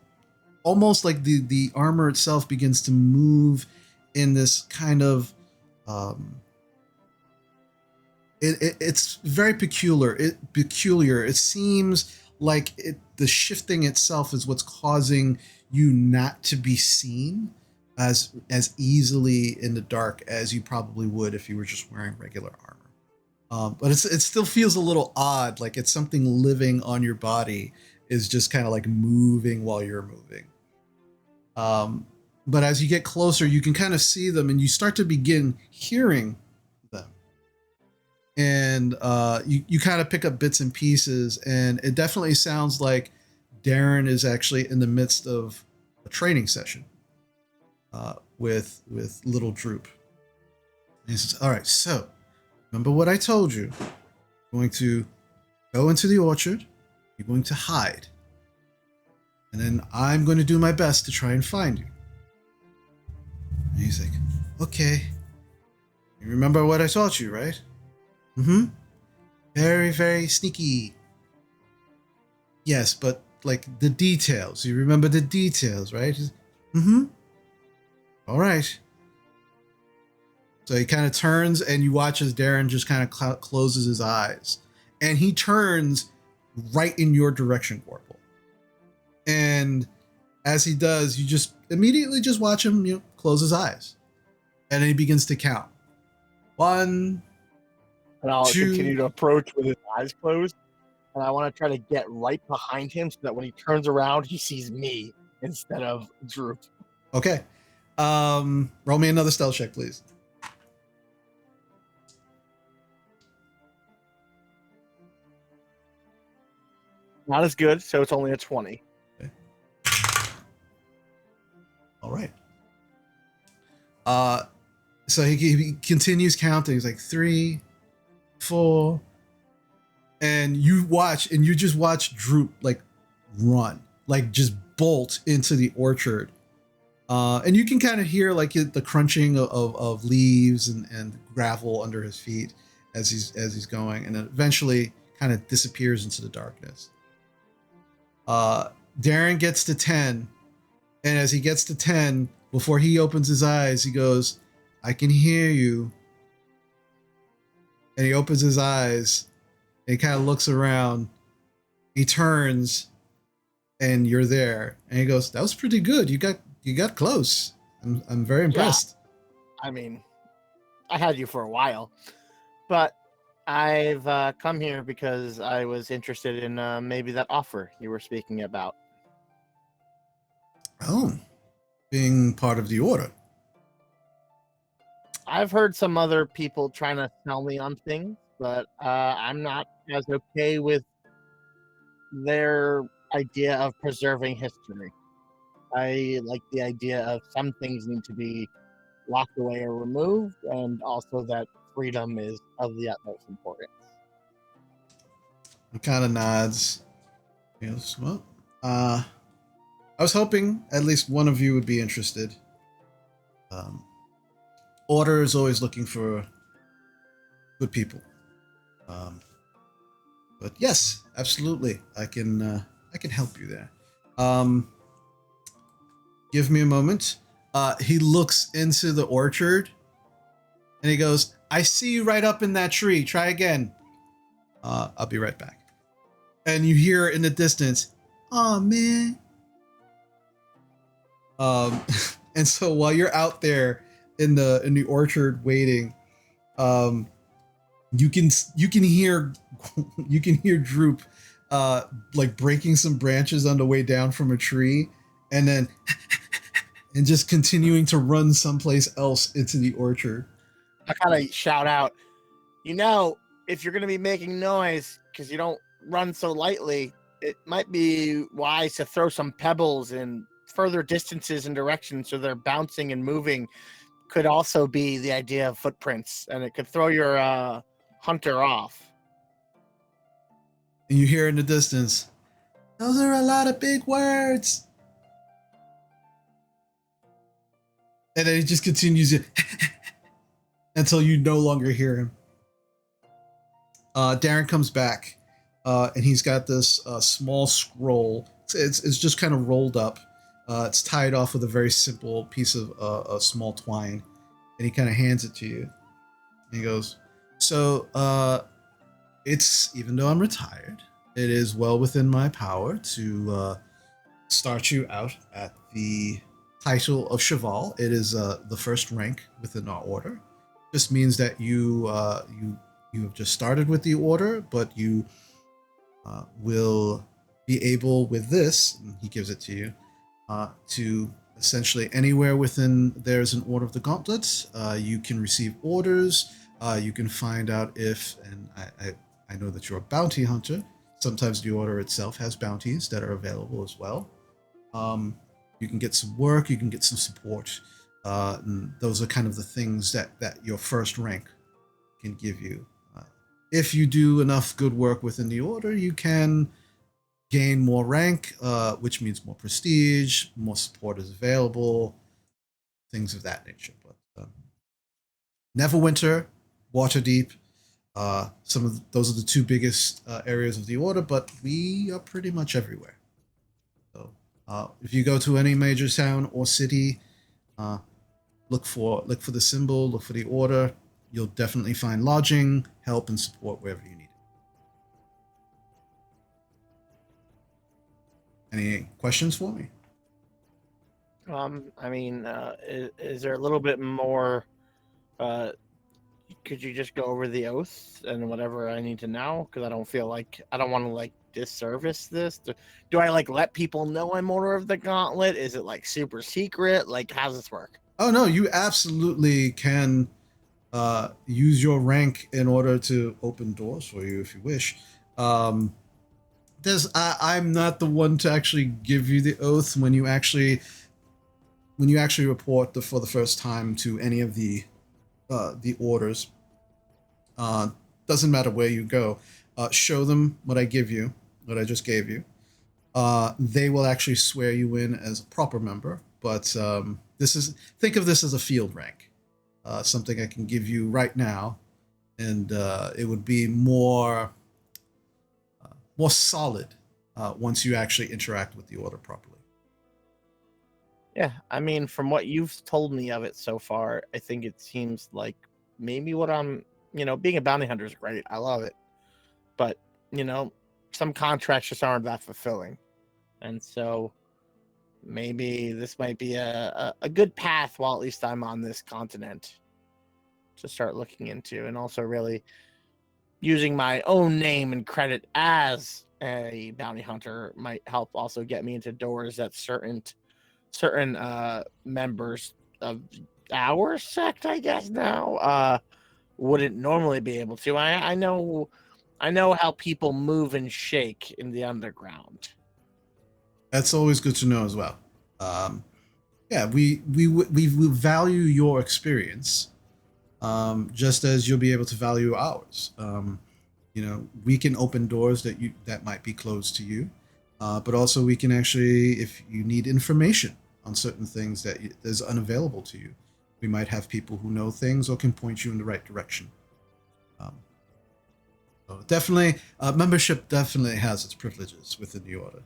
almost like the armor itself begins to move in this kind of it's very peculiar. It seems like the shifting itself is what's causing you not to be seen as easily in the dark as you probably would if you were just wearing regular armor. But it still feels a little odd, like it's something living on your body is just kind of like moving while you're moving. But as you get closer, you can kind of see them, and you start to begin hearing them. And you kind of pick up bits and pieces, and it definitely sounds like Darren is actually in the midst of a training session with Little Droop. And he says, "All right, so remember what I told you. You're going to go into the orchard. You're going to hide. And then I'm going to do my best to try and find you." And he's like, "Okay. You remember what I taught you, right?" "Mm-hmm. Very, very sneaky." "Yes, but like the details. You remember the details, right?" "Mm-hmm. All right." So he kind of turns, and you watch as Darren just kind of closes his eyes. And he turns right in your direction, Gorple. And as he does, you just immediately just watch him, close his eyes. And then he begins to count. 1, And I'll Two- continue to approach with his eyes closed. And I want to try to get right behind him so that when he turns around, he sees me instead of Droop. Okay. Roll me another stealth check, please. Not as good, so it's only a 20. All right. So he continues counting. He's like 3, 4, and you just watch Droop like run, like just bolt into the orchard. And you can kind of hear like the crunching of leaves and gravel under his feet as he's going, and then eventually kind of disappears into the darkness. Darren gets to 10, and as he gets to 10, before he opens his eyes, he goes, "I can hear you." And he opens his eyes, and he kind of looks around. He turns, and you're there. And he goes, "That was pretty good. You got close. I'm very impressed." Yeah. I mean, I had you for a while, but I've come here because I was interested in maybe that offer you were speaking about. Oh, being part of the order. I've heard some other people trying to sell me on things, but I'm not as okay with their idea of preserving history. I like the idea of some things need to be locked away or removed, and also that freedom is of the utmost importance. He kind of nods. He goes, "Well, I was hoping at least one of you would be interested. Order is always looking for good people. But yes, absolutely, I can help you there. Give me a moment." He looks into the orchard, and he goes, "I see you right up in that tree. Try again." I'll be right back. And you hear in the distance, "Oh man." And so while you're out there in the orchard waiting, you can hear Droop like breaking some branches on the way down from a tree, and then and just continuing to run someplace else into the orchard. I kind of shout out, if you're going to be making noise because you don't run so lightly, it might be wise to throw some pebbles in further distances and directions so they're bouncing and moving. Could also be the idea of footprints, and it could throw your hunter off. And you hear in the distance, "Those are a lot of big words." And then he just continues it until you no longer hear him. Darren comes back, and he's got this small scroll. It's just kind of rolled up. It's tied off with a very simple piece of a small twine, and he kind of hands it to you. And he goes, "So, it's, even though I'm retired, it is well within my power to start you out at the title of Cheval. It is the first rank within our order. This means that you have just started with the order, but you will be able with this," and he gives it to you, to essentially anywhere within there's an Order of the Gauntlets, you can receive orders. You can find out if, and I know that you're a bounty hunter. Sometimes the order itself has bounties that are available as well. You can get some work, you can get some support. And those are kind of the things that your first rank can give you. If you do enough good work within the order, you can gain more rank, which means more prestige, more support is available, things of that nature. But Neverwinter, Waterdeep, those are the two biggest areas of the order, but we are pretty much everywhere. So if you go to any major town or city, look for the symbol, look for the order. You'll definitely find lodging, help, and support wherever you need it. Any questions for me? Is there a little bit more could you just go over the oath and whatever I need to know? Because I don't want to like disservice this. Do I like let people know I'm Order of the Gauntlet? Is it like super secret? Like, how's this work? Oh no, you absolutely can use your rank in order to open doors for you if you wish. I'm not the one to actually give you the oath when you actually report for the first time to any of the orders. Doesn't matter where you go. Show them what I just gave you. They will actually swear you in as a proper member. But think of this as a field rank, something I can give you right now, and it would be more solid once you actually interact with the order properly. Yeah, I mean, from what you've told me of it so far, I think it seems like maybe what I'm, being a bounty hunter is great. I love it. But, some contracts just aren't that fulfilling. And so maybe this might be a good path while at least I'm on this continent to start looking into, and also really using my own name and credit as a bounty hunter might help also get me into doors that certain members of our sect, I guess now, wouldn't normally be able to. I know how people move and shake in the underground. That's always good to know as well. Yeah, we value your experience, just as you'll be able to value ours. We can open doors that might be closed to you, but also we can actually, if you need information on certain things that is unavailable to you, we might have people who know things or can point you in the right direction. So definitely, membership definitely has its privileges within the order.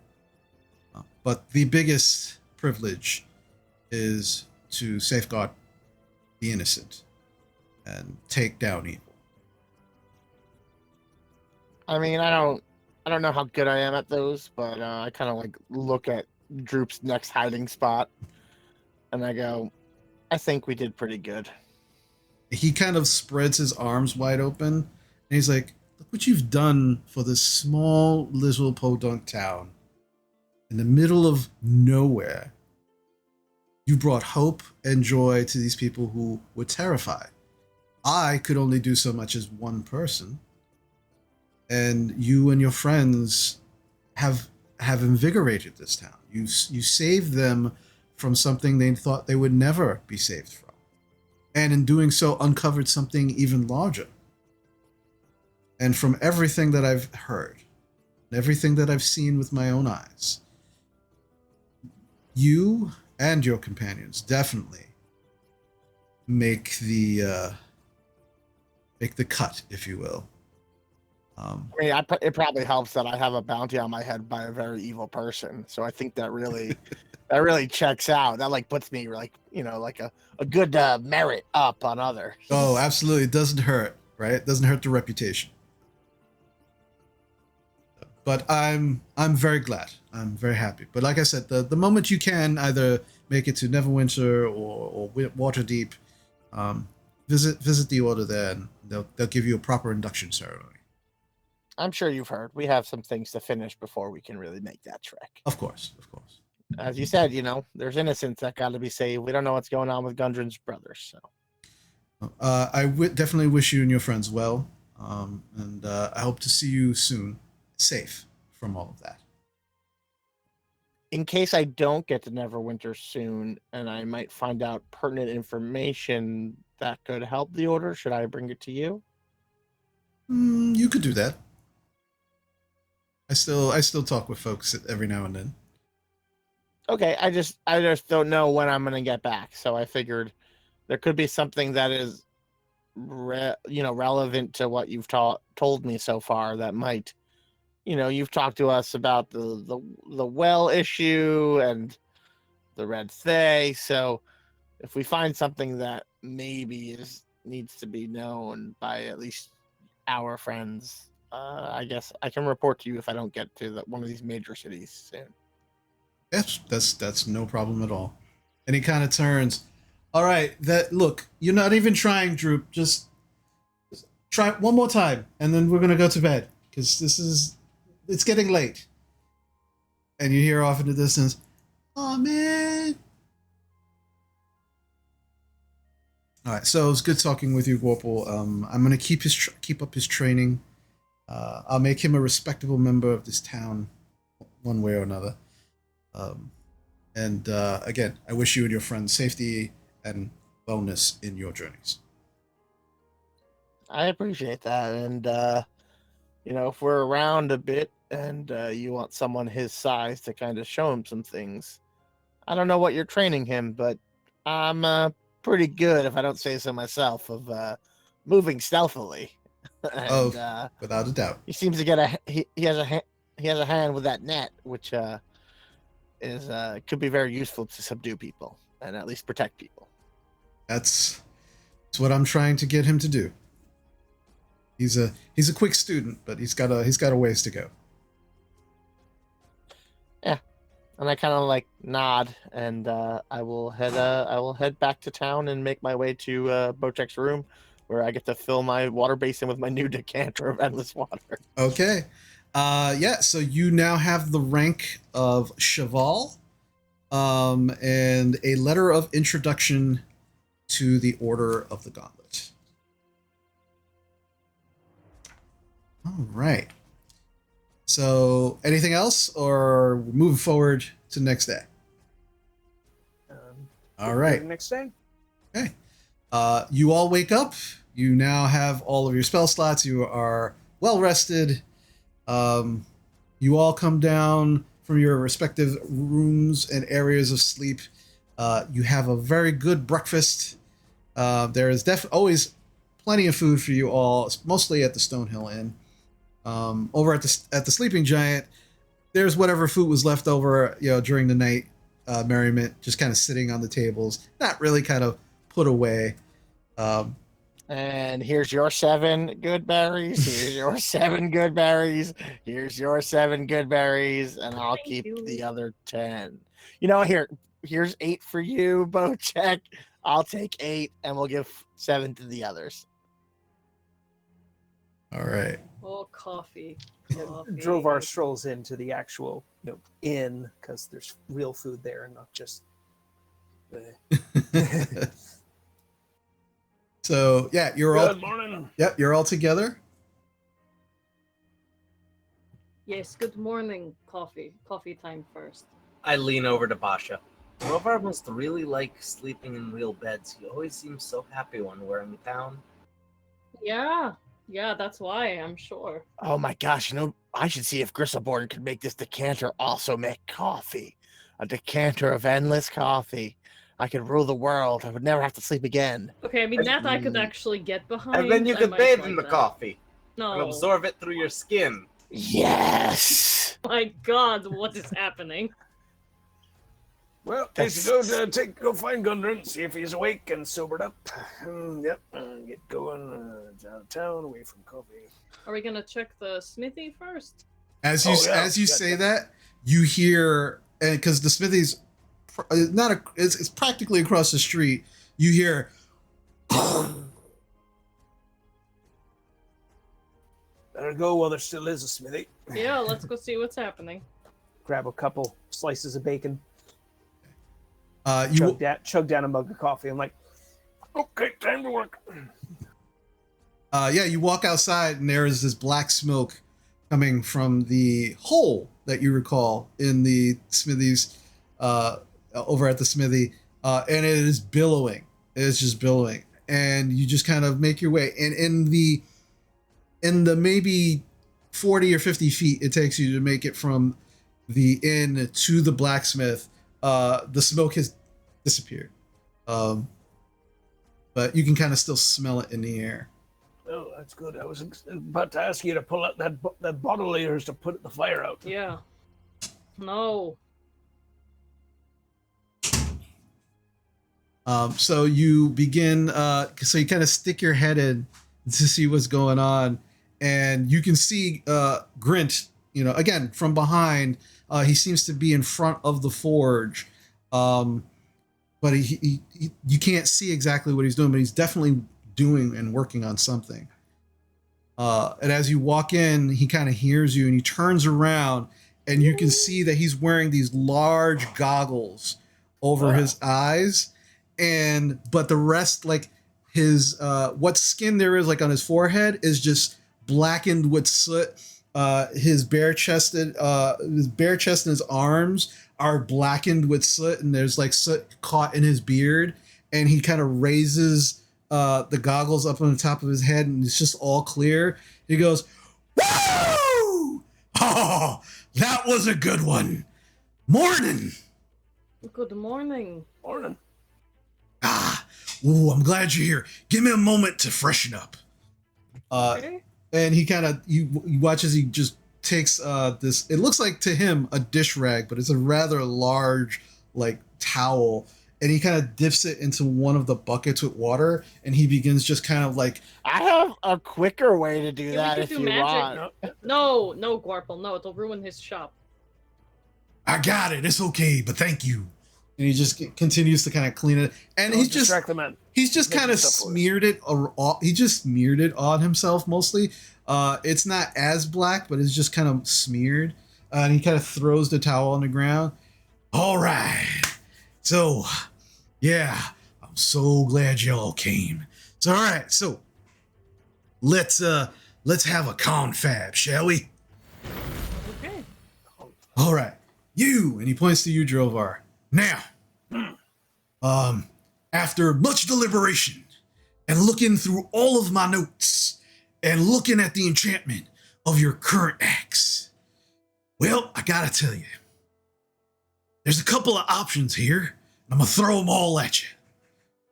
But the biggest privilege is to safeguard the innocent and take down evil. I mean, I don't know how good I am at those, but I kind of like look at Droop's next hiding spot, and I go, I think we did pretty good. He kind of spreads his arms wide open, and he's like, look what you've done for this small little podunk town in the middle of nowhere. You brought hope and joy to these people who were terrified. I could only do so much as one person, and you and your friends have invigorated this town. You saved them from something they thought they would never be saved from, and in doing so uncovered something even larger. And from everything that I've heard, and everything that I've seen with my own eyes, you and your companions definitely make the cut, if you will. I mean, it probably helps that I have a bounty on my head by a very evil person, so I think that really checks out. That like puts me like like a good merit up on others. Oh, absolutely, it doesn't hurt, right? It doesn't hurt the reputation. But I'm very glad. I'm very happy. But like I said, the moment you can either make it to Neverwinter or Waterdeep, visit the order there, and they'll give you a proper induction ceremony. I'm sure you've heard. We have some things to finish before we can really make that trek. Of course. As you said, there's innocents that got to be saved. We don't know what's going on with Gundren's brothers. So, I definitely wish you and your friends well, and I hope to see you soon, safe from all of that. In case I don't get to Neverwinter soon, and I might find out pertinent information that could help the order, should I bring it to you? You could do that. I still talk with folks every now and then. Okay, I just don't know when I'm gonna get back, so I figured there could be something that is, relevant to what you've told me so far that might, you've talked to us about the well issue and the Red Thay, so if we find something that maybe needs to be known by at least our friends, I guess I can report to you if I don't get to one of these major cities soon. Yes, that's no problem at all. And he kind of turns. All right, look, you're not even trying, Droop. Just try it one more time, and then we're gonna go to bed because it's getting late. And you hear off in the distance, "Oh man." All right, so it's good talking with you, Warple. I'm gonna keep up his training. I'll make him a respectable member of this town, one way or another. And again, I wish you and your friends safety and wellness in your journeys. I appreciate that. And, if we're around a bit and you want someone his size to kind of show him some things, I don't know what you're training him, but I'm pretty good, if I don't say so myself, of moving stealthily. And, without a doubt. He seems to get he has a hand with that net, which could be very useful to subdue people and at least protect people. That's what I'm trying to get him to do. He's a quick student, but he's got a ways to go. Yeah, and I kind of like nod, and I will head back to town and make my way to Bocek's room, where I get to fill my water basin with my new decanter of endless water. Okay. So you now have the rank of Cheval, and a letter of introduction to the Order of the Gauntlet. All right. So anything else, or moving forward to next day? All right. Next day. Okay. You all wake up. You now have all of your spell slots. You are well rested. You all come down from your respective rooms and areas of sleep. You have a very good breakfast. There is always plenty of food for you all, mostly at the Stonehill Inn. Over at the Sleeping Giant, there's whatever food was left over, during the night merriment, just kind of sitting on the tables, not really kind of put away. And here's your 7 good berries. Here's your 7 good berries. Here's your 7 good berries, and I'll keep the other 10. Here's 8 for you, Bocek. I'll take 8, and we'll give 7 to the others. All right. Oh, coffee. Drove our strolls into the actual inn, because there's real food there and not just. So yeah, Good morning. Yep, you're all together. Yes, good morning, coffee. Coffee time first. I lean over to Basha. Rovar must really like sleeping in real beds. He always seems so happy when we're in town. Yeah, that's why, I'm sure. Oh my gosh, I should see if Gristleborn could make this decanter also make coffee. A decanter of endless coffee. I could rule the world. I would never have to sleep again. Okay, I mean, that I could actually get behind. And then you could bathe in the coffee. No. And absorb it through your skin. Yes! My God, what is happening? Well, need to go find Gundren, see if he's awake and sobered up. Get going downtown, away from coffee. Are we gonna check the smithy first? As you say that, you hear, and because the smithy's it's practically across the street, you hear. Better go while there still is a smithy. Yeah, let's go see what's happening. Grab a couple slices of bacon. You chug down a mug of coffee. I'm like, okay, time to work. You walk outside and there is this black smoke coming from the hole that you recall in the smithy's over at the smithy, and it is billowing. It's just billowing, and you just kind of make your way. And in the maybe 40 or 50 feet it takes you to make it from the inn to the blacksmith, the smoke has disappeared, but you can kind of still smell it in the air. Oh, that's good. I was about to ask you to pull out that bottle of yours to put the fire out. Yeah. No. So you begin, so you kind of stick your head in to see what's going on, and you can see Grint, again from behind. He seems to be in front of the forge, but he you can't see exactly what he's doing, but he's definitely doing and working on something. And as you walk in, he kind of hears you and he turns around and you can see that he's wearing these large goggles over his eyes. But the rest, like his, what skin there is like on his forehead is just blackened with soot. His bare chest and his arms are blackened with soot, and there's like soot caught in his beard. And he kind of raises the goggles up on the top of his head, and it's just all clear. He goes, "Woo! Oh, that was a good one. Morning." Good morning. Morning. Ooh, I'm glad you're here. Give me a moment to freshen up. Okay. And he kind of, you watch as he just takes this, it looks like to him a dish rag, but it's a rather large like towel. And he kind of dips it into one of the buckets with water, and he begins just kind of like, I have a quicker way to do that if you want. No, Gwarple, no, it'll ruin his shop. "I got it. It's okay, but thank you." And he just continues to kind of clean it, and Don't distract the men. he's just kind of smeared it. He just smeared it on himself mostly. It's not as black, but it's just kind of smeared. And he kind of throws the towel on the ground. "All right. So, yeah, I'm so glad y'all came. So, all right. So, let's have a confab, shall we?" Okay. "All right. You," and he points to you, Drovar. "Now, after much deliberation and looking through all of my notes and looking at the enchantment of your current axe, well, I gotta tell you, there's a couple of options here, and I'm gonna throw them all at you.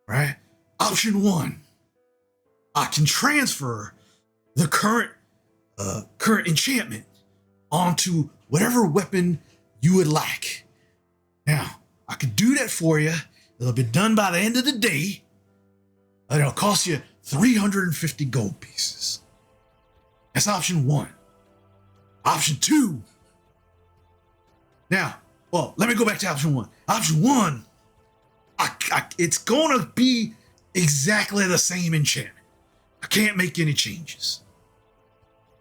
Right? Option one, I can transfer the current enchantment onto whatever weapon you would like. Now, I could do that for you. It'll be done by the end of the day. And it'll cost you 350 gold pieces. That's option one. Option two. Now, well, let me go back to option one. Option one, it's going to be exactly the same enchantment. I can't make any changes.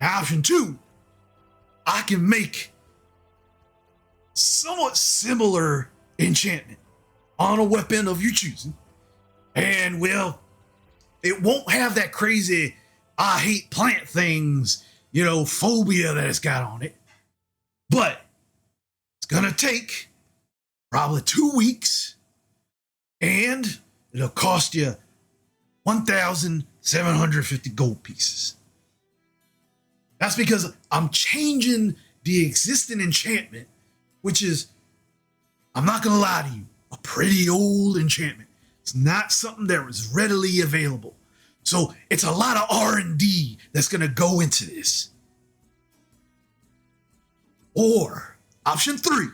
Now, option two, I can make somewhat similar enchantment on a weapon of your choosing. And, well, it won't have that crazy, I hate plant things, phobia that it's got on it. But it's going to take probably 2 weeks, and it'll cost you 1,750 gold pieces. That's because I'm changing the existing enchantment, which is, I'm not going to lie to you, a pretty old enchantment. It's not something that was readily available. So it's a lot of R&D that's going to go into this. Or option three,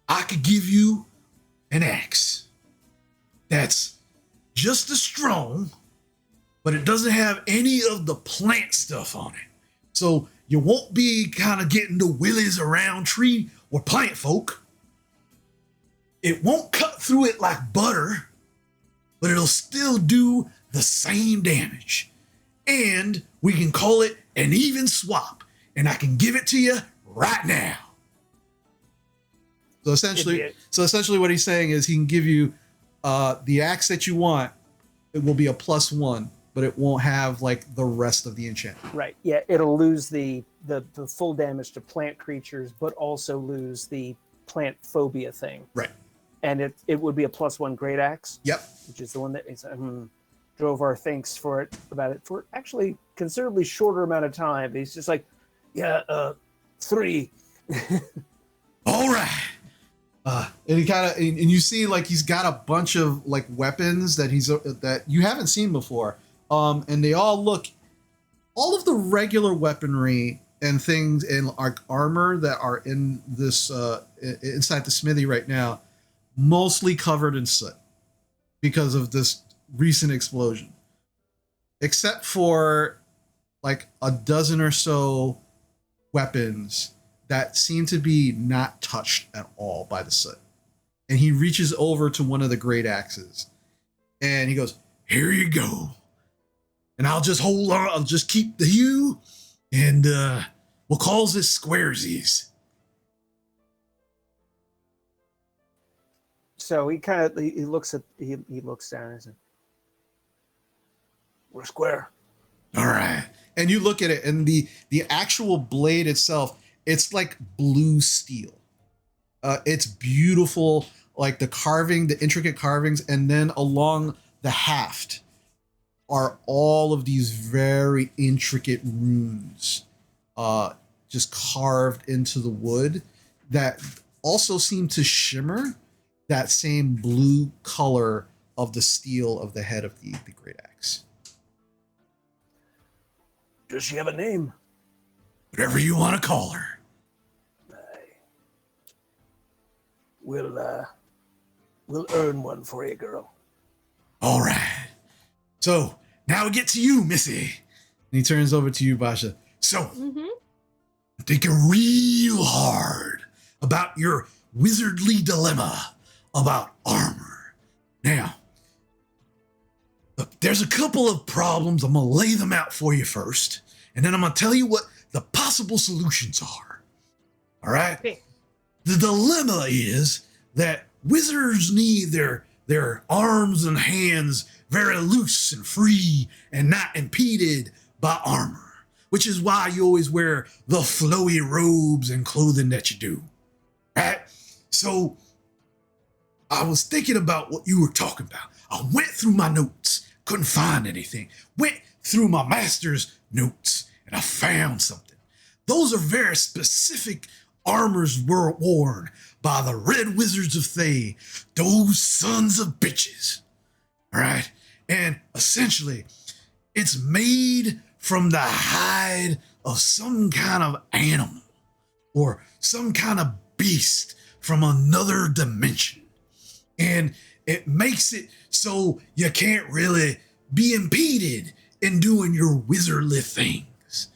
I could give you an axe that's just as strong, but it doesn't have any of the plant stuff on it. So you won't be kind of getting the willies around tree or plant folk. It won't cut through it like butter, but it'll still do the same damage. And we can call it an even swap, and I can give it to you right now. So essentially what he's saying is he can give you the axe that you want. It will be a +1, but it won't have like the rest of the enchantment. Right. Yeah, it'll lose the full damage to plant creatures, but also lose the plant phobia thing. Right. And it would be a +1 great axe. Yep. Which is the one that Drovar thinks about it for actually considerably shorter amount of time. He's just like, 3. All right. And he kind of, and you see like he's got a bunch of like weapons that you haven't seen before. And they all look, all of the regular weaponry and things and armor that are in this inside the smithy right now, mostly covered in soot because of this recent explosion, except for like a dozen or so weapons that seem to be not touched at all by the soot. And he reaches over to one of the great axes and he goes, "Here you go. and I'll just hold on. I'll just keep the hue, and we'll call this squaresies. So he looks down and says, "We're square." All right. And you look at it, and the actual blade itself, it's like blue steel. It's beautiful, like the intricate carvings, and then along the haft are all of these very intricate runes, just carved into the wood that also seem to shimmer that same blue color of the steel of the head of the great axe. Does she have a name? Whatever you want to call her. We'll earn one for you, girl. All right. So now we get to you, Missy. And he turns over to you, Basha. So, thinking real hard about your wizardly dilemma about armor. Now, look, there's a couple of problems. I'm going to lay them out for you first, and then I'm going to tell you what the possible solutions are. All right? Okay. The dilemma is that wizards need their arms and hands very loose and free and not impeded by armor, which is why you always wear the flowy robes and clothing that you do, right? So I was thinking about what you were talking about. I went through my notes, couldn't find anything. Went through my master's notes, and I found something. Those are very specific armors were worn by the Red Wizards of Thay, those sons of bitches. All right? And essentially, it's made from the hide of some kind of animal or some kind of beast from another dimension. And it makes it so you can't really be impeded in doing your wizardly things.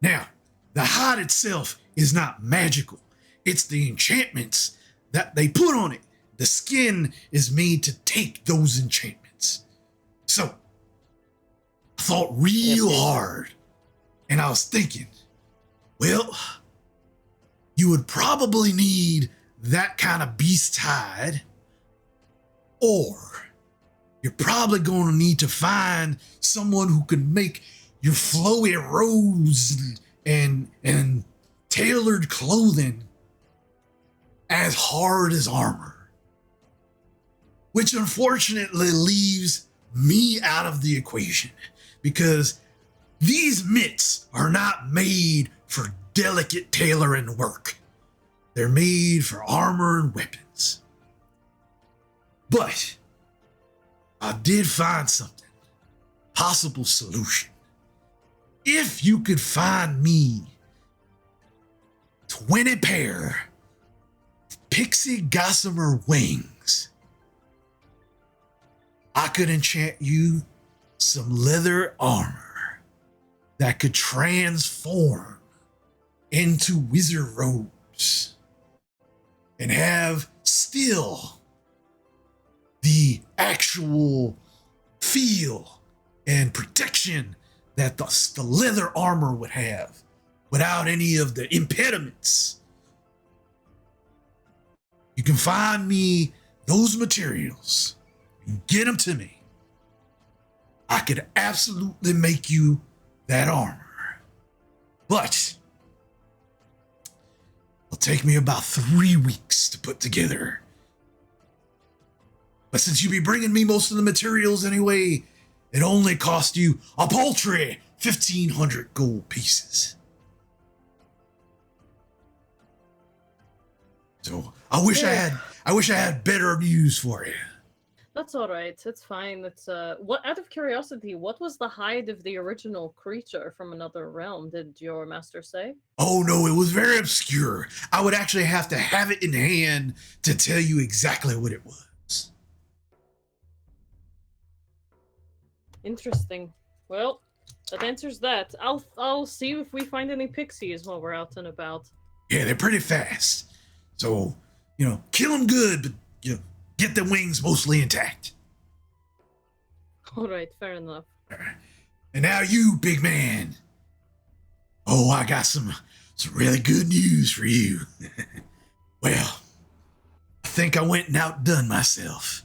Now, the hide itself is not magical. It's the enchantments that they put on it. The skin is made to take those enchantments. So, I thought real hard, and I was thinking, well, you would probably need that kind of beast hide, or you're probably going to need to find someone who can make your flowy robes and tailored clothing as hard as armor, which unfortunately leaves me out of the equation because these mitts are not made for delicate tailoring work. They're made for armor and weapons. But I did find something, possible solution. If you could find me 20 pair of pixie gossamer wings, I could enchant you some leather armor that could transform into wizard robes and have still the actual feel and protection that the leather armor would have without any of the impediments. You can find me those materials and get them to me. I could absolutely make you that armor. But it'll take me about 3 weeks to put together. But since you'll be bringing me most of the materials anyway, it only cost you a paltry 1,500 gold pieces. So I wish I had better news for you. That's all right. It's fine. It's what? Out of curiosity, what was the hide of the original creature from another realm? Did your master say? Oh no, it was very obscure. I would actually have to have it in hand to tell you exactly what it was. Interesting. Well, that answers that. I'll see if we find any pixies while we're out and about. Yeah, they're pretty fast. So, kill them good, but get the wings mostly intact. All right, fair enough. All right. And now you, big man. Oh, I got some really good news for you. Well, I think I went and outdone myself.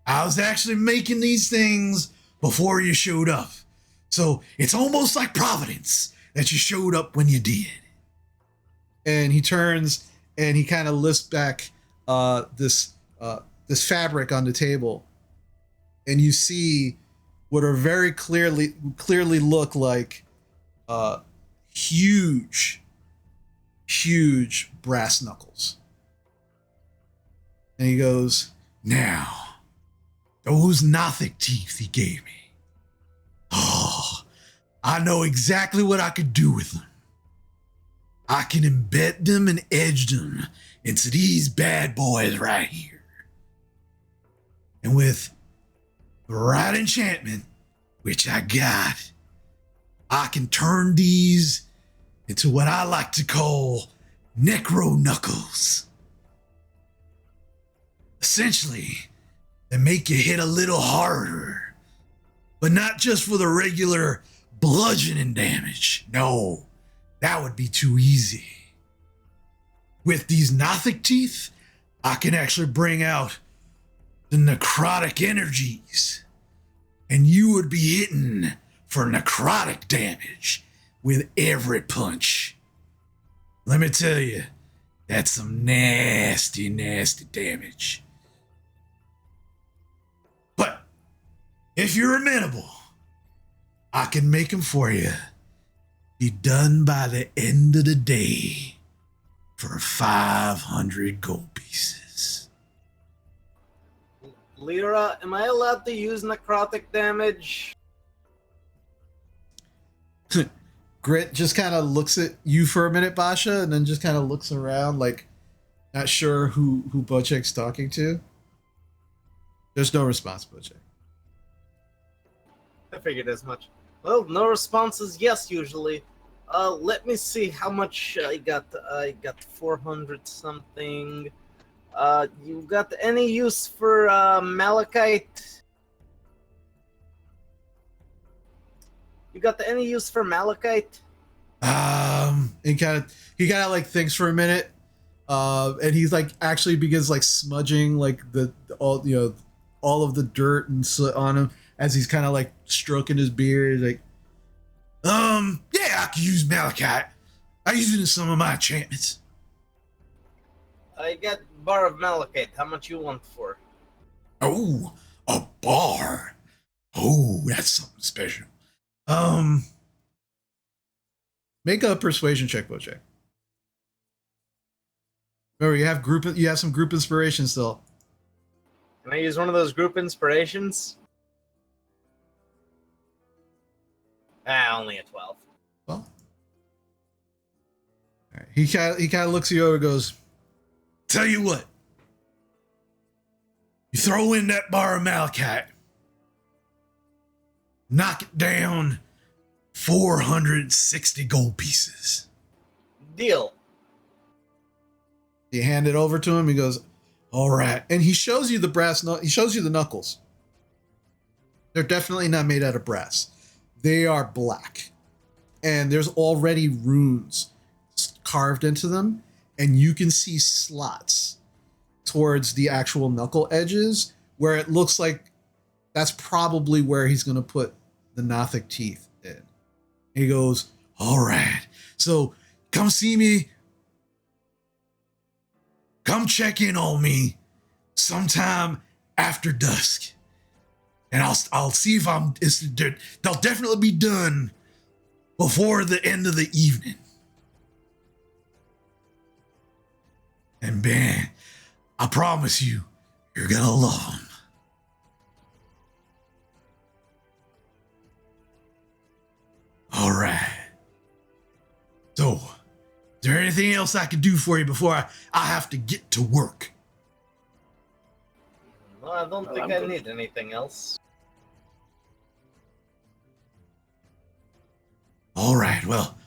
I was actually making these things before you showed up. So it's almost like Providence that you showed up when you did. And he turns and he kind of lifts back this fabric on the table. And you see what are very clearly look like huge brass knuckles. And he goes, now, those Nothic teeth he gave me. Oh, I know exactly what I could do with them. I can embed them and edge them into these bad boys right here. And with the right enchantment, which I got, I can turn these into what I like to call necro knuckles. Essentially, they make you hit a little harder, but not just for the regular bludgeoning damage. No, that would be too easy. With these Nothic teeth, I can actually bring out the necrotic energies, and you would be hitting for necrotic damage with every punch. Let me tell you, that's some nasty, nasty damage. But if you're amenable, I can make them for you. Be done by the end of the day for 500 gold pieces. Lyra, am I allowed to use necrotic damage? Grit just kind of looks at you for a minute, Basha, and then just kind of looks around, like not sure who Bocek's talking to. There's no response, Bocek. I figured as much. Well, no response is yes usually. Let me see how much I got. I got 400 something. You got any use for malachite? You got any use for malachite? He kind of like thinks for a minute, and he's like actually begins like smudging like all of the dirt and soot on him as he's kind of like stroking his beard. Like, yeah, I could use malachite. I use it in some of my enchantments. I got a bar of malachite. How much you want for? Oh, a bar. Oh, that's something special. Make a persuasion check, Bocek. Remember, you have some group inspiration still. Can I use one of those group inspirations? Only a 12. Well, all right. He kind of looks you over and goes, Tell you what. You throw in that bar of malachite. Knock it down 460 gold pieces. Deal. you hand it over to him. He goes, all right. And he shows you he shows you the knuckles. They're definitely not made out of brass. They are black. And there's already runes carved into them. And you can see slots towards the actual knuckle edges where it looks like that's probably where he's going to put the Nothic teeth in. And he goes, all right. So come see me. Come check in on me sometime after dusk. And I'll see if they'll definitely be done before the end of the evening. And man, I promise you, you're gonna love them. All right. So, is there anything else I can do for you before I have to get to work? No, I don't think I need anything else. All right, well,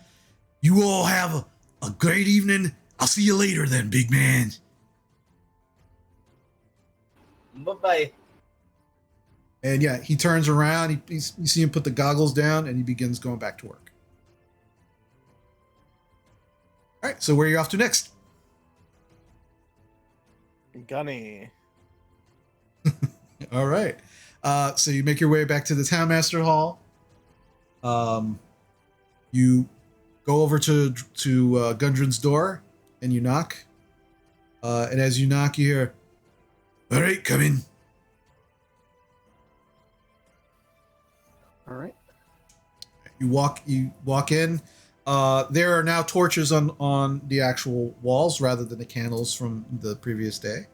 you all have a great evening. I'll see you later then, big man. Bye-bye. And yeah, he turns around. You see him put the goggles down, and he begins going back to work. All right, so where are you off to next? Gunny. All right. So you make your way back to the Townmaster Hall. You go over to Gundren's door, and you knock. And as you knock, you hear, "All right, come in." All right. You walk in. There are now torches on the actual walls rather than the candles from the previous day.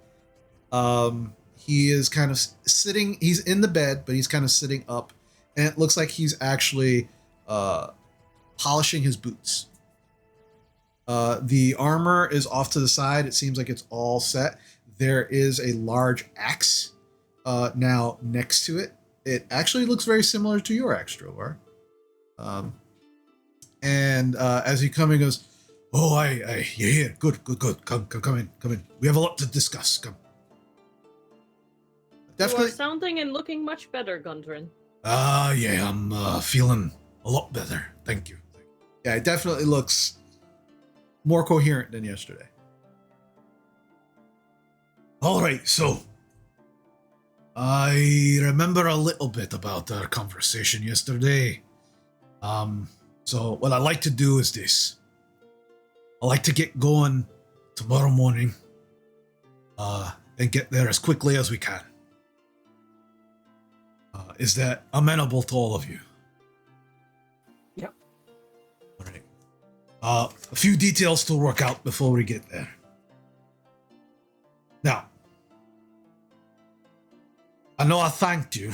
He is kind of sitting. He's in the bed, but he's kind of sitting up, and it looks like he's actually polishing his boots. The armor is off to the side. It seems like it's all set. There is a large axe now next to it. It actually looks very similar to your axe, Drovar. And as he comes in, goes, "Oh, you're here. Good. Come in. We have a lot to discuss. Come." Definitely. You are sounding and looking much better, Gundren. Yeah, I'm feeling a lot better. Thank you. Yeah, it definitely looks more coherent than yesterday. All right, so I remember a little bit about our conversation yesterday. So what I like to do is this. I like to get going tomorrow morning, and get there as quickly as we can. Is that amenable to all of you? Yep. All right. A few details to work out before we get there. Now, I know I thanked you,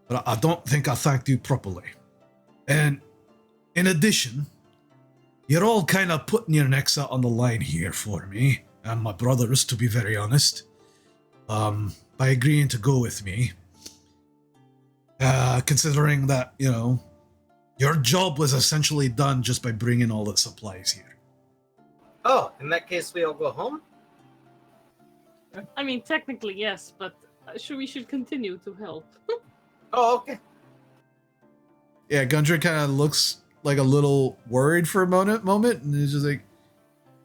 but I don't think I thanked you properly. And in addition, you're all kind of putting your necks out on the line here for me and my brothers, to be very honest, by agreeing to go with me. Considering that, your job was essentially done just by bringing all the supplies here. Oh, in that case, we all go home? I mean, technically, yes, but we should continue to help. Oh, okay. Yeah, Gundren kind of looks like a little worried for a moment, and he's just like,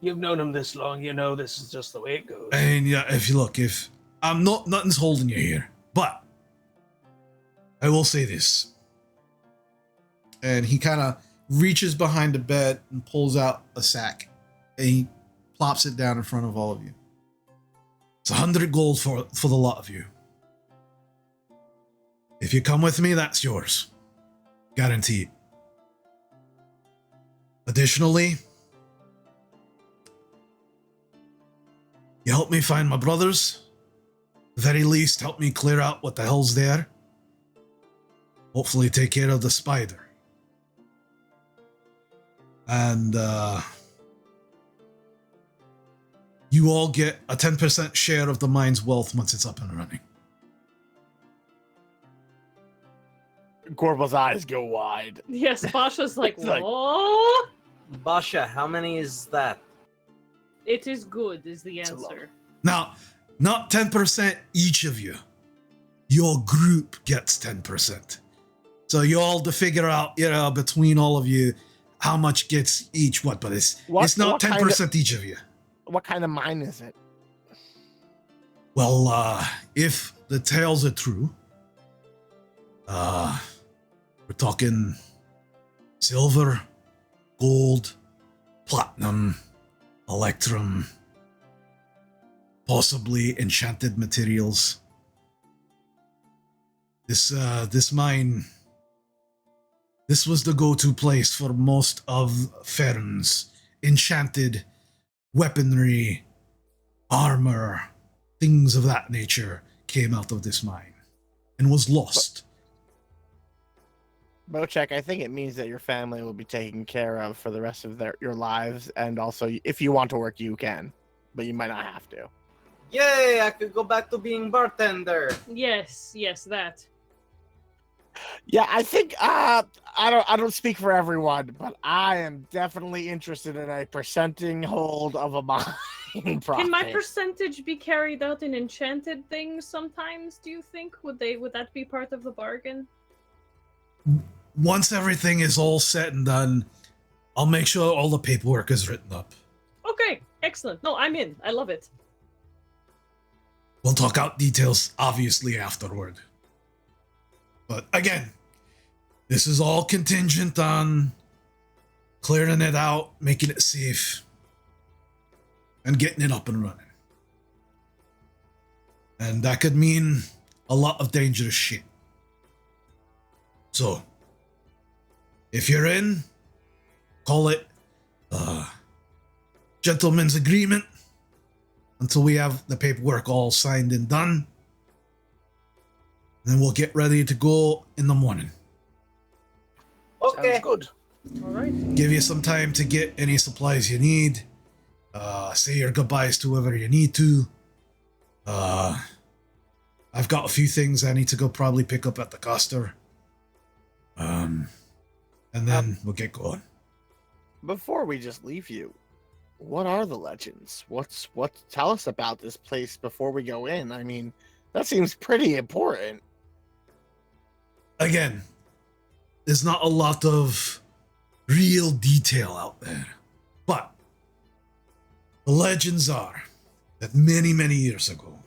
You've known him this long, you know this is just the way it goes. And yeah, if I'm nothing's holding you here, but I will say this. and he kind of reaches behind the bed and pulls out a sack, and he plops it down in front of all of you. It's 100 gold for the lot of you. If you come with me, that's yours. Guaranteed. Additionally, you help me find my brothers. At the very least, help me clear out what the hell's there. Hopefully take care of the spider. And you all get a 10% share of the mine's wealth once it's up and running. Corpo's eyes go wide. Yes, Basha's like, It's like- what? Basha, how many is that? It is good, is the It's a lot. answer. Now, not 10% each of you. Your group gets 10%. So you all to figure out, between all of you, how much gets each what, but it's not what kind 10% each of you. What kind of mine is it? Well, if the tales are true, we're talking silver, gold, platinum, electrum, possibly enchanted materials. This mine, this was the go-to place for most of Fern's enchanted weaponry, armor, things of that nature came out of this mine and was lost. Bochek, I think it means that your family will be taken care of for the rest of your lives, and also if you want to work, you can, but you might not have to. Yay, I could go back to being bartender. Yes, that. Yeah, I think I don't speak for everyone, but I am definitely interested in a presenting hold of a mine. in profit. Can my percentage be carried out in enchanted things sometimes, do you think? Would that be part of the bargain? Once everything is all said and done, I'll make sure all the paperwork is written up. Okay, excellent. No, I'm in. I love it. We'll talk out details, obviously, afterward. But again, this is all contingent on clearing it out, making it safe, and getting it up and running. And that could mean a lot of dangerous shit. So, if you're in, call it gentleman's agreement until we have the paperwork all signed and done. Then we'll get ready to go in the morning. Okay. Sounds good. All right. Give you some time to get any supplies you need. Say your goodbyes to whoever you need to. I've got a few things I need to go probably pick up at the coster. And then we'll get going. Before we just leave you, what are the legends? Tell us about this place before we go in. I mean, that seems pretty important. Again, there's not a lot of real detail out there. But the legends are that many, many years ago,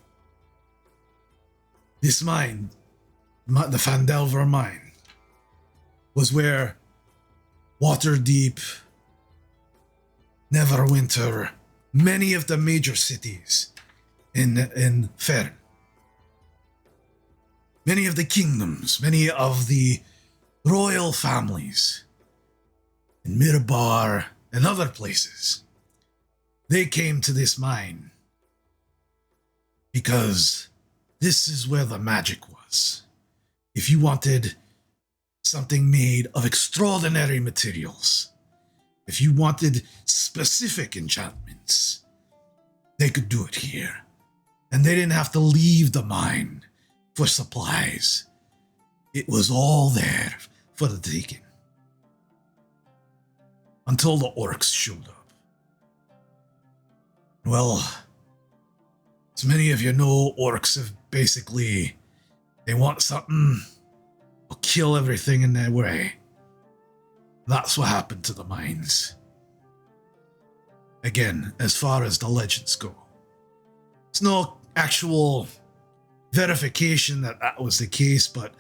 this mine, the Phandalin mine, was where Waterdeep, Neverwinter, many of the major cities in Fern, many of the kingdoms, many of the royal families in Mirabar and other places, they came to this mine because this is where the magic was. If you wanted something made of extraordinary materials, if you wanted specific enchantments, they could do it here. And they didn't have to leave the mine for supplies. It was all there for the taking. Until the orcs showed up. Well, as many of you know, orcs have basically, they want something, they'll kill everything in their way. That's what happened to the mines. Again, as far as the legends go. There's no actual verification that that was the case, but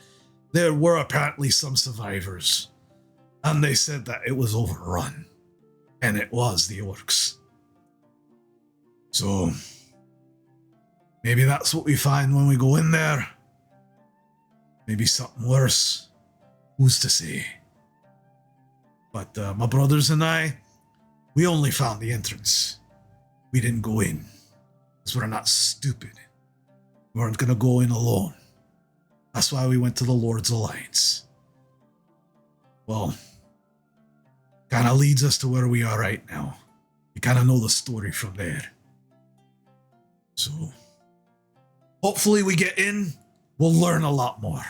there were apparently some survivors. And they said that it was overrun. And it was the orcs. So, maybe that's what we find when we go in there. Maybe something worse. Who's to say? But my brothers and I, we only found the entrance. We didn't go in. Because we're not stupid. We weren't going to go in alone. That's why we went to the Lord's Alliance. Well, kind of leads us to where we are right now. You kind of know the story from there. So, hopefully we get in, we'll learn a lot more.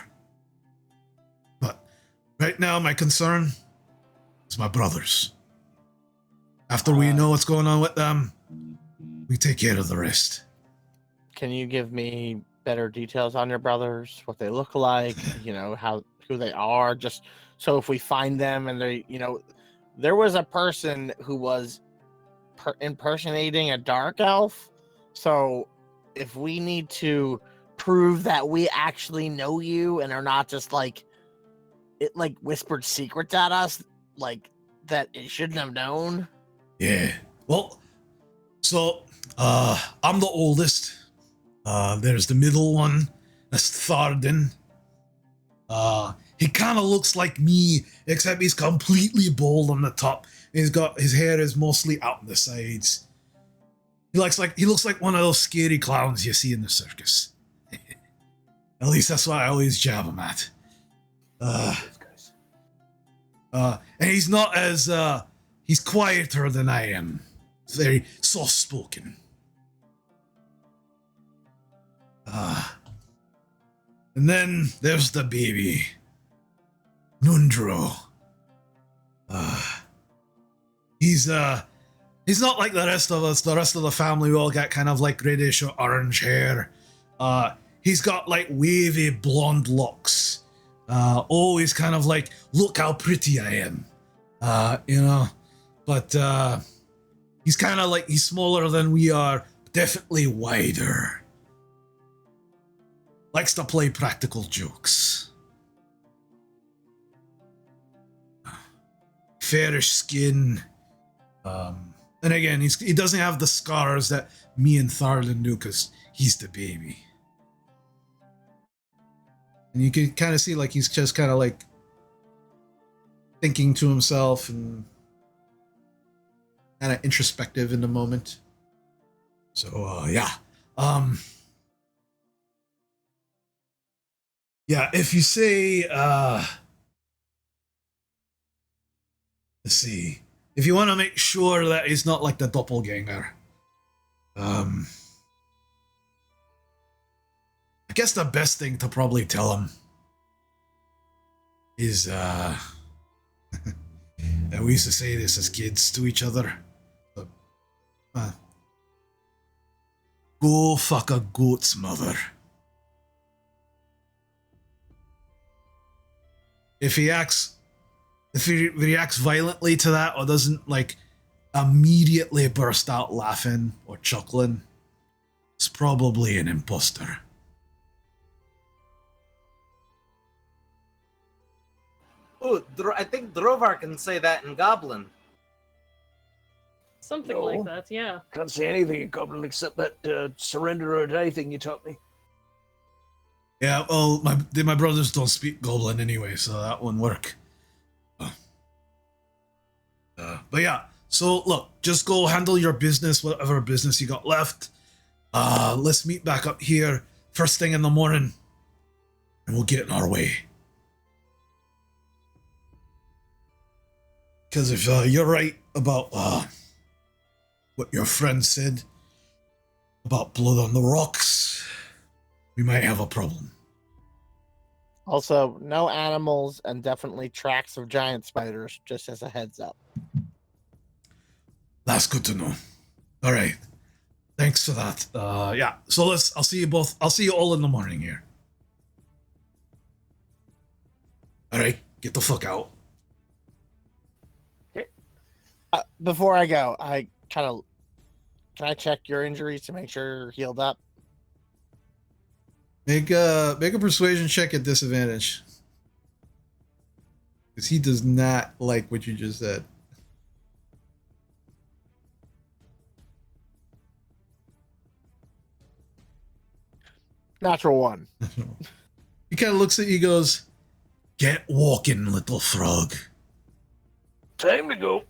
But right now, my concern is my brothers. After we know what's going on with them, we take care of the rest. Can you give me better details on your brothers? What they look like? Who they are? Just so if we find them and they, there was a person who was impersonating a dark elf. So if we need to prove that we actually know you and are not just whispered secrets at us, that it shouldn't have known. Yeah. Well, so I'm the oldest. There's the middle one. That's Tharden. He kind of looks like me, except he's completely bald on the top. His hair is mostly out on the sides. He looks like one of those scary clowns you see in the circus. At least that's what I always jab him at. And he's not as he's quieter than I am. He's very soft spoken. And then there's the baby, Nundro. He's He's not like the rest of us. The rest of the family, we all got kind of like reddish or orange hair. He's got like wavy blonde locks. Always kind of like, look how pretty I am. You know, but he's kind of like, he's smaller than we are, definitely wider. Likes to play practical jokes. Fairish skin. And again, he doesn't have the scars that me and Phandalin do because he's the baby. And you can kind of see like he's just kind of like thinking to himself and kind of introspective in the moment. So yeah. Yeah, if you say let's see. If you want to make sure that he's not like the doppelganger, I guess the best thing to probably tell him is that we used to say this as kids to each other. Go fuck a goat's mother. If he reacts violently to that or doesn't like immediately burst out laughing or chuckling, it's probably an imposter. Oh, I think Drovar can say that in Goblin. Something No. like that, yeah. Can't say anything in Goblin except that surrender or die thing you taught me. Yeah, well, my brothers don't speak Goblin anyway, so that wouldn't work. But yeah, so look, just go handle your business, whatever business you got left. Let's meet back up here first thing in the morning, and we'll get in our way. Because if you're right about what your friend said about blood on the rocks, we might have a problem. Also, no animals and definitely tracks of giant spiders, just as a heads up. That's good to know. All right. Thanks for that. Yeah. So I'll see you both. I'll see you all in the morning here. All right. Get the fuck out. Before I go, can I check your injuries to make sure you're healed up? Make a persuasion check at disadvantage. Because he does not like what you just said. Natural 1. He kind of looks at you and goes, Get walking, little frog. Time to go.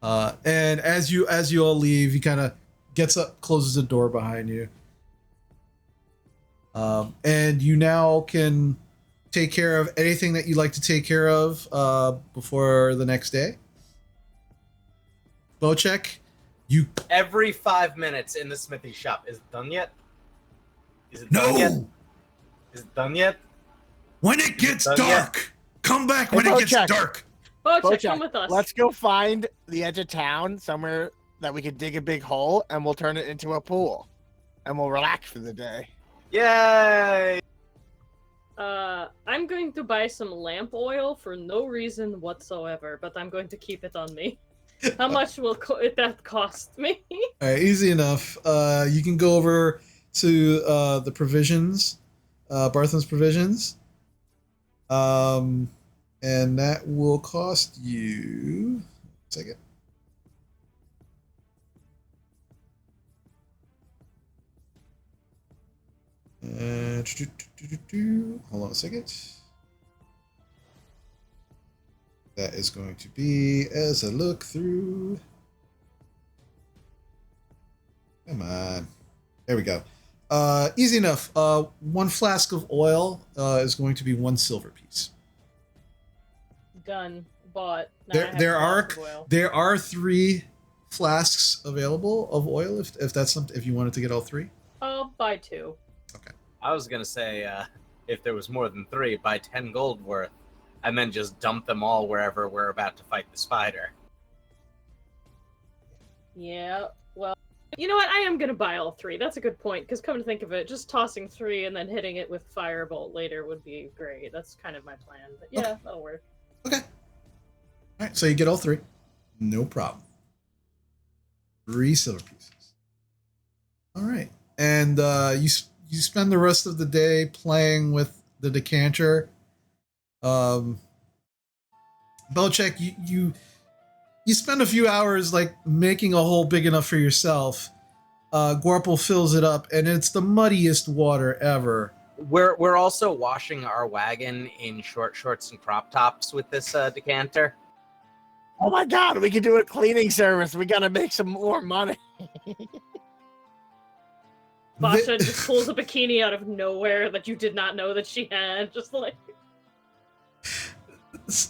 and as you all leave, he kind of gets up, closes the door behind you. And you now can take care of anything that you'd like to take care of before the next day. Bocek, you Every 5 minutes in the smithy shop. Is it done yet? Is it No. done yet? Is it done yet? When it gets Done dark, yet? come back Hey, when it gets Bocek. dark. Bocek, Bocek, come with us. let's go find the edge of town somewhere that we could dig a big hole and we'll turn it into a pool. And we'll relax for the day. Yay! I'm going to buy some lamp oil for no reason whatsoever, but I'm going to keep it on me. How much will that cost me? all right, easy enough. You can go over to the provisions, Bartham's provisions. And that will cost you. Second. Hold on a second. That is going to be as I look through. Come on. There we go. Easy enough. 1 flask of oil is going to be 1 silver piece. Done. Bought. Now I have There a are glass of oil. there are 3 flasks available of oil if that's something, if you wanted to get all 3. I'll buy 2. I was gonna say, if there was more than 3, buy 10 gold worth. and then just dump them all wherever we're about to fight the spider. Yeah, well, you know what? I am gonna buy all 3. That's a good point, because come to think of it, just tossing 3 and then hitting it with Firebolt later would be great. That's kind of my plan, but yeah, that'll work. Okay. All right, so you get all 3. No problem. 3 silver pieces. All right, and you spend the rest of the day playing with the decanter. Belichick, you spend a few hours like making a hole big enough for yourself. Gorple fills it up, and it's the muddiest water ever. We're also washing our wagon in short shorts and crop tops with this decanter. Oh my god, we can do a cleaning service. We gotta make some more money. Basha just pulls a bikini out of nowhere that you did not know that she had. Just like...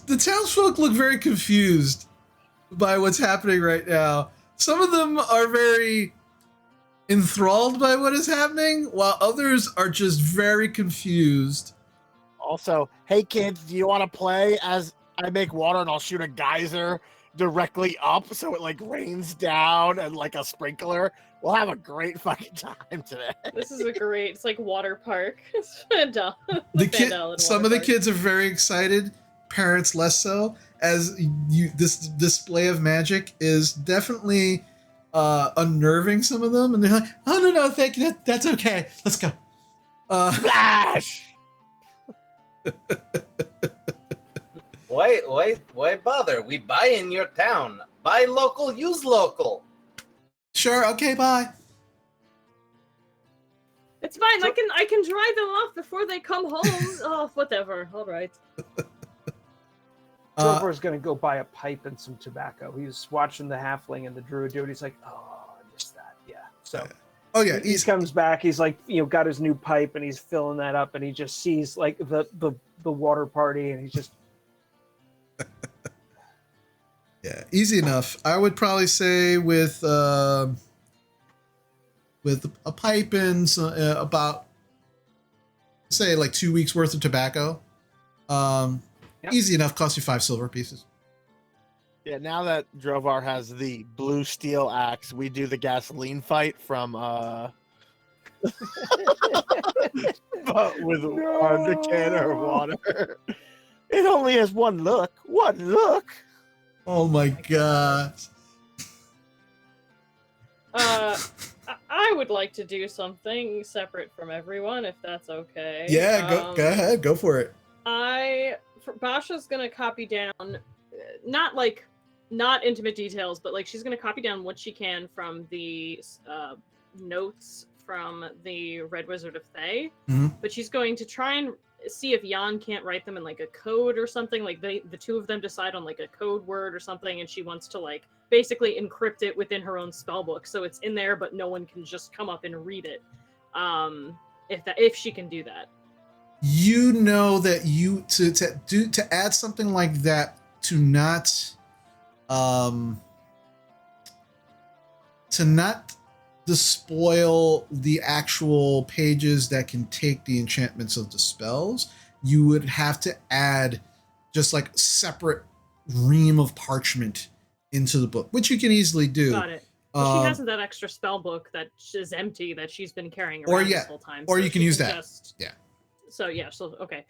The townsfolk look very confused by what's happening right now. Some of them are very enthralled by what is happening, while others are just very confused. Also, hey kids, do you want to play as I make water and I'll shoot a geyser directly up so it like rains down and like a sprinkler? We'll have a great fucking time today. This is a great, it's like water park. Some of the kids are very excited, parents less so, as this display of magic is definitely unnerving some of them, and they're like, oh no, thank you, that's okay, let's go. Flash! Why bother? We buy in your town. Buy local, use local. Sure, okay, bye. It's fine. I can dry them off before they come home. Oh, whatever. All right. Drovor's gonna go buy a pipe and some tobacco. He's watching the halfling and the druid do it. He's like, oh, I missed that. Yeah. So. Oh yeah. He comes back. He's like, got his new pipe and he's filling that up, and he just sees like the water party, and he's just. Yeah, easy enough. I would probably say with a pipe and about, say, like 2 weeks worth of tobacco. Yep. Easy enough. Costs you 5 silver pieces. Yeah, now that Drovar has the blue steel axe, we do the gasoline fight from but with a can of water. It only has one look. One look. Oh my god. I would like to do something separate from everyone, if that's okay. Yeah, go ahead. Go for it. Basha's gonna copy down, not intimate details, but like she's gonna copy down what she can from the notes from the Red Wizard of Thay. Mm-hmm. But she's going to try and see if Jan can't write them in like a code or something. Like the two of them decide on like a code word or something, and she wants to like basically encrypt it within her own spellbook, so it's in there, but no one can just come up and read it. If she can do that. You know that you to add something like that to not despoil the actual pages that can take the enchantments of the spells, you would have to add just like separate ream of parchment into the book, which you can easily do. Got it. Well, she hasn't that extra spell book that is empty that she's been carrying around this whole time. Or you can use that. So yeah, okay.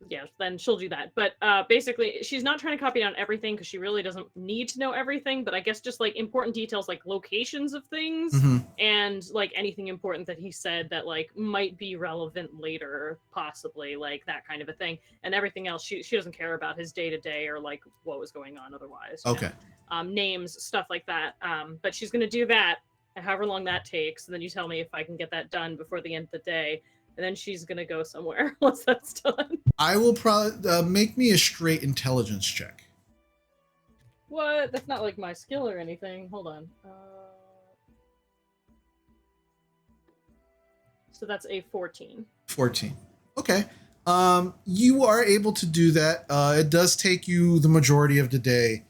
Yeah, then she'll do that. But basically, she's not trying to copy down everything because she really doesn't need to know everything. But I guess just like important details, like locations of things, and like anything important that he said that like might be relevant later, possibly, like that kind of a thing. And everything else, she doesn't care about his day to day or like what was going on otherwise. Okay. Names, stuff like that. But she's gonna do that, however long that takes, and then you tell me if I can get that done before the end of the day. And then she's gonna go somewhere once that's done. I will probably make me a straight intelligence check. What? That's not like my skill or anything. Hold on. So that's a 14. 14. Okay. You are able to do that. It does take you the majority of the day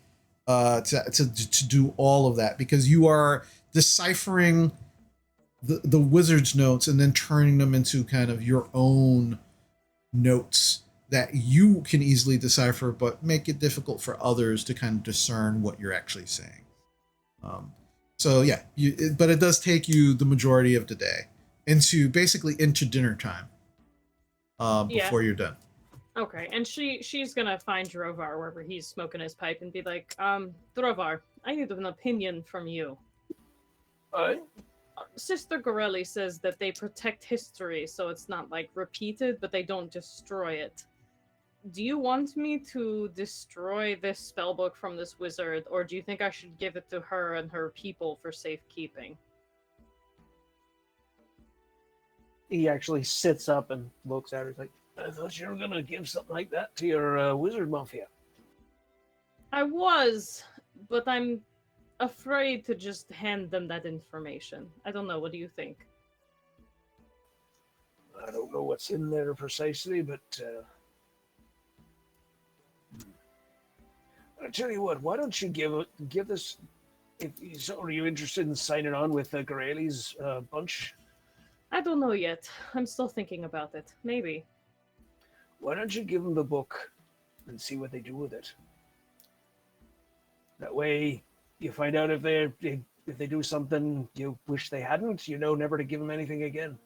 to do all of that, because you are deciphering the wizard's notes and then turning them into kind of your own notes that you can easily decipher, but make it difficult for others to kind of discern what you're actually saying. So yeah, but it does take you the majority of the day into dinner time before you're done. Okay, and she's gonna find Drovar wherever he's smoking his pipe and be like, Drovar, I need an opinion from you. Sister Gorelli says that they protect history so it's not like repeated, but they don't destroy it. Do you want me to destroy this spellbook from this wizard, or do you think I should give it to her and her people for safekeeping? He actually sits up and looks at her. He's like, I thought you were going to give something like that to your wizard mafia. I was, but I'm afraid to just hand them that information. I don't know. What do you think? I don't know what's in there precisely, but I tell you what. Why don't you give this? Are you interested in signing on with Gorelli's bunch? I don't know yet. I'm still thinking about it. Maybe. Why don't you give them the book and see what they do with it? That way, you find out if they do something you wish they hadn't. You know, never to give them anything again.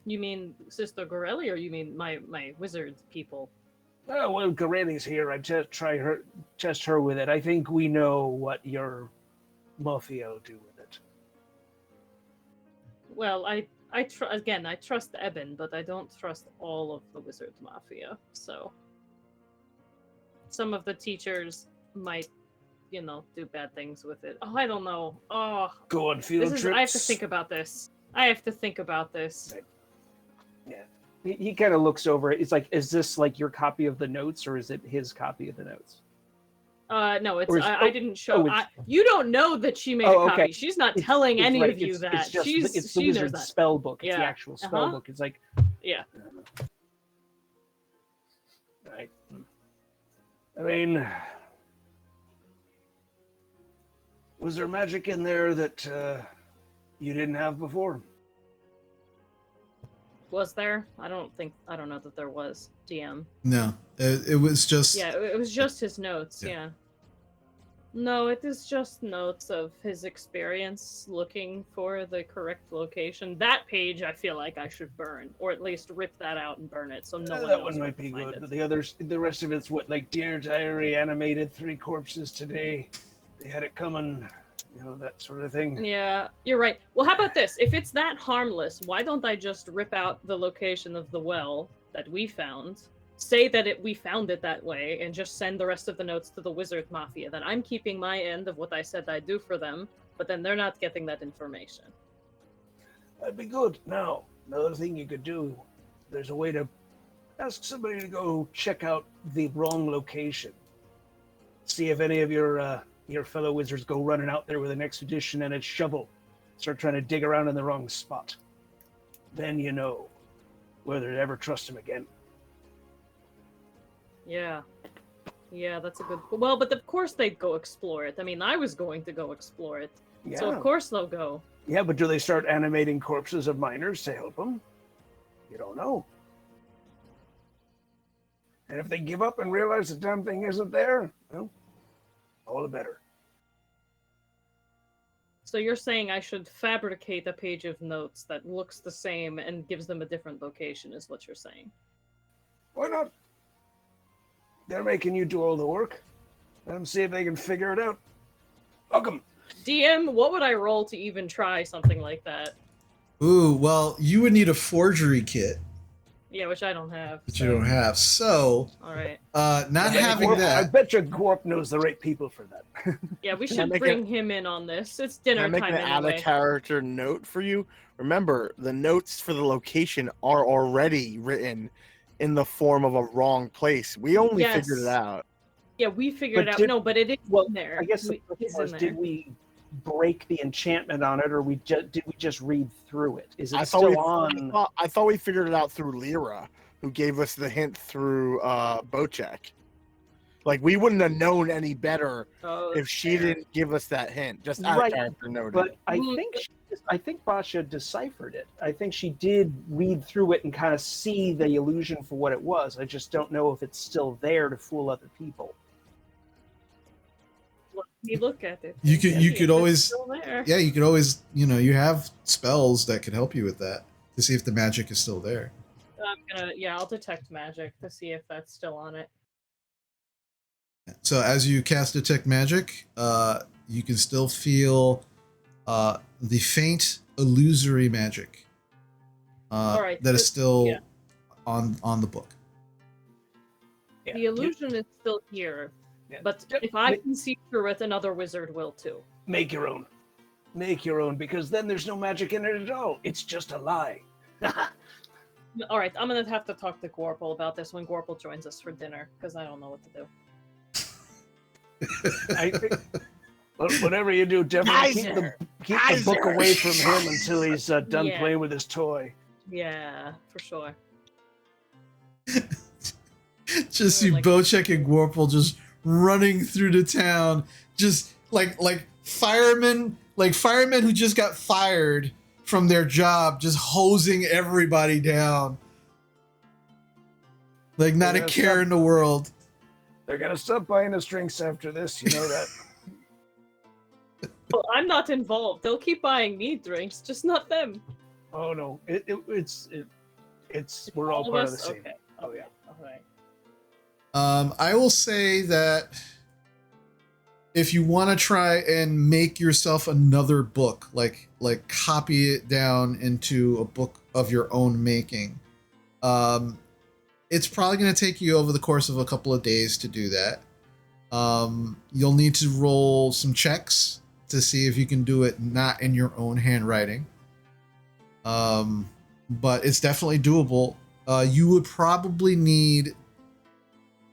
You mean Sister Gorelli, or you mean my wizard people? Oh, well, Gorelli's here. I just test her with it. I think we know what your mafia will do with it. Well, I trust Eben, but I don't trust all of the wizard mafia. So some of the teachers might, do bad things with it. Oh, I don't know. Oh, go on field trips. I have to think about this. Right. Yeah. He kind of looks over it. It's like, is this like your copy of the notes, or is it his copy of the notes? No, it's I didn't show. You don't know that she made a copy. Okay. She's not telling any of you that. It's the wizard's spell book. It's the actual spell book. It's like, yeah. Right. I mean, was there magic in there that you didn't have before? Was there? I don't know that there was. DM. No, it was just. Yeah, it was just his notes. Yeah. No, it is just notes of his experience looking for the correct location. That page, I feel like I should burn, or at least rip that out and burn it, so no one. That one might be good, but the rest of it's what, like Dear Diary animated 3 corpses today. They had it coming. That sort of thing. Yeah, you're right. Well, how about this? If it's that harmless, why don't I just rip out the location of the well that we found, say that we found it that way, and just send the rest of the notes to the wizard mafia? Then I'm keeping my end of what I said I'd do for them, but then they're not getting that information. That'd be good. Now, another thing you could do, there's a way to ask somebody to go check out the wrong location. See if any of your fellow wizards go running out there with an expedition and a shovel, start trying to dig around in the wrong spot. Then you know whether to ever trust him again. Yeah, that's a good. Well, but of course they'd go explore it. I mean, I was going to go explore it, so of course they'll go. Yeah, but do they start animating corpses of miners to help them? You don't know. And if they give up and realize the damn thing isn't there, well, all the better. So you're saying I should fabricate a page of notes that looks the same and gives them a different location, is what you're saying? Why not? They're making you do all the work. Let them see if they can figure it out. Welcome. DM, what would I roll to even try something like that? Ooh, well, you would need a forgery kit. Yeah, which I don't have. Which you don't have. So, all right. Not having that. I bet you Gorp knows the right people for that. Yeah, we should bring him in on this. It's dinner time anyway. Can I make an out-of-character note for you? Remember, the notes for the location are already written in the form of a wrong place. We only figured it out. Yeah, we figured it out. But it is in there. I guess the question was, did we break the enchantment on it, or did we just read through it? Is it still on? I thought we figured it out through Lyra, who gave us the hint through Bocek. Like, we wouldn't have known any better Oh, if she didn't give us that hint. Just out Right, of character noted. But I think Basha deciphered it. I think she did read through it and kind of see the illusion for what it was. I just don't know if it's still there to fool other people. let me look at it. You and could see you if could it's always still there. yeah, you could always, you have spells that could help you with that to see if the magic is still there. I'll detect magic to see if that's still on it. So as you cast detect magic, you can still feel the faint illusory magic Alright, that is still yeah. on the book. Yeah. The illusion is still here, Yeah. but Yep. if I can see through it, another wizard will too. Make your own. Make your own, because then there's no magic in it at all. It's just a lie. All right, I'm gonna have to talk to Gorple about this when Gorple joins us for dinner because I don't know what to do. I think, whatever you do, definitely keep the book away from him until he's done Yeah. playing with his toy. Yeah, for sure. Just see Like- Bocek and Gorple just running through the town, just like firemen who just got fired from their job, just hosing everybody down. Like not a Yeah, care stop. in the world. They're gonna stop buying us drinks after this. You know that. Well, I'm not involved. They'll keep buying me drinks, just not them. Oh no, it's we're all part of the same. Okay. Oh yeah. All right. I will say that if you want to try and make yourself another book, like copy it down into a book of your own making, it's probably going to take you over the course of a couple of days to do that. You'll need to roll some checks to see if you can do it not in your own handwriting. But it's definitely doable. You would probably need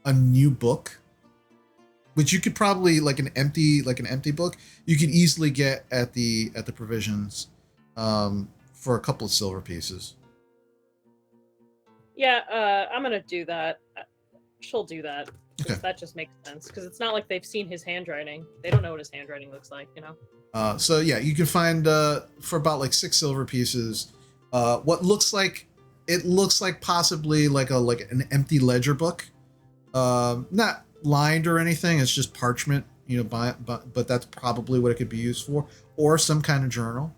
a new book, which you could probably like an empty book you could easily get at the provisions for a couple of silver pieces. Yeah, I'm gonna do that. She'll do that. 'Cause Okay. That just makes sense because it's not like they've seen his handwriting. They don't know what his handwriting looks like, you know. So yeah, you can find for about like 6 silver pieces what looks like possibly like an empty ledger book, not lined or anything. It's just parchment, but that's probably what it could be used for, or some kind of journal.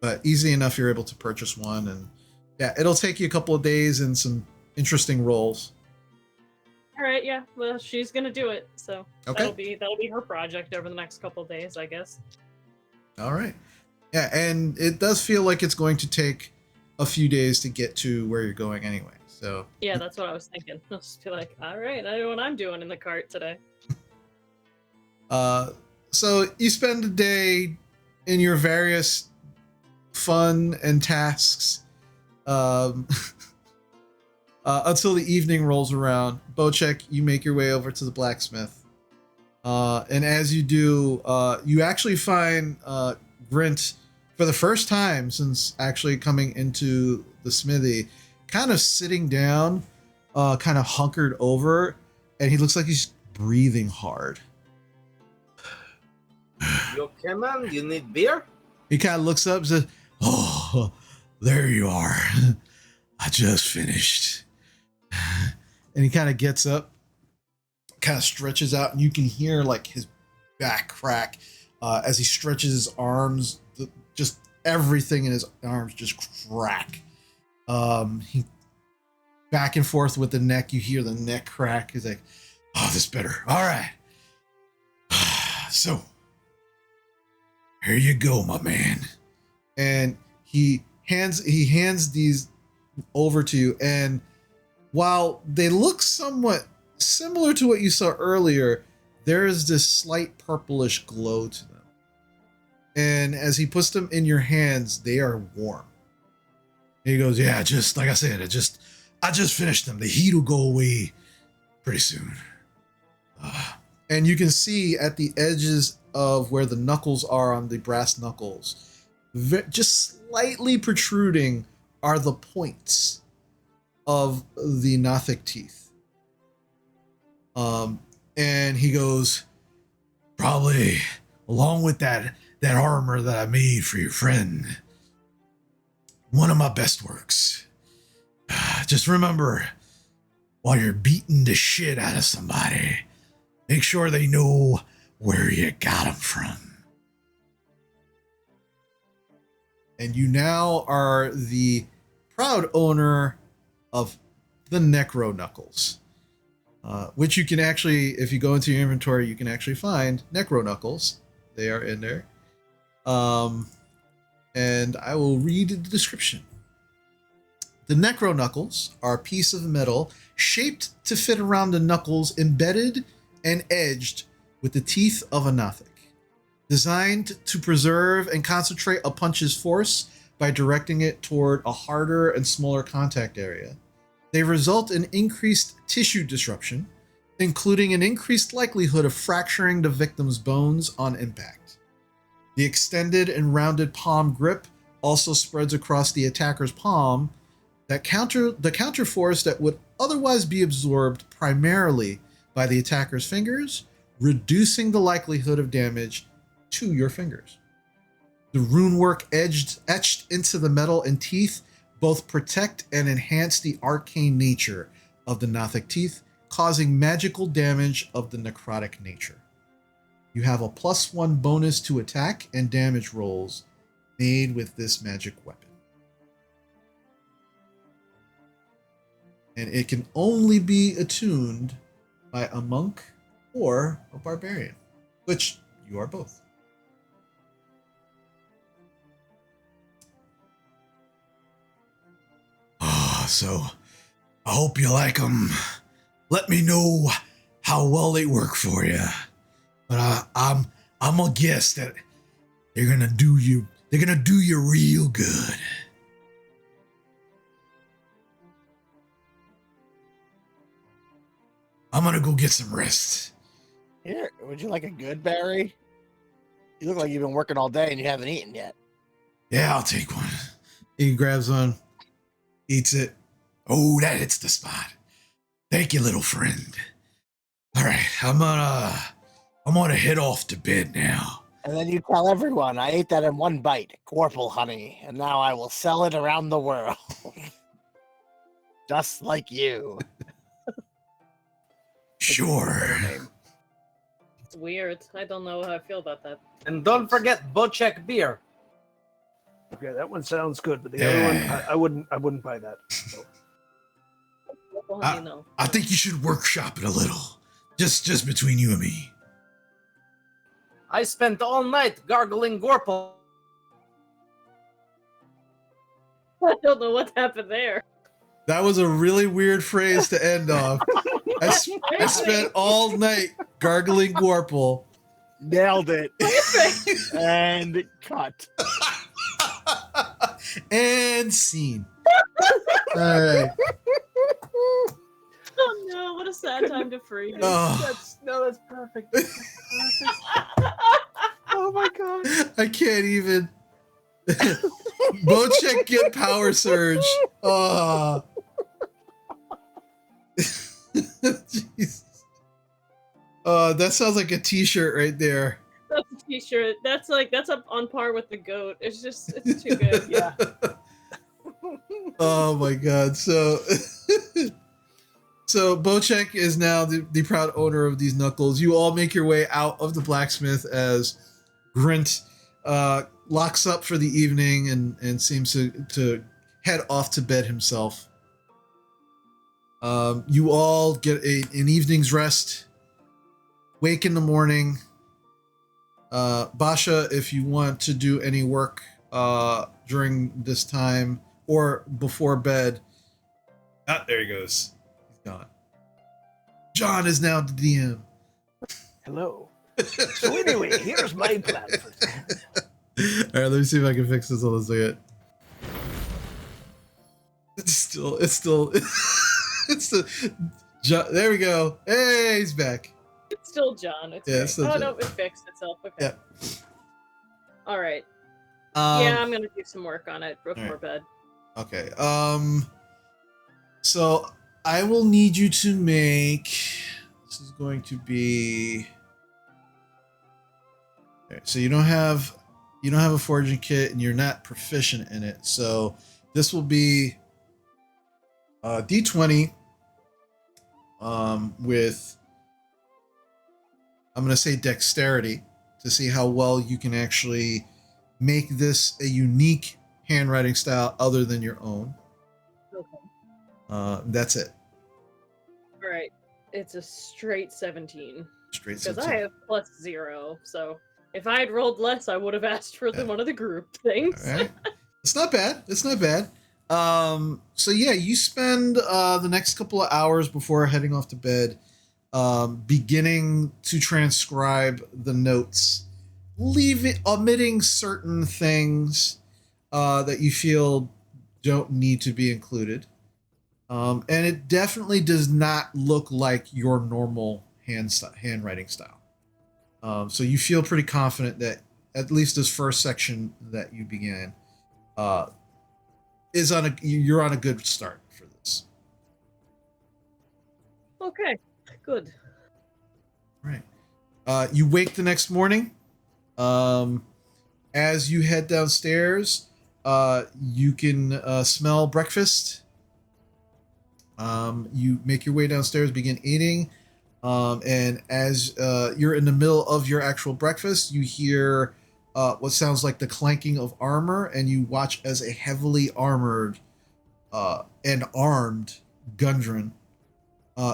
But easy enough, you're able to purchase one, and yeah, it'll take you a couple of days and some interesting rolls. All right, yeah. Well, she's gonna do it, so Okay. that'll be her project over the next couple of days, I guess. All right. Yeah, and it does feel like it's going to take a few days to get to where you're going anyway. So Yeah, that's what I was thinking. I'll just be like, all right, I know what I'm doing in the cart today. so you spend a day in your various fun and tasks until the evening rolls around. Bocek, you make your way over to the blacksmith. And as you do, you actually find Grint for the first time since actually coming into the smithy, kind of sitting down, kind of hunkered over, and he looks like he's breathing hard. You okay, man? You need beer? He kind of looks up and says, Oh, there you are. I just finished. and he kind of gets up, kind of stretches out, and you can hear like his back crack as he stretches his arms. Just everything in his arms just crack. He back and forth with the neck. You hear the neck crack. He's like, Oh, this better. All right. So, here you go, my man. and he hands these over to you, and while they look somewhat similar to what you saw earlier, there is this slight purplish glow to them. And as he puts them in your hands, they are warm. He goes, yeah, just like I said, I just finished them. The heat will go away pretty soon. And you can see at the edges of where the knuckles are on the brass knuckles, just slightly protruding are the points of the Nothic teeth. And he goes, probably along with that armor that I made for your friend, one of my best works. Just remember, while you're beating the shit out of somebody, make sure they know where you got them from. And you now are the proud owner of the Necro Knuckles, which you can actually, if you go into your inventory, you can actually find Necro Knuckles. They are in there. And I will read the description. The Necro Knuckles are a piece of metal shaped to fit around the knuckles, embedded and edged with the teeth of a Nothic. Designed to preserve and concentrate a punch's force by directing it toward a harder and smaller contact area. They result in increased tissue disruption, including an increased likelihood of fracturing the victim's bones on impact. The extended and rounded palm grip also spreads across the attacker's palm, the counter force that would otherwise be absorbed primarily by the attacker's fingers, reducing the likelihood of damage to your fingers. The runework etched into the metal and teeth both protect and enhance the arcane nature of the Nothic teeth, causing magical damage of the necrotic nature. You have a +1 bonus to attack and damage rolls made with this magic weapon. And it can only be attuned by a monk or a barbarian, which you are both. So I hope you like them. Let me know how well they work for you. But I'm gonna guess that they're gonna do you real good. I'm gonna go get some rest. Here, would you like a good berry? You look like you've been working all day and you haven't eaten yet. Yeah, I'll take one. He grabs one, eats it. Oh, that hits the spot. Thank you, little friend. All right, I'm gonna head off to bed now. And then you tell everyone, I ate that in one bite, Gorple honey, and now I will sell it around the world. Just like you. Sure. It's weird. I don't know how I feel about that. And don't forget Bocek beer. Okay, that one sounds good, but the other one, I wouldn't buy that. So. I think you should workshop it a little. Just between you and me. I spent all night gargling Gorple. I don't know what happened there. That was a really weird phrase to end off. I spent all night gargling Gorple. Nailed it. And cut. And scene. All right. Oh no, what a sad time to freeze. Oh. That's perfect. Oh my god. I can't even. Bocek get power surge. Oh. Jesus. That sounds like a t-shirt right there. That's a t-shirt. That's up on par with the goat. It's too good. Yeah. Oh my god. So Bocek is now the proud owner of these knuckles. You all make your way out of the blacksmith as Grint locks up for the evening and seems to head off to bed himself. You all get an evening's rest. Wake in the morning. Basha, if you want to do any work during this time or before bed. There he goes. He's gone. John is now the DM. Hello. So anyway, here's my plan for that. All right, let me see if I can fix this on a second. It's still John, there we go. Hey, he's back. It's still John. It's It's still oh John. no, it fixed itself. Okay. Yeah. All right. Yeah, I'm gonna do some work on it before bed. Okay. So I will need you to make This is going to be. Okay, so you don't have a foraging kit, and you're not proficient in it. So this will be D20 with, I'm going to say dexterity, to see how well you can actually make this a unique handwriting style other than your own. Okay. That's it. All right. It's a straight 17. Straight Because 17. I have +0, so if I had rolled less, I would have asked for one of the group things. All right. It's not bad. It's not bad. So yeah, you spend the next couple of hours before heading off to bed beginning to transcribe the notes, omitting certain things that you feel don't need to be included. And it definitely does not look like your normal handwriting style. So you feel pretty confident that at least this first section that you began you're on a good start for this. Okay, good. Right. You wake the next morning. As you head downstairs, you can smell breakfast. You make your way downstairs, begin eating. And as you're in the middle of your actual breakfast, you hear what sounds like the clanking of armor, and you watch as a heavily armored and armed Gundren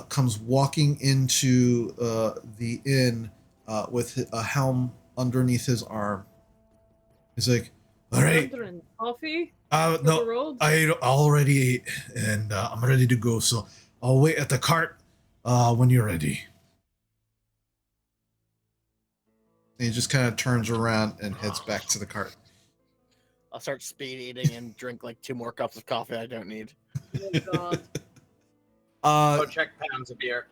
comes walking into the inn with a helm underneath his arm. He's like, "All right, Coffee? No, I already ate, and I'm ready to go. So I'll wait at the cart when you're ready." And he just kind of turns around and heads back to the cart. I'll start speed eating and drink like 2 more cups of coffee I don't need. Oh, God. Go check pounds of beer.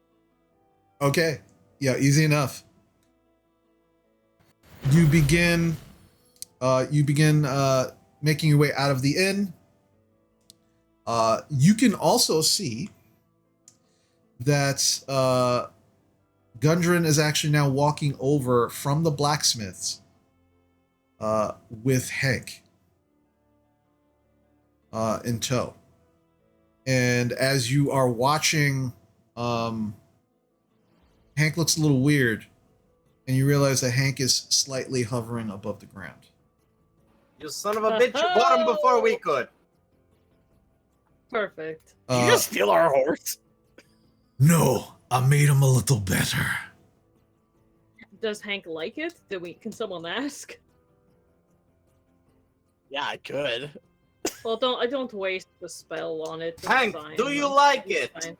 Okay. Yeah, easy enough. You begin making your way out of the inn. You can also see that Gundren is actually now walking over from the blacksmiths with Hank in tow. And as you are watching, Hank looks a little weird, and you realize that Hank is slightly hovering above the ground. You son of a bitch, you bought him before we could. Perfect. Did you just steal our horse? No, I made him a little better. Does Hank like it? Can someone ask? Yeah, I could. Well, don't waste the spell on it. It's Hank, fine. do you like It's it?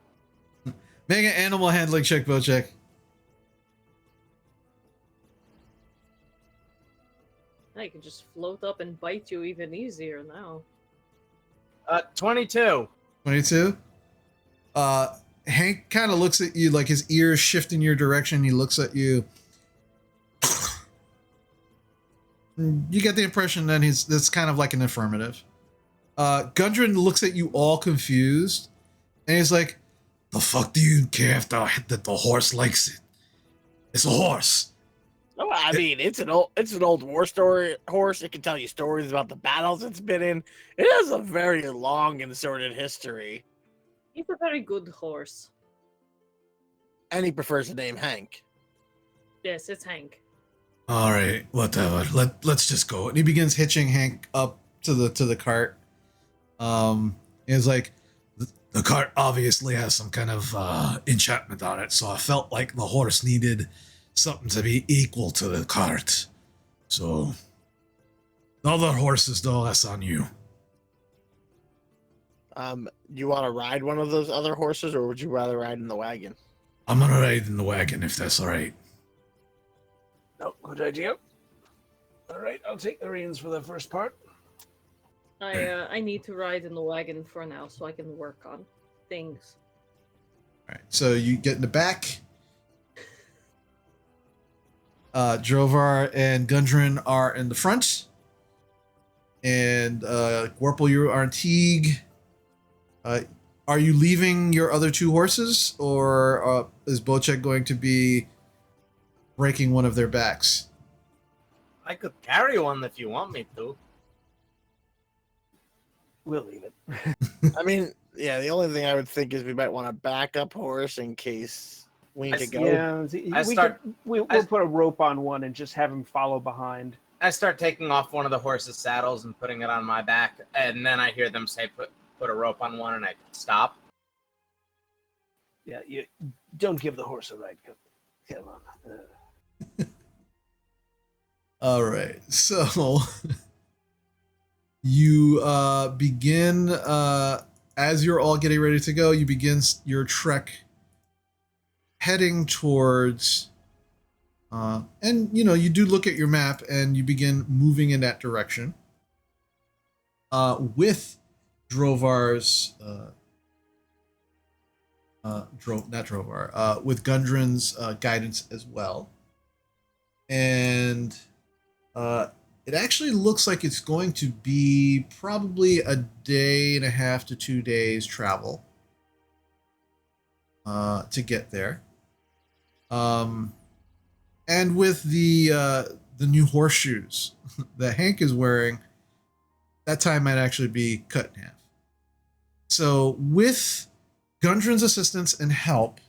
fine. Make an animal handling check, Bojack. I can just float up and bite you even easier now. 22. 22. Hank kind of looks at you, like his ears shift in your direction. He looks at you. You get the impression that that's kind of like an affirmative. Gundren looks at you all confused, and he's like, The fuck do you care if the horse likes it? It's a horse. No, I mean it's an old war story horse. It can tell you stories about the battles it's been in. It has a very long and sordid history. He's a very good horse. And he prefers the name Hank. Yes, it's Hank. All right, whatever. Let's just go. and he begins hitching Hank up to the cart. He's like, The cart obviously has some kind of enchantment on it, so I felt like the horse needed something to be equal to the cart. So, the other horses, though, that's on you. You want to ride one of those other horses, or would you rather ride in the wagon? I'm gonna ride in the wagon if that's all right. No, good idea. All right, I'll take the reins for the first part. I need to ride in the wagon for now so I can work on things. all right, so you get in the back. Drovar and Gundren are in the front. And Warple, you are in Teague. are you leaving your other 2 horses, or is Bocek going to be breaking one of their backs? I could carry one if you want me to. We'll leave it. I mean, yeah, the only thing I would think is we might want a backup horse in case we need to go. Yeah, we'll put a rope on one and just have him follow behind. I start taking off one of the horse's saddles and putting it on my back, and then I hear them say, "Put a rope on one," and I stop. Yeah, you don't give the horse a ride. Come on. All right, so you begin as you're all getting ready to go. You begin your trek, heading towards, and you do look at your map and you begin moving in that direction. With Drovar's, with Gundren's guidance as well. And it actually looks like it's going to be probably a day and a half to 2 days travel to get there. And with the new horseshoes that Hank is wearing, that time might actually be cut in half. So with Gundren's assistance and help,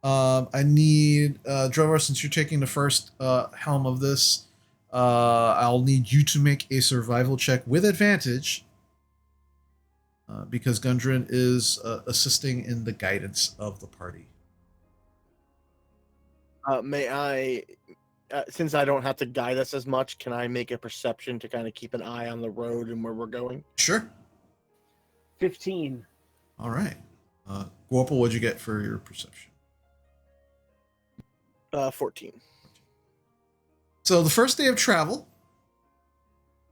I need Drovar, since you're taking the first helm of this, I'll need you to make a survival check with advantage, because Gundren is assisting in the guidance of the party. May I, since I don't have to guide us as much, can I make a perception to kind of keep an eye on the road and where we're going? Sure. 15. All right. Gorple, what'd you get for your perception? 14. So the first day of travel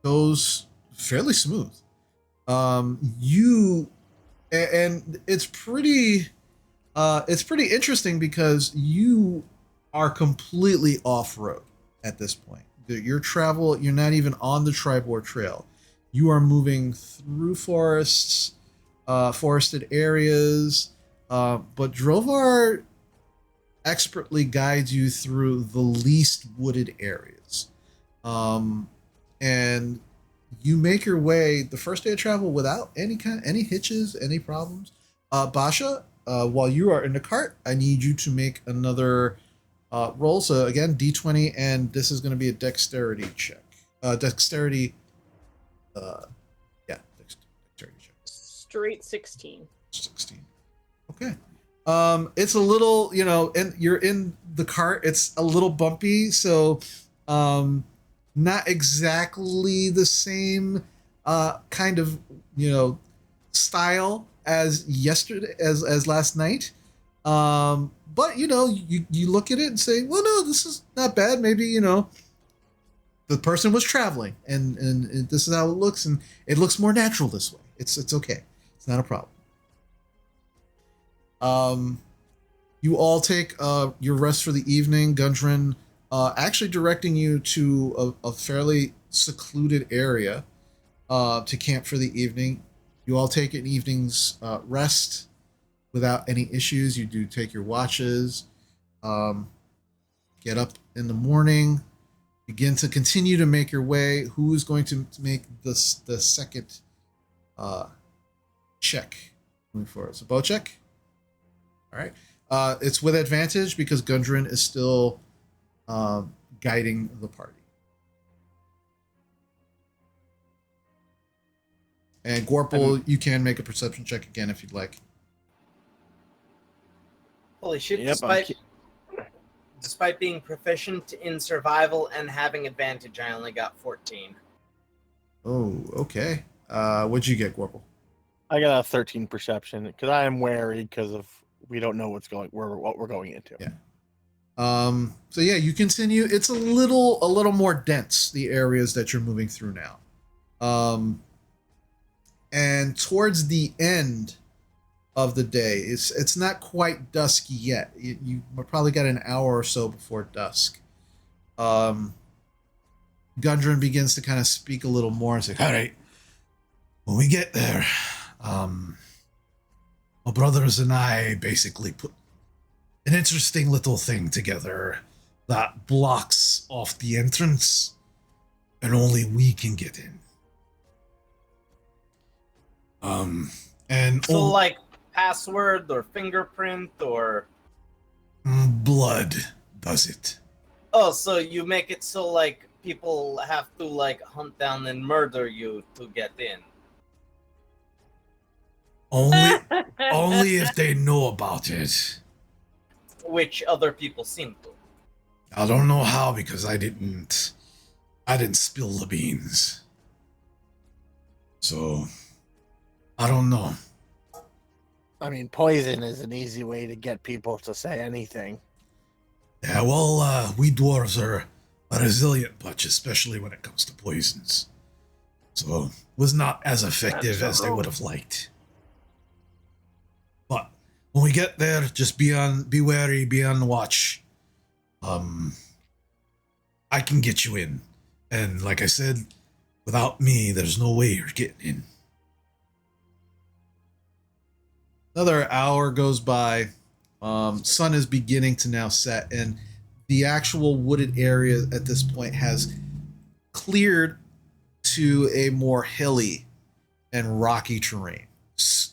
goes fairly smooth. And it's pretty interesting because you are completely off-road at this point. You're not even on the Tribord Trail. You are moving through forests, forested areas, but Drovar expertly guides you through the least wooded areas. And you make your way the first day of travel without any hitches, any problems. Basha, while you are in the cart, I need you to make another roll. So again, D20, and this is going to be a dexterity check. Dexterity check. Straight 16. 16. Okay. It's a little, and you're in the cart. It's a little bumpy, so not exactly the same kind of style as yesterday, as last night. But you look at it and say, well, no, this is not bad. Maybe the person was traveling, and this is how it looks, and it looks more natural this way. It's okay. It's not a problem. You all take your rest for the evening. Gundren actually directing you to a fairly secluded area to camp for the evening. You all take an evening's rest without any issues. You do take your watches, get up in the morning, begin to continue to make your way. Who is going to make the second check moving forward? So Bocek. All right. It's with advantage because Gundren is still guiding the party. And Gorple, you can make a perception check again if you'd like. Holy shit, Yep, despite being proficient in survival and having advantage, I only got 14. Oh, okay. What'd you get, Gorple? I got a 13 perception because I am wary because of we don't know what we're going into. Yeah. So yeah, you continue. It's a little more dense, the areas that you're moving through now. And towards the end of the day, it's not quite dusk yet. You probably got an hour or so before dusk. Gundren begins to kind of speak a little more and say, all right, when we get there, my brothers and I basically put an interesting little thing together that blocks off the entrance, and only we can get in. And So like password or fingerprint or blood does it. oh, so you make it so like people have to like hunt down and murder you to get in. Only if they know about it. Which other people seem to. I don't know how, because I didn't spill the beans. So I don't know. I mean, poison is an easy way to get people to say anything. Yeah, well, we dwarves are a resilient bunch, especially when it comes to poisons. So it was not as effective as they would have liked. But when we get there, just be wary, be on the watch. I can get you in. And like I said, without me, there's no way you're getting in. Another hour goes by. Sun is beginning to now set, and the actual wooded area at this point has cleared to a more hilly and rocky terrain.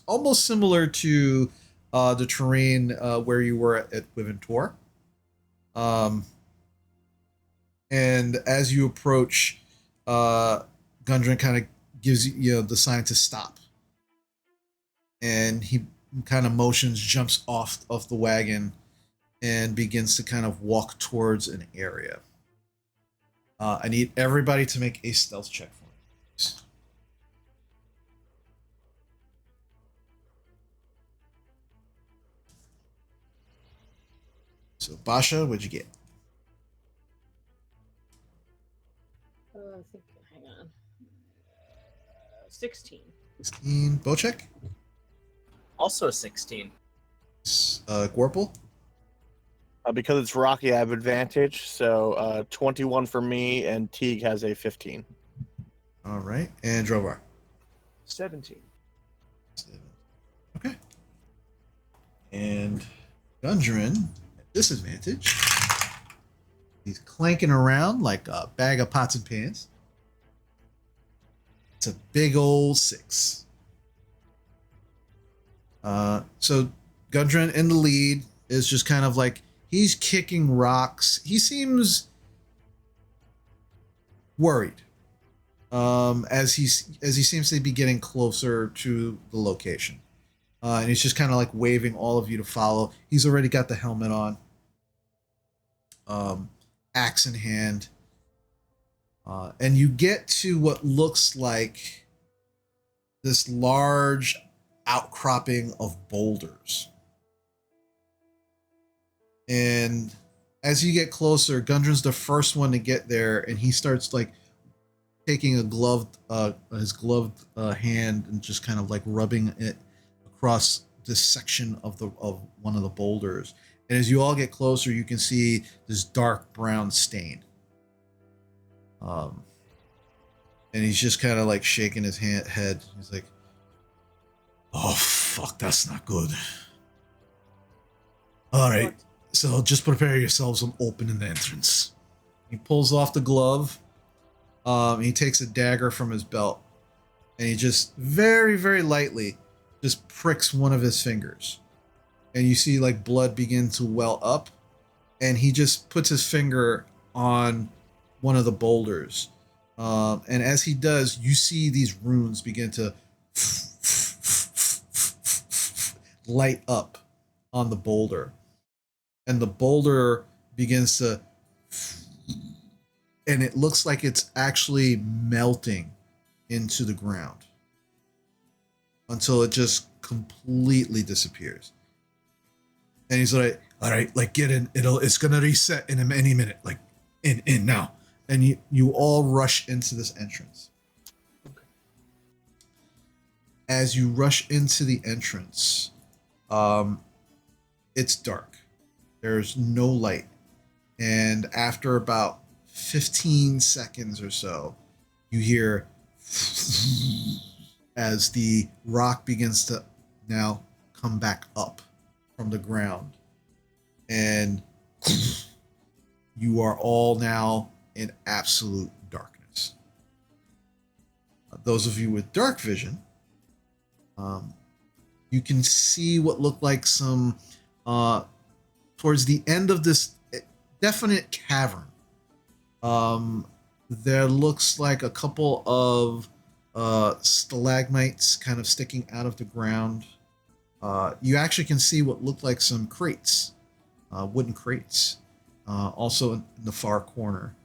Almost similar to the terrain where you were at Wiventor. And as you approach, Gundren kind of gives you the sign to stop. And he kind of motions, jumps off of the wagon, and begins to kind of walk towards an area. I need everybody to make a stealth check for me. So, Basha, what'd you get? I think, hang on. 16. 16. Bocek? Also 16. Gorple? Because it's rocky, I have advantage. So 21 for me, and Teague has a 15. All right. And Drovar? 17. 7. Okay. And Gundren, at disadvantage. He's clanking around like a bag of pots and pans. It's a big old 6. So Gundren in the lead is just kind of like, he's kicking rocks. He seems worried. As he seems to be getting closer to the location. And he's just kind of like waving all of you to follow. He's already got the helmet on. Axe in hand. And you get to what looks like this large outcropping of boulders. And as you get closer, Gundren's the first one to get there, and he starts like taking his gloved hand and just kind of like rubbing it across this section of one of the boulders. And as you all get closer, you can see this dark brown stain. And he's just kind of like shaking his head. He's like, "Oh fuck, that's not good." All right, so just prepare yourselves. I'm opening the entrance. He pulls off the glove. He takes a dagger from his belt, and he just very, very lightly just pricks one of his fingers. And you see like blood begin to well up, and he just puts his finger on one of the boulders. And as he does, you see these runes begin to light up on the boulder. And the boulder begins to, and it looks like it's actually melting into the ground until it just completely disappears. And he's like, "All right, like get in. It's gonna reset in any minute. Like in now." And you all rush into this entrance. Okay. As you rush into the entrance, it's dark. There's no light. And after about 15 seconds or so, you hear as the rock begins to now come back up from the ground, and you are all now in absolute darkness. Those of you with dark vision, you can see what looked like some towards the end of this definite cavern. There looks like a couple of stalagmites kind of sticking out of the ground. You actually can see what looked like some crates, wooden crates, also in the far corner.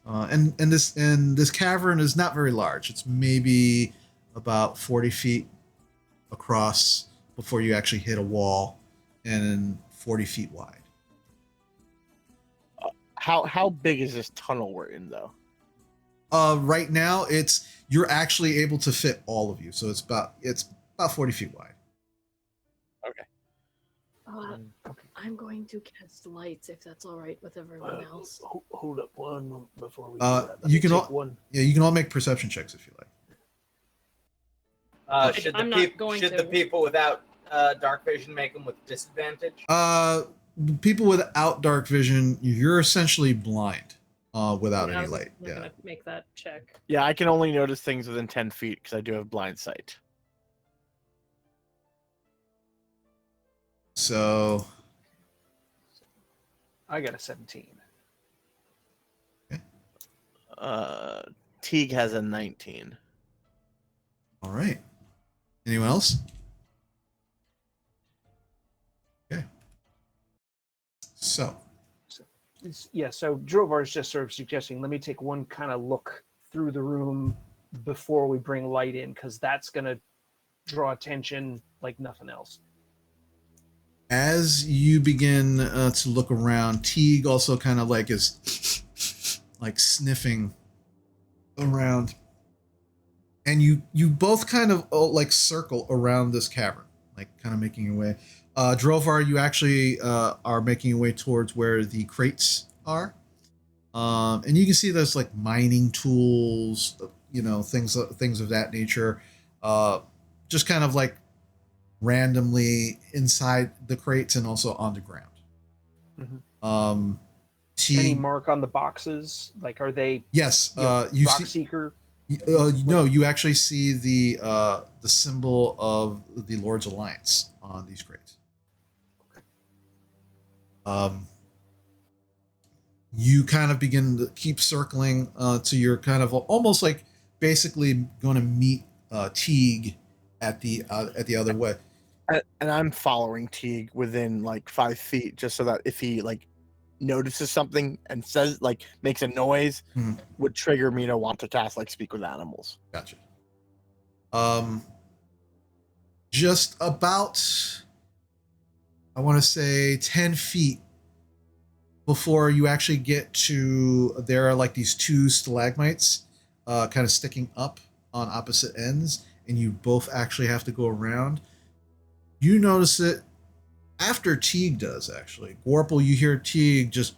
And this cavern is not very large. It's maybe about 40 feet across before you actually hit a wall, and 40 feet wide. How big is this tunnel we're in, though? Right now, you're actually able to fit all of you, so it's about 40 feet wide. I'm going to cast lights if that's all right with everyone else. Hold up one moment before we. You can all you can all make perception checks if you like. Should I'm the not going to. people without dark vision make them with disadvantage? People without dark vision, you're essentially blind without any light. I'm gonna make that check. Yeah, I can only notice things within 10 feet because I do have blind sight. So I got a 17. Okay. Teague has a 19. All right. Anyone else? Okay. So So Drovar is just sort of suggesting, let me take one kind of look through the room before we bring light in, because that's going to draw attention like nothing else. as you begin to look around, Teague also kind of like is like sniffing around, and you both kind of like circle around this cavern, like kind of making your way. Drovar, you actually are making your way towards where the crates are, and you can see there's like mining tools, things of that nature, just kind of like randomly inside the crates and also on the ground. Mm-hmm. Any mark on the boxes? Like, are they? Yes. You rock seeker. No, you actually see the symbol of the Lord's Alliance on these crates. You kind of begin to keep circling to your kind of almost like basically going to meet Teague at the other way. And I'm following Teague within like 5 feet, just so that if he like notices something and says like makes a noise, would trigger me to want to cast like Speak with Animals. Gotcha. Just about, I want to say 10 feet before you actually get to, there are like these two stalagmites kind of sticking up on opposite ends, and you both actually have to go around. You notice it after Teague does, actually. Gorple, you hear Teague just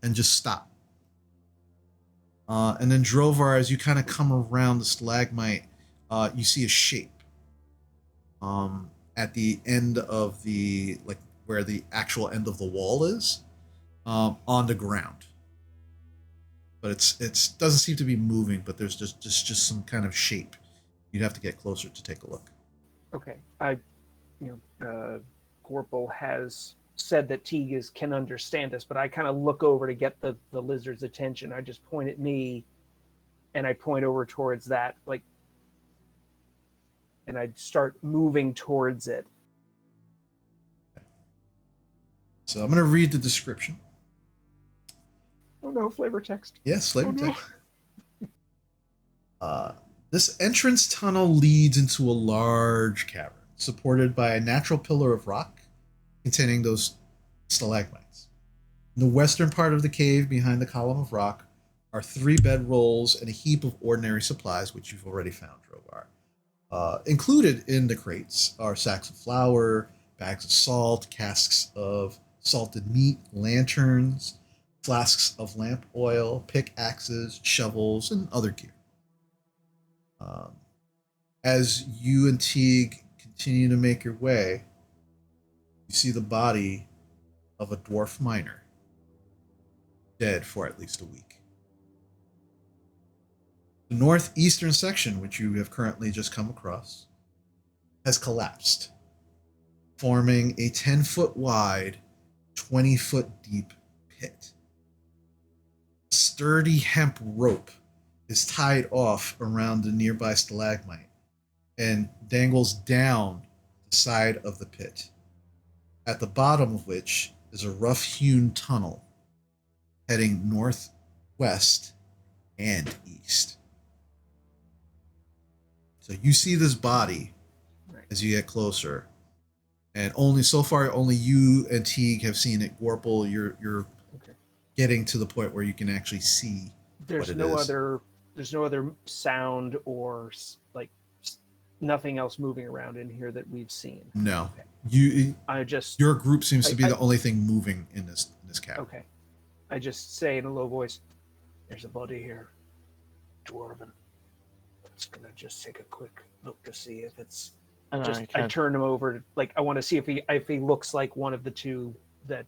and just stop. And then Drovar, as you kind of come around the stalagmite, you see a shape at the end of the, like where the actual end of the wall is, on the ground. But it's doesn't seem to be moving, but there's just some kind of shape. You'd have to get closer to take a look. Okay. Gorple has said that Teague can understand us, but I kind of look over to get the lizard's attention. I just point at me, and I point over towards that, like, and I start moving towards it. So I'm going to read the description. Oh no, flavor text. Yes, flavor text. This entrance tunnel leads into a large cavern, supported by a natural pillar of rock containing those stalagmites. In the western part of the cave, behind the column of rock, are 3 bedrolls and a heap of ordinary supplies, which you've already found, Drovar. Included in the crates are sacks of flour, bags of salt, casks of salted meat, lanterns, flasks of lamp oil, pickaxes, shovels, and other gear. As you and Teague continue to make your way, you see the body of a dwarf miner, dead for at least a week. The northeastern section, which you have currently just come across, has collapsed, forming a 10-foot wide, 20-foot deep pit. A sturdy hemp rope is tied off around the nearby stalagmite and dangles down the side of the pit, at the bottom of which is a rough-hewn tunnel heading northwest and east. So you see this body as you get closer, and only so far, only you and Teague have seen it. Gorple, you're getting to the point where you can actually see. There's no other sound or like nothing else moving around in here that we've seen. No, okay. Your group seems to be the only thing moving in this cavern. Okay, I just say in a low voice, "There's a body here, dwarven. I'm just gonna just take a quick look to see if it's." I turn him over. Like I want to see if he looks like one of the two that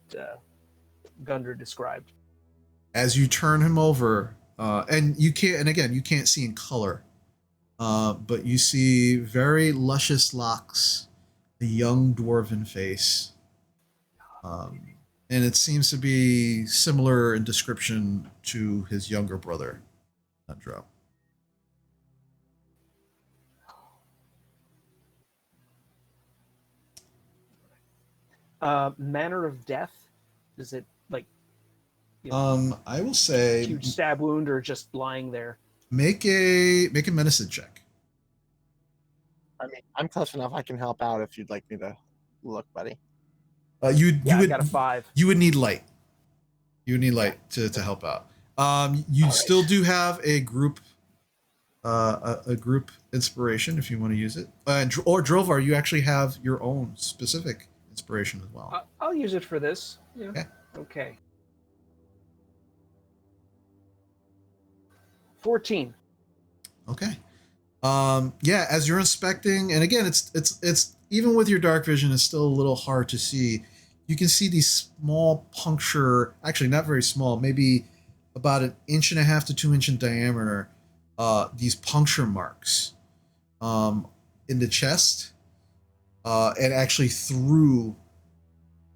Gundren described. As you turn him over, and you can't see in color, but you see very luscious locks, a young dwarven face, and it seems to be similar in description to his younger brother, Drow. Manner of death? Is it like? I will say huge stab wound or just lying there. Make a medicine check. I mean, I'm close enough. I can help out if you'd like me to look, buddy. I got a 5. You would need light. You would need light to help out. You still do have a group inspiration if you want to use it. Or Drovar, you actually have your own specific inspiration as well. I'll use it for this. Yeah. Okay. 14. Okay. As you're inspecting, and again, it's even with your dark vision, it's still a little hard to see. You can see these small puncture, actually not very small, maybe about 1.5 to 2 inch in diameter, these puncture marks in the chest, and actually through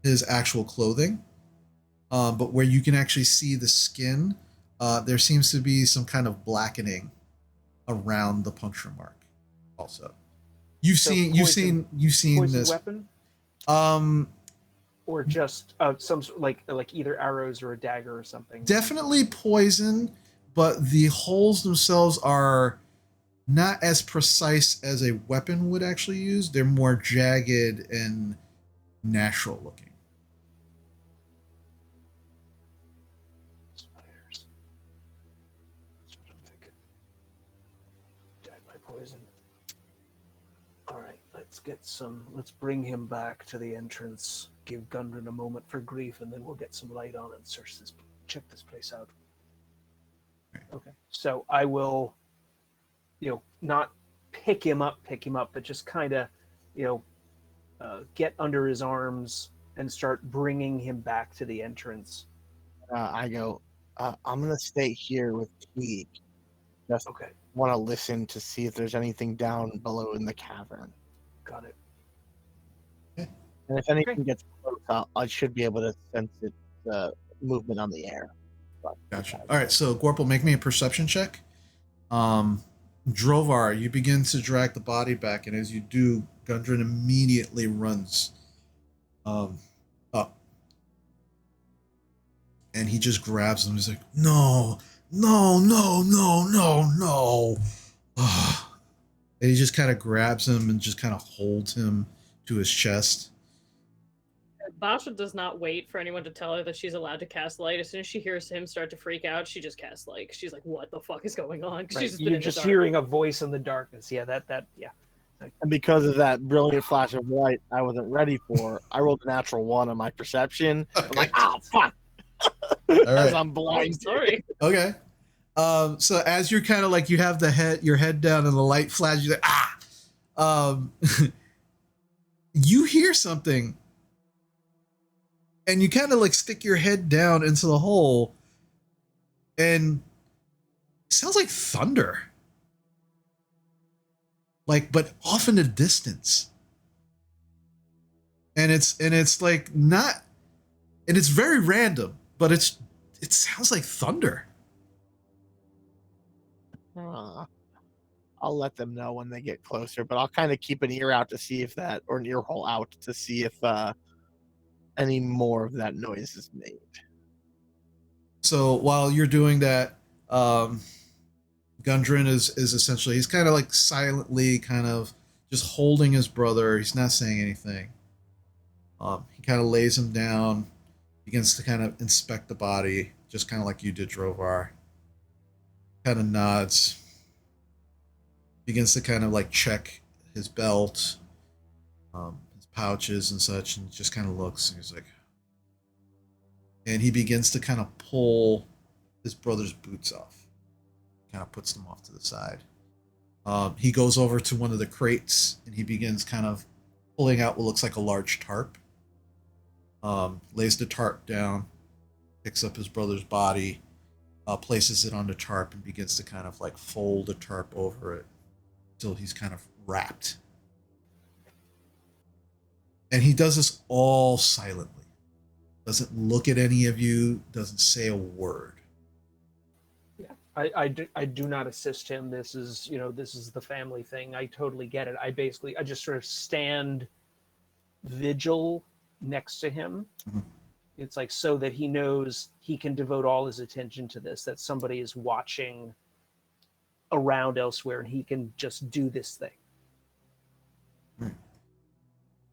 his actual clothing. But where you can actually see the skin, there seems to be some kind of blackening around the puncture mark. Also, you've seen poison this weapon, or just some like either arrows or a dagger or something. Definitely poison, but the holes themselves are not as precise as a weapon would actually use. They're more jagged and natural looking. Spiders. That's what I'm thinking. Died by poison. All right, let's bring him back to the entrance. Give Gundren a moment for grief, and then we'll get some light on and check this place out. Okay. So I will, not pick him up, but just kind of, get under his arms and start bringing him back to the entrance. I go, I'm going to stay here with Teague. Just want to listen to see if there's anything down below in the cavern. Got it. And if anything gets close, I should be able to sense its movement on the air. Gotcha. All right, so Gorple, make me a perception check. Drovar, you begin to drag the body back, and as you do, Gundren immediately runs up. And he just grabs him. He's like, no. And he just kind of grabs him and just kind of holds him to his chest. Basha does not wait for anyone to tell her that she's allowed to cast light. As soon as she hears him start to freak out, she just casts light. She's like, what the fuck is going on? Right. You're just hearing a voice in the darkness. Yeah, that. And because of that brilliant flash of light I wasn't ready for, I rolled a natural 1 on my perception. I'm like, fuck. All right. As I'm blind. Sorry. Okay. So as you're kind of like, you have your head down and the light flashes, you're like, you hear something, and you kind of like stick your head down into the hole, and it sounds like thunder. Like, but off in the distance. And it's like not, and it's very random, but it sounds like thunder. I'll let them know when they get closer, but I'll kind of keep an ear out to see if that, or an ear hole out to see if any more of that noise is made. So while you're doing that, Gundren is essentially, he's kind of like silently kind of just holding his brother. He's not saying anything. He kind of lays him down, begins to kind of inspect the body, just kind of like you did, Drovar. Kind of nods, begins to kind of like check his belt, his pouches and such, and just kind of looks, and he's like, and he begins to kind of pull his brother's boots off, kind of puts them off to the side. He goes over to one of the crates, and he begins kind of pulling out what looks like a large tarp. Lays the tarp down, picks up his brother's body, places it on the tarp, and begins to kind of like fold the tarp over it until he's kind of wrapped. And he does this all silently. Doesn't look at any of you, doesn't say a word. Yeah, I do not assist him. This is the family thing. I totally get it. I just sort of stand vigil next to him. Mm-hmm. It's like so that he knows he can devote all his attention to this, that somebody is watching around elsewhere and he can just do this thing. Right.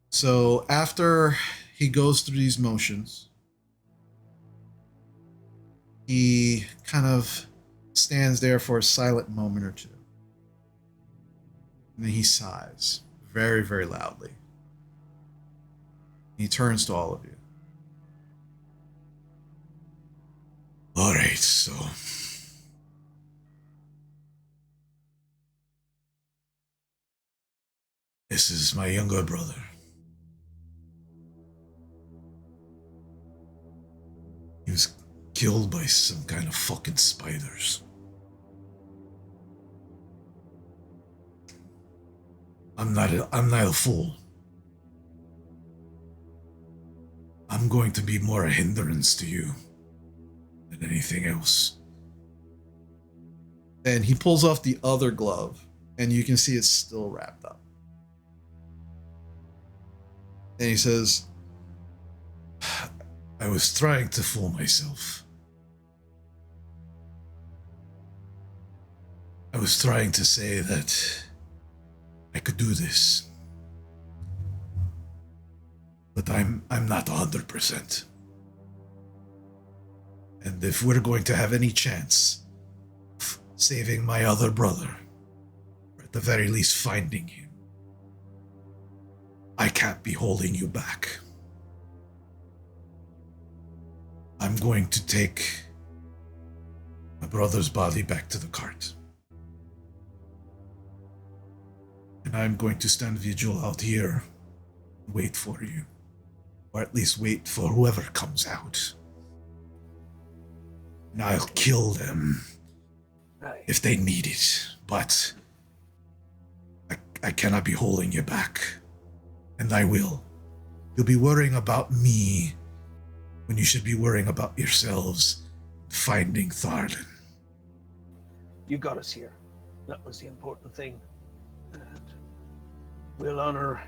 So after he goes through these motions, he kind of stands there for a silent moment or two. And then he sighs very, very loudly. He turns to all of you. All right, so this is my younger brother. He was killed by some kind of fucking spiders. I'm not a fool. I'm going to be more a hindrance to you than anything else. And he pulls off the other glove, and you can see it's still wrapped up. And he says, I was trying to fool myself. I was trying to say that I could do this. But I'm not 100%. And if we're going to have any chance of saving my other brother, or at the very least finding him, I can't be holding you back. I'm going to take my brother's body back to the cart. And I'm going to stand vigil out here and wait for you. Or at least wait for whoever comes out. And I'll kill them if they need it. But I cannot be holding you back. And I will. You'll be worrying about me when you should be worrying about yourselves finding Phandalin. You got us here. That was the important thing. And we'll honor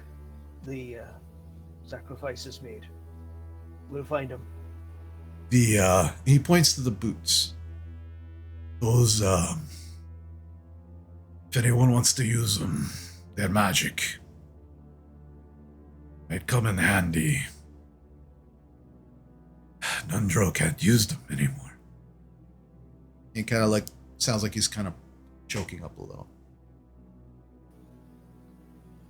the sacrifices made. We'll find him. He points to the boots. Those, if anyone wants to use them, they're magic. Might come in handy. Nundro can't use them anymore. he kind of like, sounds like he's kind of choking up a little.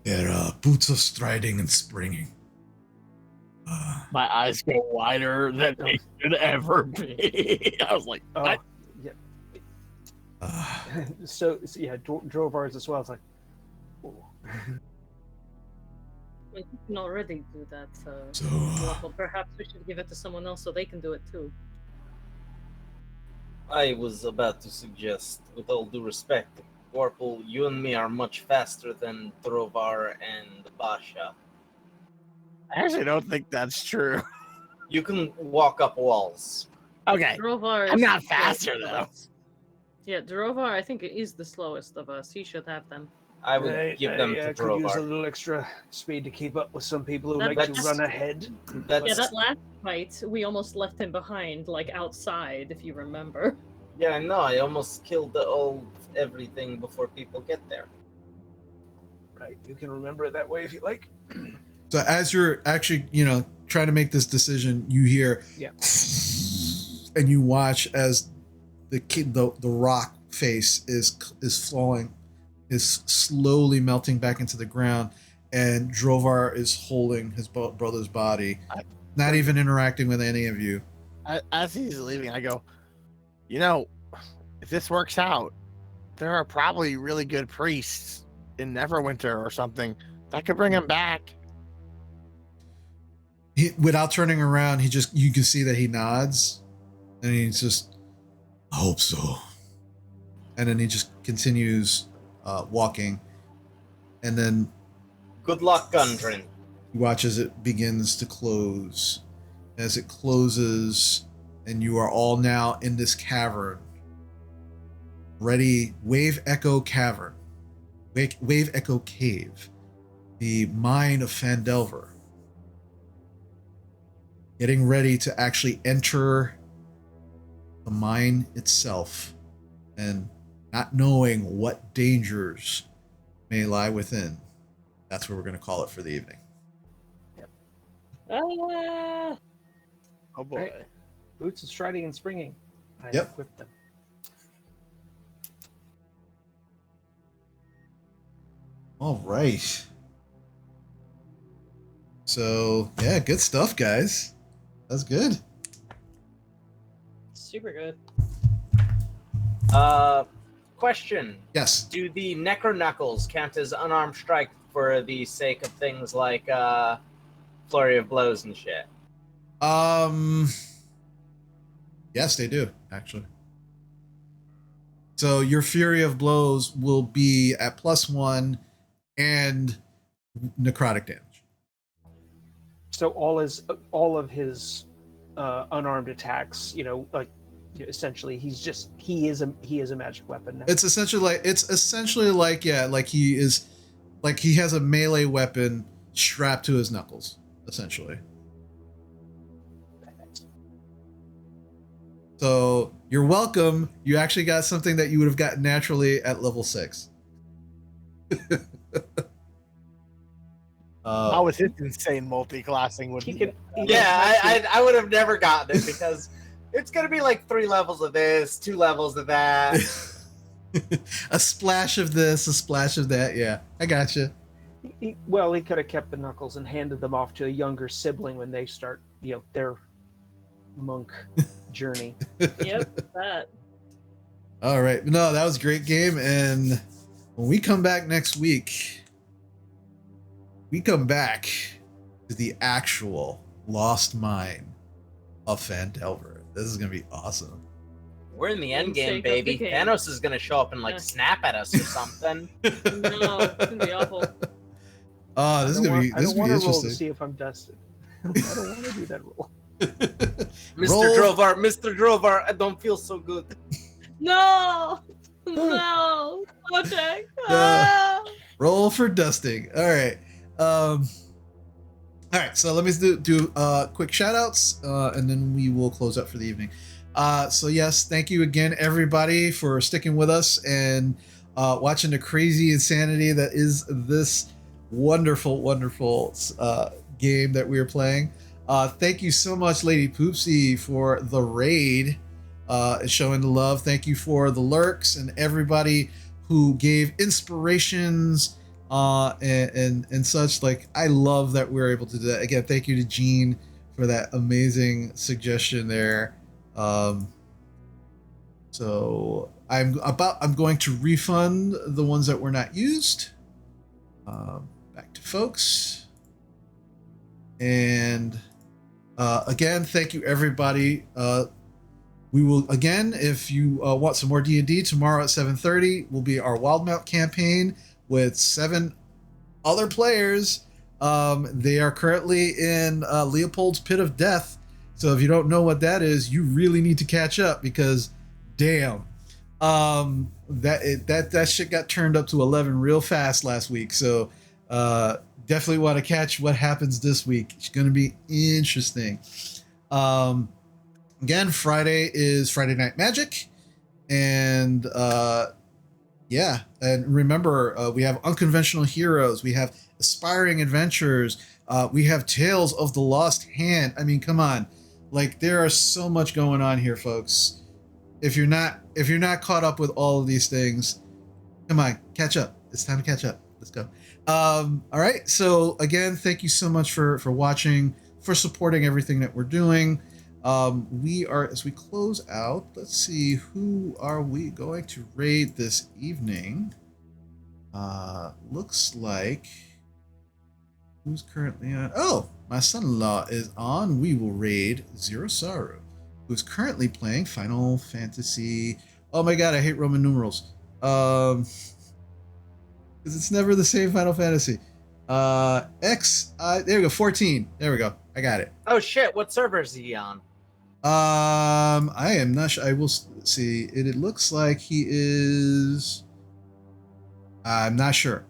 They're boots of striding and springing. My eyes go wider than they should ever be. I was like, what? Yeah. So yeah, Drovar's as well. It's like, oh. You can already do that. So, Well, perhaps we should give it to someone else so they can do it too. I was about to suggest, with all due respect, Warple, you and me are much faster than Drovar and Basha. I actually don't think that's true. You can walk up walls. Okay. Drovar I'm is not the faster, slowest of though. us. Yeah, Drovar, I think, is the slowest of us. He should have them. I would give them to could use a Drovar. little extra speed to keep up with some people who That- like to that's- run ahead. That's, Yeah, that last fight, we almost left him behind, like outside, if you remember. yeah, I know. I almost killed everything before people get there. Right, you can remember it that way if you like. So as you're actually, trying to make this decision, you hear, Yeah. and you watch as the rock face is falling, is slowly melting back into the ground, and Drovar is holding his brother's body, not even interacting with any of you. As he's leaving, I go, if this works out, there are probably really good priests in Neverwinter or something that could bring him back. Without turning around, you can see that he nods, and he's just, I hope so. And then he just continues walking, and then Good luck, Gundren. you watch as it begins to close. As it closes, and you are all now in this cavern. Ready, Wave Echo Cavern. Wave Echo Cave. The mine of Phandelver. Getting ready to actually enter the mine itself, and not knowing what dangers may lie within. That's what we're going to call it for the evening. Ah! Oh boy. Right. Boots and striding and springing. I Yep. equipped them. All right. So, yeah, good stuff, guys. That's good. Super good. Question. Yes. Do the Necro Knuckles count as unarmed strike for the sake of things like flurry of blows and shit? Yes, they do, actually. So your Fury of Blows will be at +1 and necrotic damage. So all of his unarmed attacks, essentially he is a magic weapon now. It's essentially like he has a melee weapon strapped to his knuckles, essentially. So you're welcome. You actually got something that you would have gotten naturally at level 6. How was his insane multi-classing would He be? can, Yeah, I would have never gotten it because it's gonna be like 3 levels of this, 2 levels of that. A splash of this, a splash of that. Yeah, I gotcha. he could have kept the knuckles and handed them off to a younger sibling when they start, their monk journey. Yep, that. All right. No, that was a great game. And when we come back next week, we come back to the actual lost mine of Phandelver. This is going to be awesome. We're in the end game, Sake of the baby. game. Thanos is gonna show up and Yeah. snap at us or something. No, it's gonna be awful. Oh, this is going to be I don't want to roll to interesting. see if I'm dusted. I don't want to do that roll. Mr. Drovar, I don't feel so good. No! No! Project! Ah! Roll for dusting. All right. All right. So let me do quick shout outs, and then we will close up for the evening. So yes, thank you again, everybody, for sticking with us and watching the crazy insanity that is this wonderful, wonderful game that we are playing. Thank you so much, Lady Poopsie, for the raid, showing the love. Thank you for the lurks and everybody who gave inspirations and such. Like, I love that we're able to do that. Again, thank you to Gene for that amazing suggestion there. So I'm going to refund the ones that were not used. Back to folks. And again, thank you everybody. We will again, if you want some more D&D, tomorrow at 7:30 will be our Wildmount campaign with 7 other players. They are currently in Leopold's Pit of Death. So if you don't know what that is, you really need to catch up because, damn, that shit got turned up to 11 real fast last week. So definitely want to catch what happens this week. It's going to be interesting. Again, Friday is Friday Night Magic, and yeah, and remember, we have Unconventional Heroes, we have Aspiring Adventures, we have Tales of the Lost Hand. I mean, come on, like there are so much going on here, folks. If you're not caught up with all of these things, come on, catch up. It's time to catch up. Let's go. All right. So again, thank you so much for watching, for supporting everything that we're doing. We are, as we close out, let's see, who are we going to raid this evening? Looks like, who's currently on? Oh, my son-in-law is on. We will raid Zero Saru, who's currently playing Final Fantasy. Oh my God, I hate Roman numerals. Because it's never the same Final Fantasy. There we go, 14. There we go. I got it. Oh shit! What server is he on? I am not sure. I will see. It looks like he is. I'm not sure.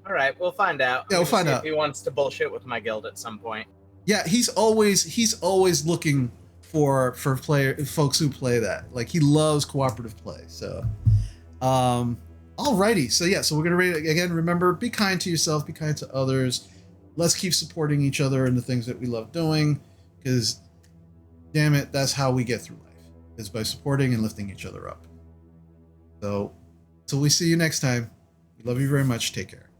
All right, we'll find out. Yeah, we'll find out. If he wants to bullshit with my guild at some point. Yeah, he's always looking for folks who play that. Like he loves cooperative play. So, alrighty. So yeah, so we're gonna rate it again. Remember, be kind to yourself, be kind to others. Let's keep supporting each other in the things that we love doing, because damn it, that's how we get through life, is by supporting and lifting each other up. So, till we see you next time, we love you very much. Take care.